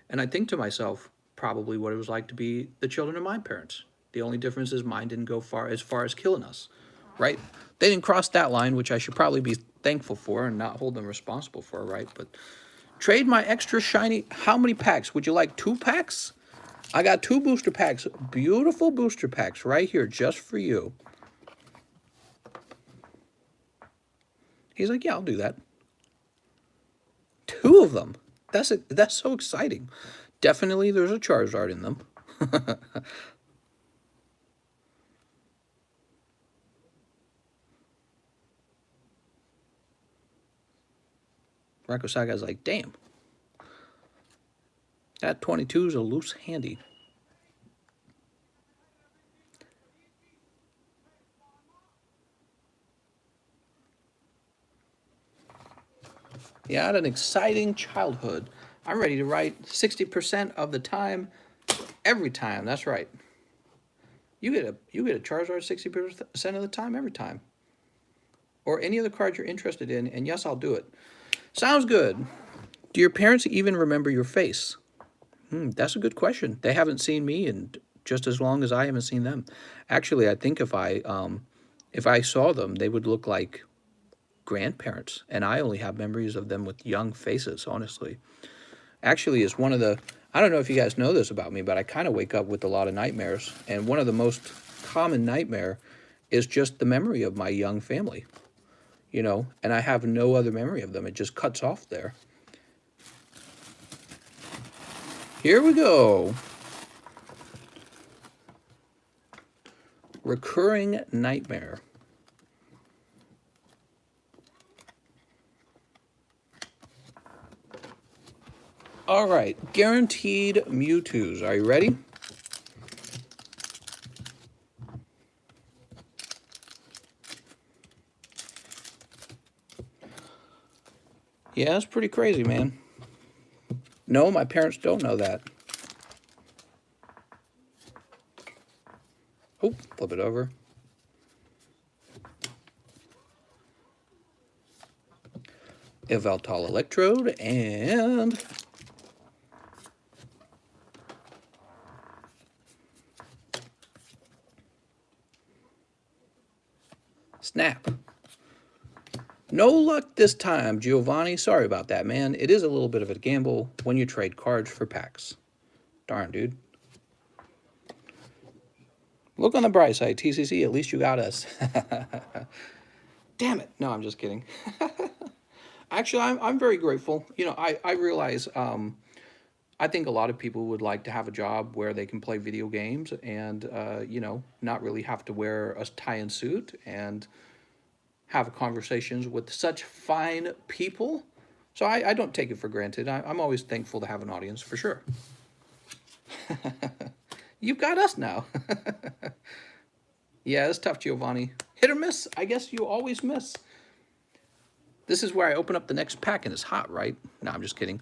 S1: And I think to myself, probably what it was like to be the children of my parents. The only difference is mine didn't go far as killing us, right? They didn't cross that line, which I should probably be thankful for and not hold them responsible for, right? But trade my extra shiny, how many packs? Would you like 2 packs? I got 2 booster packs, beautiful booster packs right here just for you. He's like, yeah, I'll do that. 2 of them. That's so exciting. Definitely there's a Charizard in them. Rako Saga's like, damn. That 22 is a loose handy. Yeah, I had an exciting childhood. I'm ready to write 60% of the time, every time. That's right. You get a Charizard 60% of the time, every time. Or any other card you're interested in, and yes, I'll do it. Sounds good. Do your parents even remember your face? That's a good question. They haven't seen me in just as long as I haven't seen them. Actually, I think if I saw them, they would look like grandparents, and I only have memories of them with young faces, honestly. Actually, it's one of the, I don't know if you guys know this about me, but I kind of wake up with a lot of nightmares, and one of the most common nightmare is just the memory of my young family, you know, and I have no other memory of them. It just cuts off there. Here we go. Recurring nightmare. All right, guaranteed Mewtwo's. Are you ready? Yeah, that's pretty crazy, man. No, my parents don't know that. Oh, flip it over. Evaltal Electrode and Snap. No luck this time, Giovanni. Sorry about that, man. It is a little bit of a gamble when you trade cards for packs. Darn, dude. Look on the bright side, TCC. At least you got us. Damn it. No, I'm just kidding. Actually, I'm very grateful. You know, I realize I think a lot of people would like to have a job where they can play video games and, you know, not really have to wear a tie and suit and have conversations with such fine people. So I don't take it for granted. I'm always thankful to have an audience, for sure. You've got us now. Yeah, it's tough, Giovanni. Hit or miss? I guess you always miss. This is where I open up the next pack and it's hot, right? No, I'm just kidding.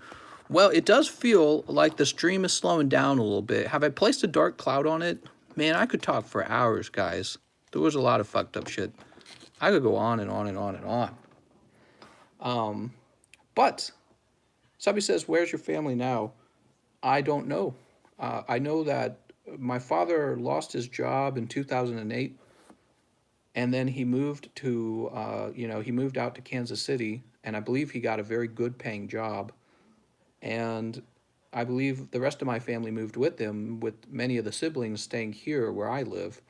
S1: Well, it does feel like the stream is slowing down a little bit. Have I placed a dark cloud on it? Man, I could talk for hours, guys. There was a lot of fucked up shit. I could go on and on and on and on. But somebody says, where's your family now? I don't know. I know that my father lost his job in 2008, and then he moved to, he moved out to Kansas City, and I believe he got a very good paying job. And I believe the rest of my family moved with him, with many of the siblings staying here where I live.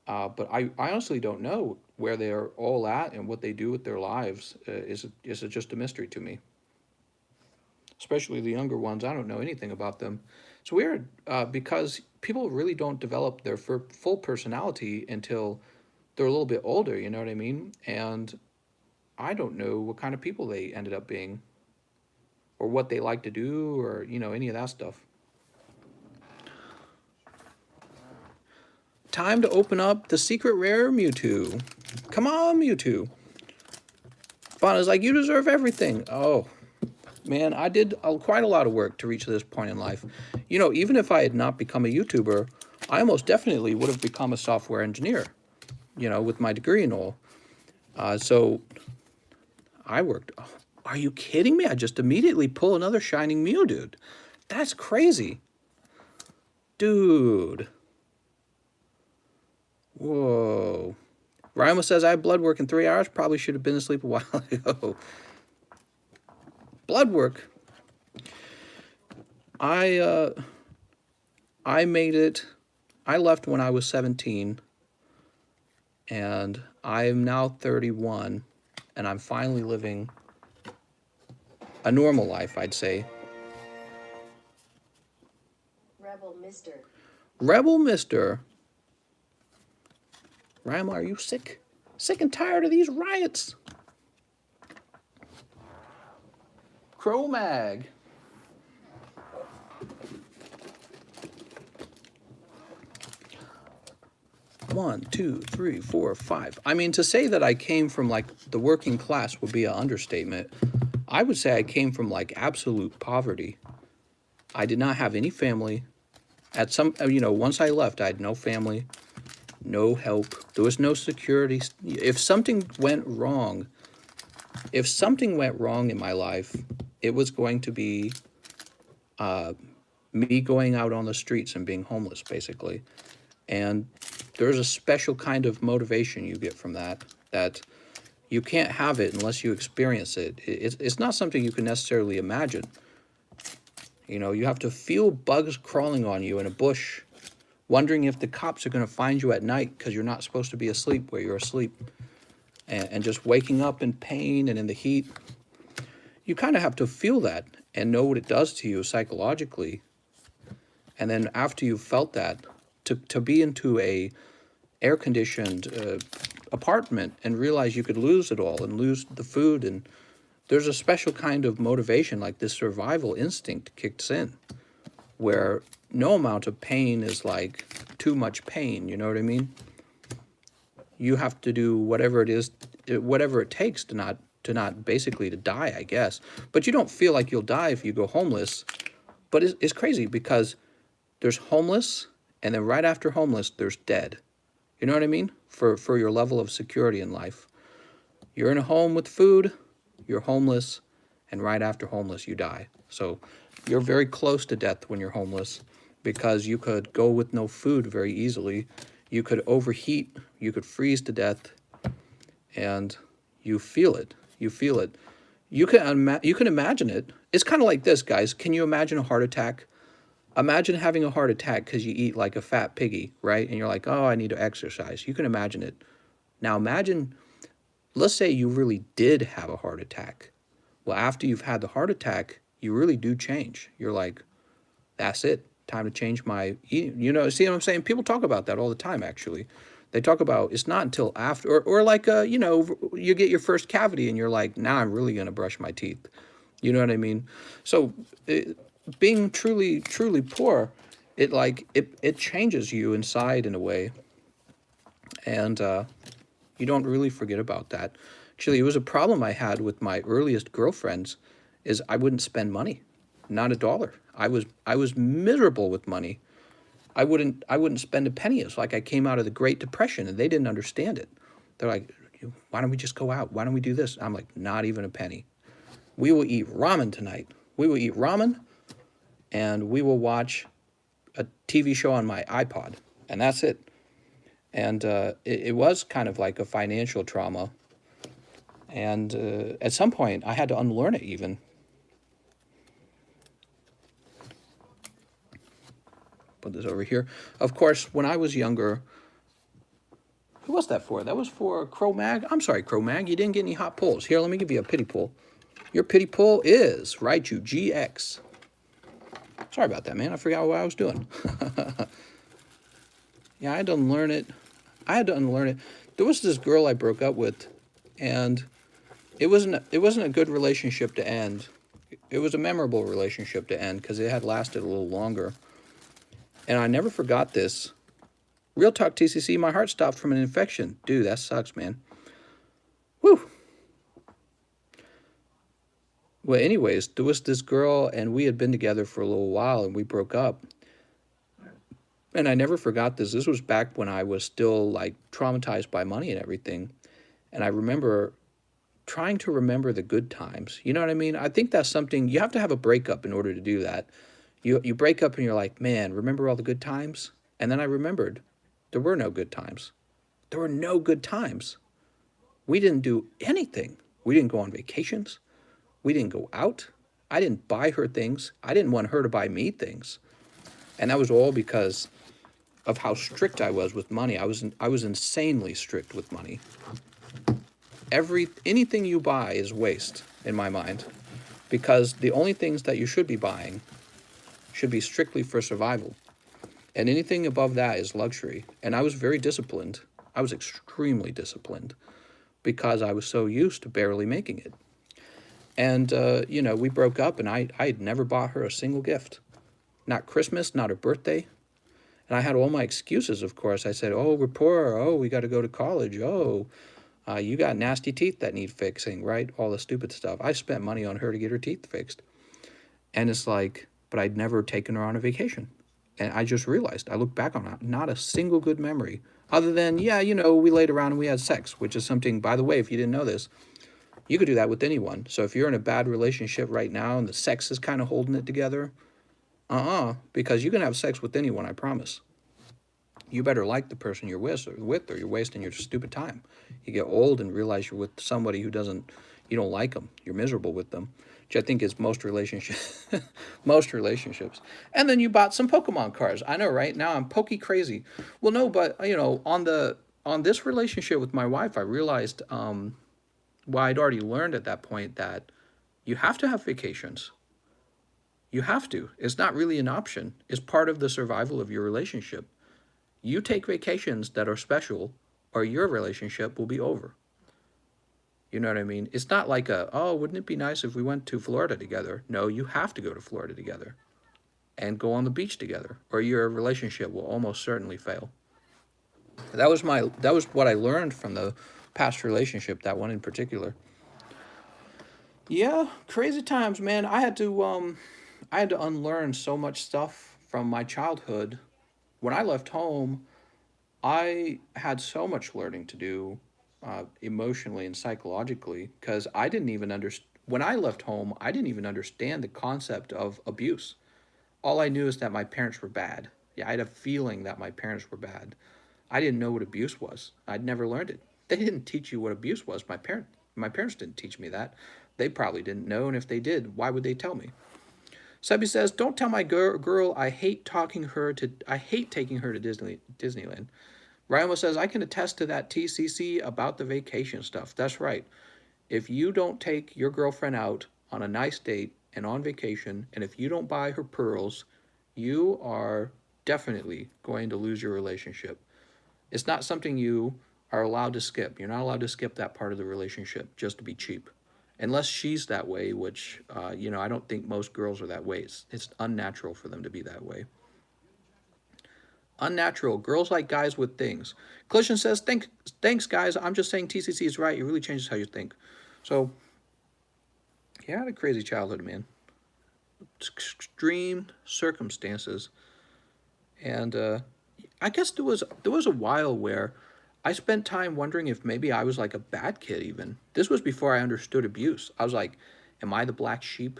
S1: But I honestly don't know where they're all at and what they do with their lives. Is it just a mystery to me? Especially the younger ones, I don't know anything about them. It's weird because people really don't develop their full personality until they're a little bit older, you know what I mean? And I don't know what kind of people they ended up being, or what they like to do, or, any of that stuff. Time to open up the secret rare Mewtwo. Come on, Mewtwo. Fauna's like, you deserve everything. Oh, man, I did quite a lot of work to reach this point in life. Even if I had not become a YouTuber, I almost definitely would have become a software engineer, with my degree and all. So I worked. Oh, are you kidding me? I just immediately pull another Shining Mew, dude. That's crazy. Dude. Whoa. Rima says, I have blood work in 3 hours. Probably should have been asleep a while ago. Blood work. I made it. I left when I was 17. And I'm now 31. And I'm finally living a normal life, I'd say.
S2: Rebel Mister.
S1: Rebel Mister. Rima, are you sick? Sick and tired of these riots? Crow Mag. One, two, three, four, five. I mean, to say that I came from like the working class would be an understatement. I would say I came from like absolute poverty. I did not have any family. Once I left, I had no family, no help. There was no security. If something went wrong in my life, it was going to be me going out on the streets and being homeless, basically. And there's a special kind of motivation you get from that you can't have it unless you experience it. It's not something you can necessarily imagine. You have to feel bugs crawling on you in a bush, wondering if the cops are going to find you at night because you're not supposed to be asleep where you're asleep, and just waking up in pain and in the heat. You kind of have to feel that and know what it does to you psychologically. And then after you've felt that, to be into a air-conditioned apartment and realize you could lose it all and lose the food, and there's a special kind of motivation, like this survival instinct kicks in, where no amount of pain is like too much pain, you know what I mean? You have to do whatever it takes to not basically to die, I guess. But you don't feel like you'll die if you go homeless. But it's crazy because there's homeless, and then right after homeless, there's dead. You know what I mean? For your level of security in life. You're in a home with food, you're homeless, and right after homeless, you die. So you're very close to death when you're homeless, because you could go with no food very easily. You could overheat, you could freeze to death, and you feel it. You feel it. You can imagine it. It's kind of like this, guys. Can you imagine a heart attack? Imagine having a heart attack because you eat like a fat piggy, right? And you're like, oh, I need to exercise. You can imagine it. Now imagine, let's say you really did have a heart attack. Well, after you've had the heart attack, you really do change. You're like, that's it. Time to change my eating. See what I'm saying? People talk about that all the time, actually. They talk about it's not until after, or like, you get your first cavity and you're like, now I'm really going to brush my teeth. You know what I mean? So being truly, truly poor, it changes you inside in a way. And you don't really forget about that. Actually, it was a problem I had with my earliest girlfriends, is I wouldn't spend money, not a dollar. I was miserable with money. I wouldn't spend a penny. It's like I came out of the Great Depression and they didn't understand it. They're like, why don't we just go out? Why don't we do this? I'm like, not even a penny. We will eat ramen tonight. We will eat ramen and we will watch a TV show on my iPod. And that's it. And it was kind of like a financial trauma. And at some point, I had to unlearn it even. Put this over here. Of course, when I was younger, who was that for? That was for Crow Mag. I'm sorry, Crow Mag. You didn't get any hot pulls. Here, let me give you a pity pull. Your pity pull is Raichu GX. Sorry about that, man. I forgot what I was doing. Yeah, I had to unlearn it. There was this girl I broke up with, and it wasn't a good relationship to end. It was a memorable relationship to end because it had lasted a little longer. And I never forgot this. Real talk, TCC, my heart stopped from an infection. Dude, that sucks, man. Whew. Well, anyways, there was this girl, and we had been together for a little while, and we broke up. And I never forgot this. This was back when I was still, like, traumatized by money and everything. And I remember trying to remember the good times. You know what I mean? I think that's something, you have to have a breakup in order to do that. You break up and you're like, man, remember all the good times? And then I remembered there were no good times. There were no good times. We didn't do anything. We didn't go on vacations. We didn't go out. I didn't buy her things. I didn't want her to buy me things. And that was all because of how strict I was with money. I was insanely strict with money. Anything you buy is waste in my mind, because the only things that you should be buying should be strictly for survival. And anything above that is luxury. And I was very disciplined. I was extremely disciplined because I was so used to barely making it. And, we broke up, and I had never bought her a single gift. Not Christmas, not her birthday. And I had all my excuses, of course. I said, oh, we're poor. Oh, we got to go to college. Oh, you got nasty teeth that need fixing, right? All the stupid stuff. I spent money on her to get her teeth fixed. And it's like, but I'd never taken her on a vacation. And I just realized, I look back on it, not a single good memory. Other than, we laid around and we had sex, which is something, by the way, if you didn't know this, you could do that with anyone. So if you're in a bad relationship right now and the sex is kind of holding it together, because you can have sex with anyone, I promise. You better like the person you're with, or you're wasting your stupid time. You get old and realize you're with somebody you don't like them. You're miserable with them, which I think is most relationships. Most relationships. And then you bought some Pokemon cards. I know, right? Now I'm Poke crazy. Well, no, but on this relationship with my wife, I realized, I'd already learned at that point that you have to have vacations. You have to. It's not really an option. It's part of the survival of your relationship. You take vacations that are special, or your relationship will be over. You know what I mean? It's not like wouldn't it be nice if we went to Florida together? No, you have to go to Florida together and go on the beach together, or your relationship will almost certainly fail. That was what I learned from the past relationship, that one in particular. Yeah, crazy times, man. I had to unlearn so much stuff from my childhood. When I left home, I had so much learning to do, emotionally and psychologically, because I didn't even understand. When I left home, I didn't even understand the concept of abuse. All I knew is that my parents were bad. Yeah, I had a feeling that my parents were bad. I didn't know what abuse was. I'd never learned it. They didn't teach you what abuse was. My parents didn't teach me that. They probably didn't know, and if they did, why would they tell me? Sebby says, "Don't tell my girl I hate taking her to Disneyland." Ryan says, "I can attest to that, TCC, about the vacation stuff." That's right. If you don't take your girlfriend out on a nice date and on vacation, and if you don't buy her pearls, you are definitely going to lose your relationship. It's not something you are allowed to skip. You're not allowed to skip that part of the relationship just to be cheap. Unless she's that way, which, I don't think most girls are that way. It's unnatural for them to be that way. Unnatural. Girls like guys with things. Collision says, thanks, guys. I'm just saying TCC is right. It really changes how you think. So, yeah, I had a crazy childhood, man. Extreme circumstances. And I guess there was a while where I spent time wondering if maybe I was like a bad kid even. This was before I understood abuse. I was like, am I the black sheep?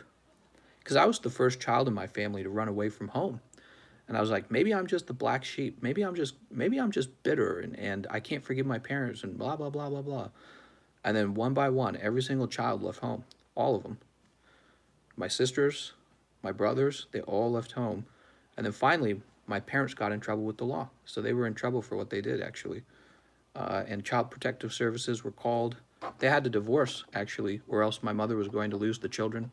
S1: Because I was the first child in my family to run away from home. And I was like, maybe I'm just the black sheep. Maybe I'm just bitter and I can't forgive my parents and blah blah blah blah blah. And then one by one, every single child left home. All of them. My sisters, my brothers, they all left home. And then finally, my parents got in trouble with the law. So they were in trouble for what they did, actually. And child protective services were called. They had to divorce, actually, or else my mother was going to lose the children.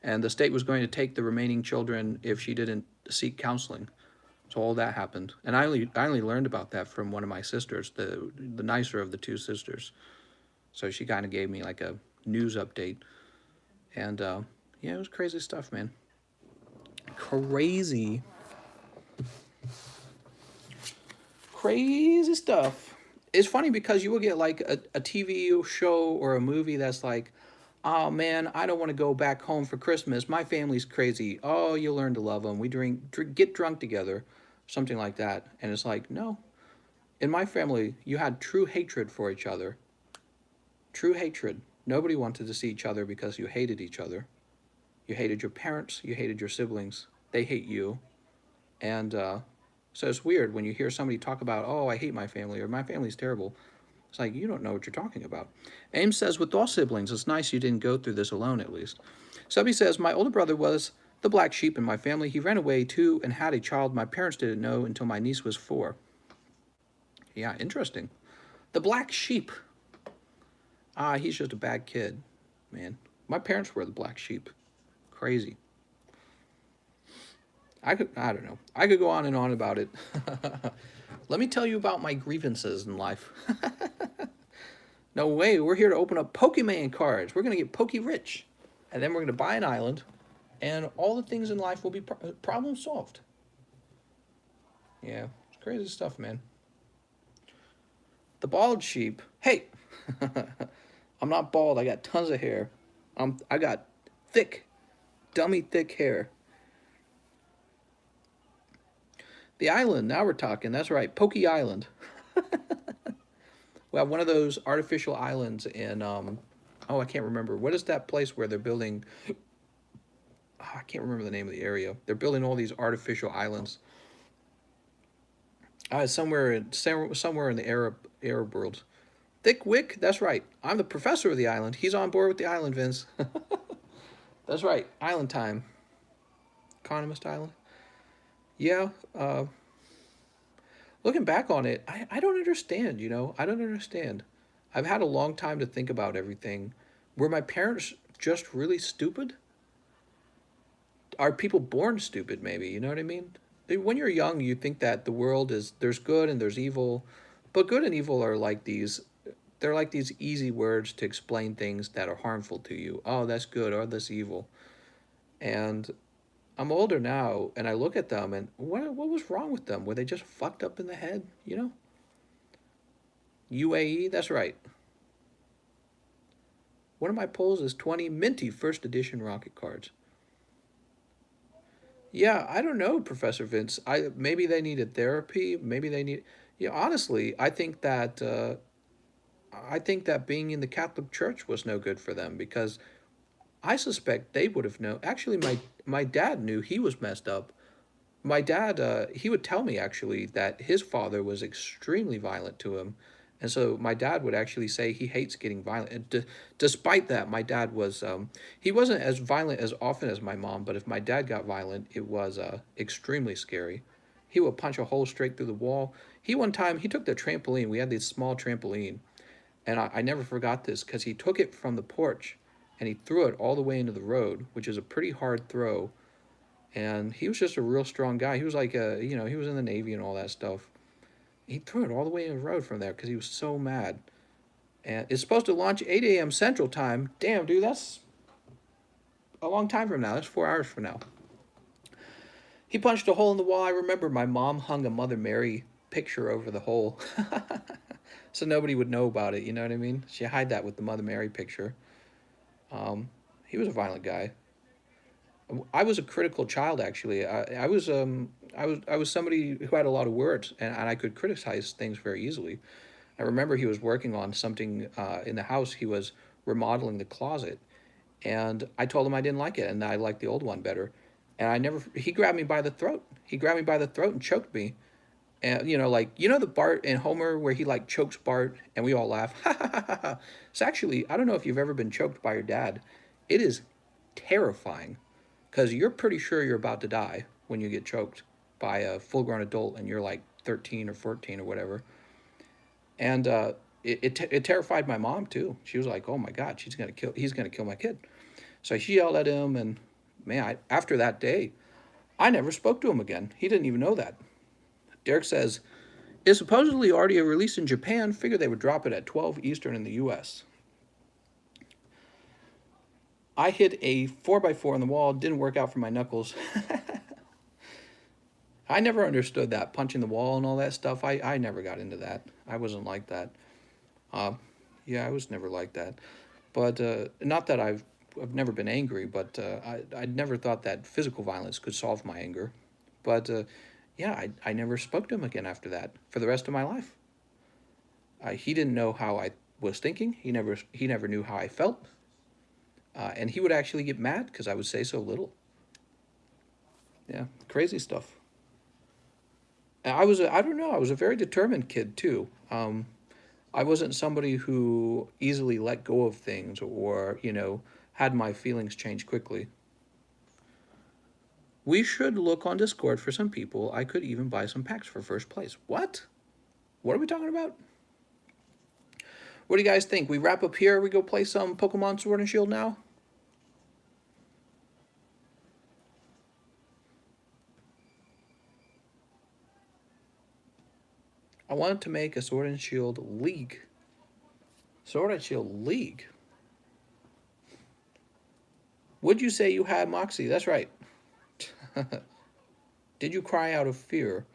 S1: And the state was going to take the remaining children if she didn't seek counseling. So all that happened. And I only learned about that from one of my sisters, the nicer of the two sisters. So she kind of gave me like a news update. And yeah, it was crazy stuff, man. Crazy, crazy stuff. It's funny because you will get like a TV show or a movie that's like, oh man, I don't want to go back home for Christmas. My family's crazy. Oh, you'll learn to love them. We get drunk together, something like that. And it's like, no. In my family, you had true hatred for each other. True hatred. Nobody wanted to see each other because you hated each other. You hated your parents. You hated your siblings. They hate you. And so it's weird when you hear somebody talk about, oh, I hate my family or my family's terrible. It's like, you don't know what you're talking about. Ames says, with all siblings, it's nice you didn't go through this alone, at least. Subby says, my older brother was the black sheep in my family. He ran away, too, and had a child my parents didn't know until my niece was 4. Yeah, interesting. The black sheep. Ah, he's just a bad kid, man. My parents were the black sheep. Crazy. I don't know. I could go on and on about it. Let me tell you about my grievances in life. No way, we're here to open up Pokeman cards. We're going to get Poke rich. And then we're going to buy an island. And all the things in life will be problem solved. Yeah, it's crazy stuff, man. The bald sheep. Hey, I'm not bald. I got tons of hair. I got thick, dummy thick hair. The island, now we're talking. That's right, Poke Island. We have one of those artificial islands in, oh, I can't remember. What is that place where they're building, oh, I can't remember the name of the area. They're building all these artificial islands. Somewhere in the Arab world. Thick Wick, that's right. I'm the professor of the island. He's on board with the island, Vince. That's right, island time. Economist Island. Yeah, looking back on it, I don't understand, I don't understand. I've had a long time to think about everything. Were my parents just really stupid? Are people born stupid, maybe? You know what I mean? When you're young, you think that the world there's good and there's evil, but good and evil are like they're like these easy words to explain things that are harmful to you. Oh, that's good, or that's evil. And I'm older now, and I look at them, and what was wrong with them? Were they just fucked up in the head? UAE, that's right. One of my polls is 20 minty first edition rocket cards. Yeah, I don't know, Professor Vince. Maybe they needed therapy. Maybe they need. Yeah, honestly, I think that being in the Catholic Church was no good for them because I suspect they would have known. Actually, my dad knew he was messed up. My dad, he would tell me actually that his father was extremely violent to him. And so my dad would actually say he hates getting violent. And despite that, my dad was, he wasn't as violent as often as my mom, but if my dad got violent, it was extremely scary. He would punch a hole straight through the wall. One time, he took the trampoline. We had this small trampoline. And I never forgot this because he took it from the porch and he threw it all the way into the road, which is a pretty hard throw. And he was just a real strong guy. He was like, he was in the Navy and all that stuff. He threw it all the way in the road from there because he was so mad. And it's supposed to launch 8 a.m. Central Time. Damn, dude, that's a long time from now. That's 4 hours from now. He punched a hole in the wall. I remember my mom hung a Mother Mary picture over the hole. So nobody would know about it, you know what I mean? She hid that with the Mother Mary picture. He was a violent guy. I was a critical child, actually. I was somebody who had a lot of words, and I could criticize things very easily. I remember he was working on something in the house. He was remodeling the closet, and I told him I didn't like it, and I liked the old one better. And I never. He grabbed me by the throat. He grabbed me by the throat and choked me. And like the Bart and Homer where he like chokes Bart, and we all laugh. Ha ha ha ha ha. It's actually, I don't know if you've ever been choked by your dad. It is terrifying, because you're pretty sure you're about to die when you get choked by a full-grown adult, and you're like 13 or 14 or whatever. And it terrified my mom too. She was like, "Oh my God, he's gonna kill my kid." So she yelled at him, and man, after that day, I never spoke to him again. He didn't even know that. Derek says, "Is supposedly already released in Japan. Figured they would drop it at 12 Eastern in the U.S." I hit a 4x4 on the wall. Didn't work out for my knuckles. I never understood that, punching the wall and all that stuff. I never got into that. I wasn't like that. Yeah, I was never like that. But not that I've never been angry, but I never thought that physical violence could solve my anger. But yeah, I never spoke to him again after that for the rest of my life. He didn't know how I was thinking. He never knew how I felt. And he would actually get mad because I would say so little. Yeah, crazy stuff. I don't know, I was a very determined kid too. I wasn't somebody who easily let go of things, or, had my feelings change quickly. We should look on Discord for some people. I could even buy some packs for first place. What? What are we talking about? What do you guys think? We wrap up here, we go play some Pokemon Sword and Shield now? I wanted to make a Sword and Shield League. Sword and Shield League? Would you say you had Moxie? That's right. Did you cry out of fear?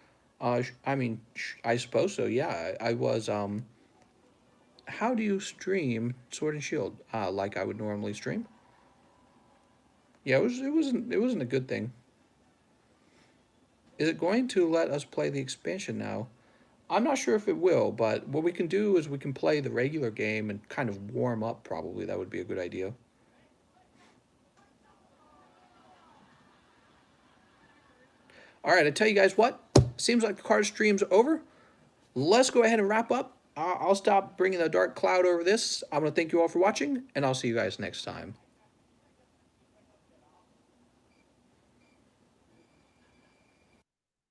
S1: I mean, I suppose so, yeah. I was, how do you stream Sword and Shield? Like I would normally stream? Yeah, it wasn't a good thing. Is it going to let us play the expansion now? I'm not sure if it will, but what we can do is we can play the regular game and kind of warm up, probably. That would be a good idea. All right, I tell you guys what. Seems like the card stream's over. Let's go ahead and wrap up. I'll stop bringing the dark cloud over this. I'm going to thank you all for watching, and I'll see you guys next time.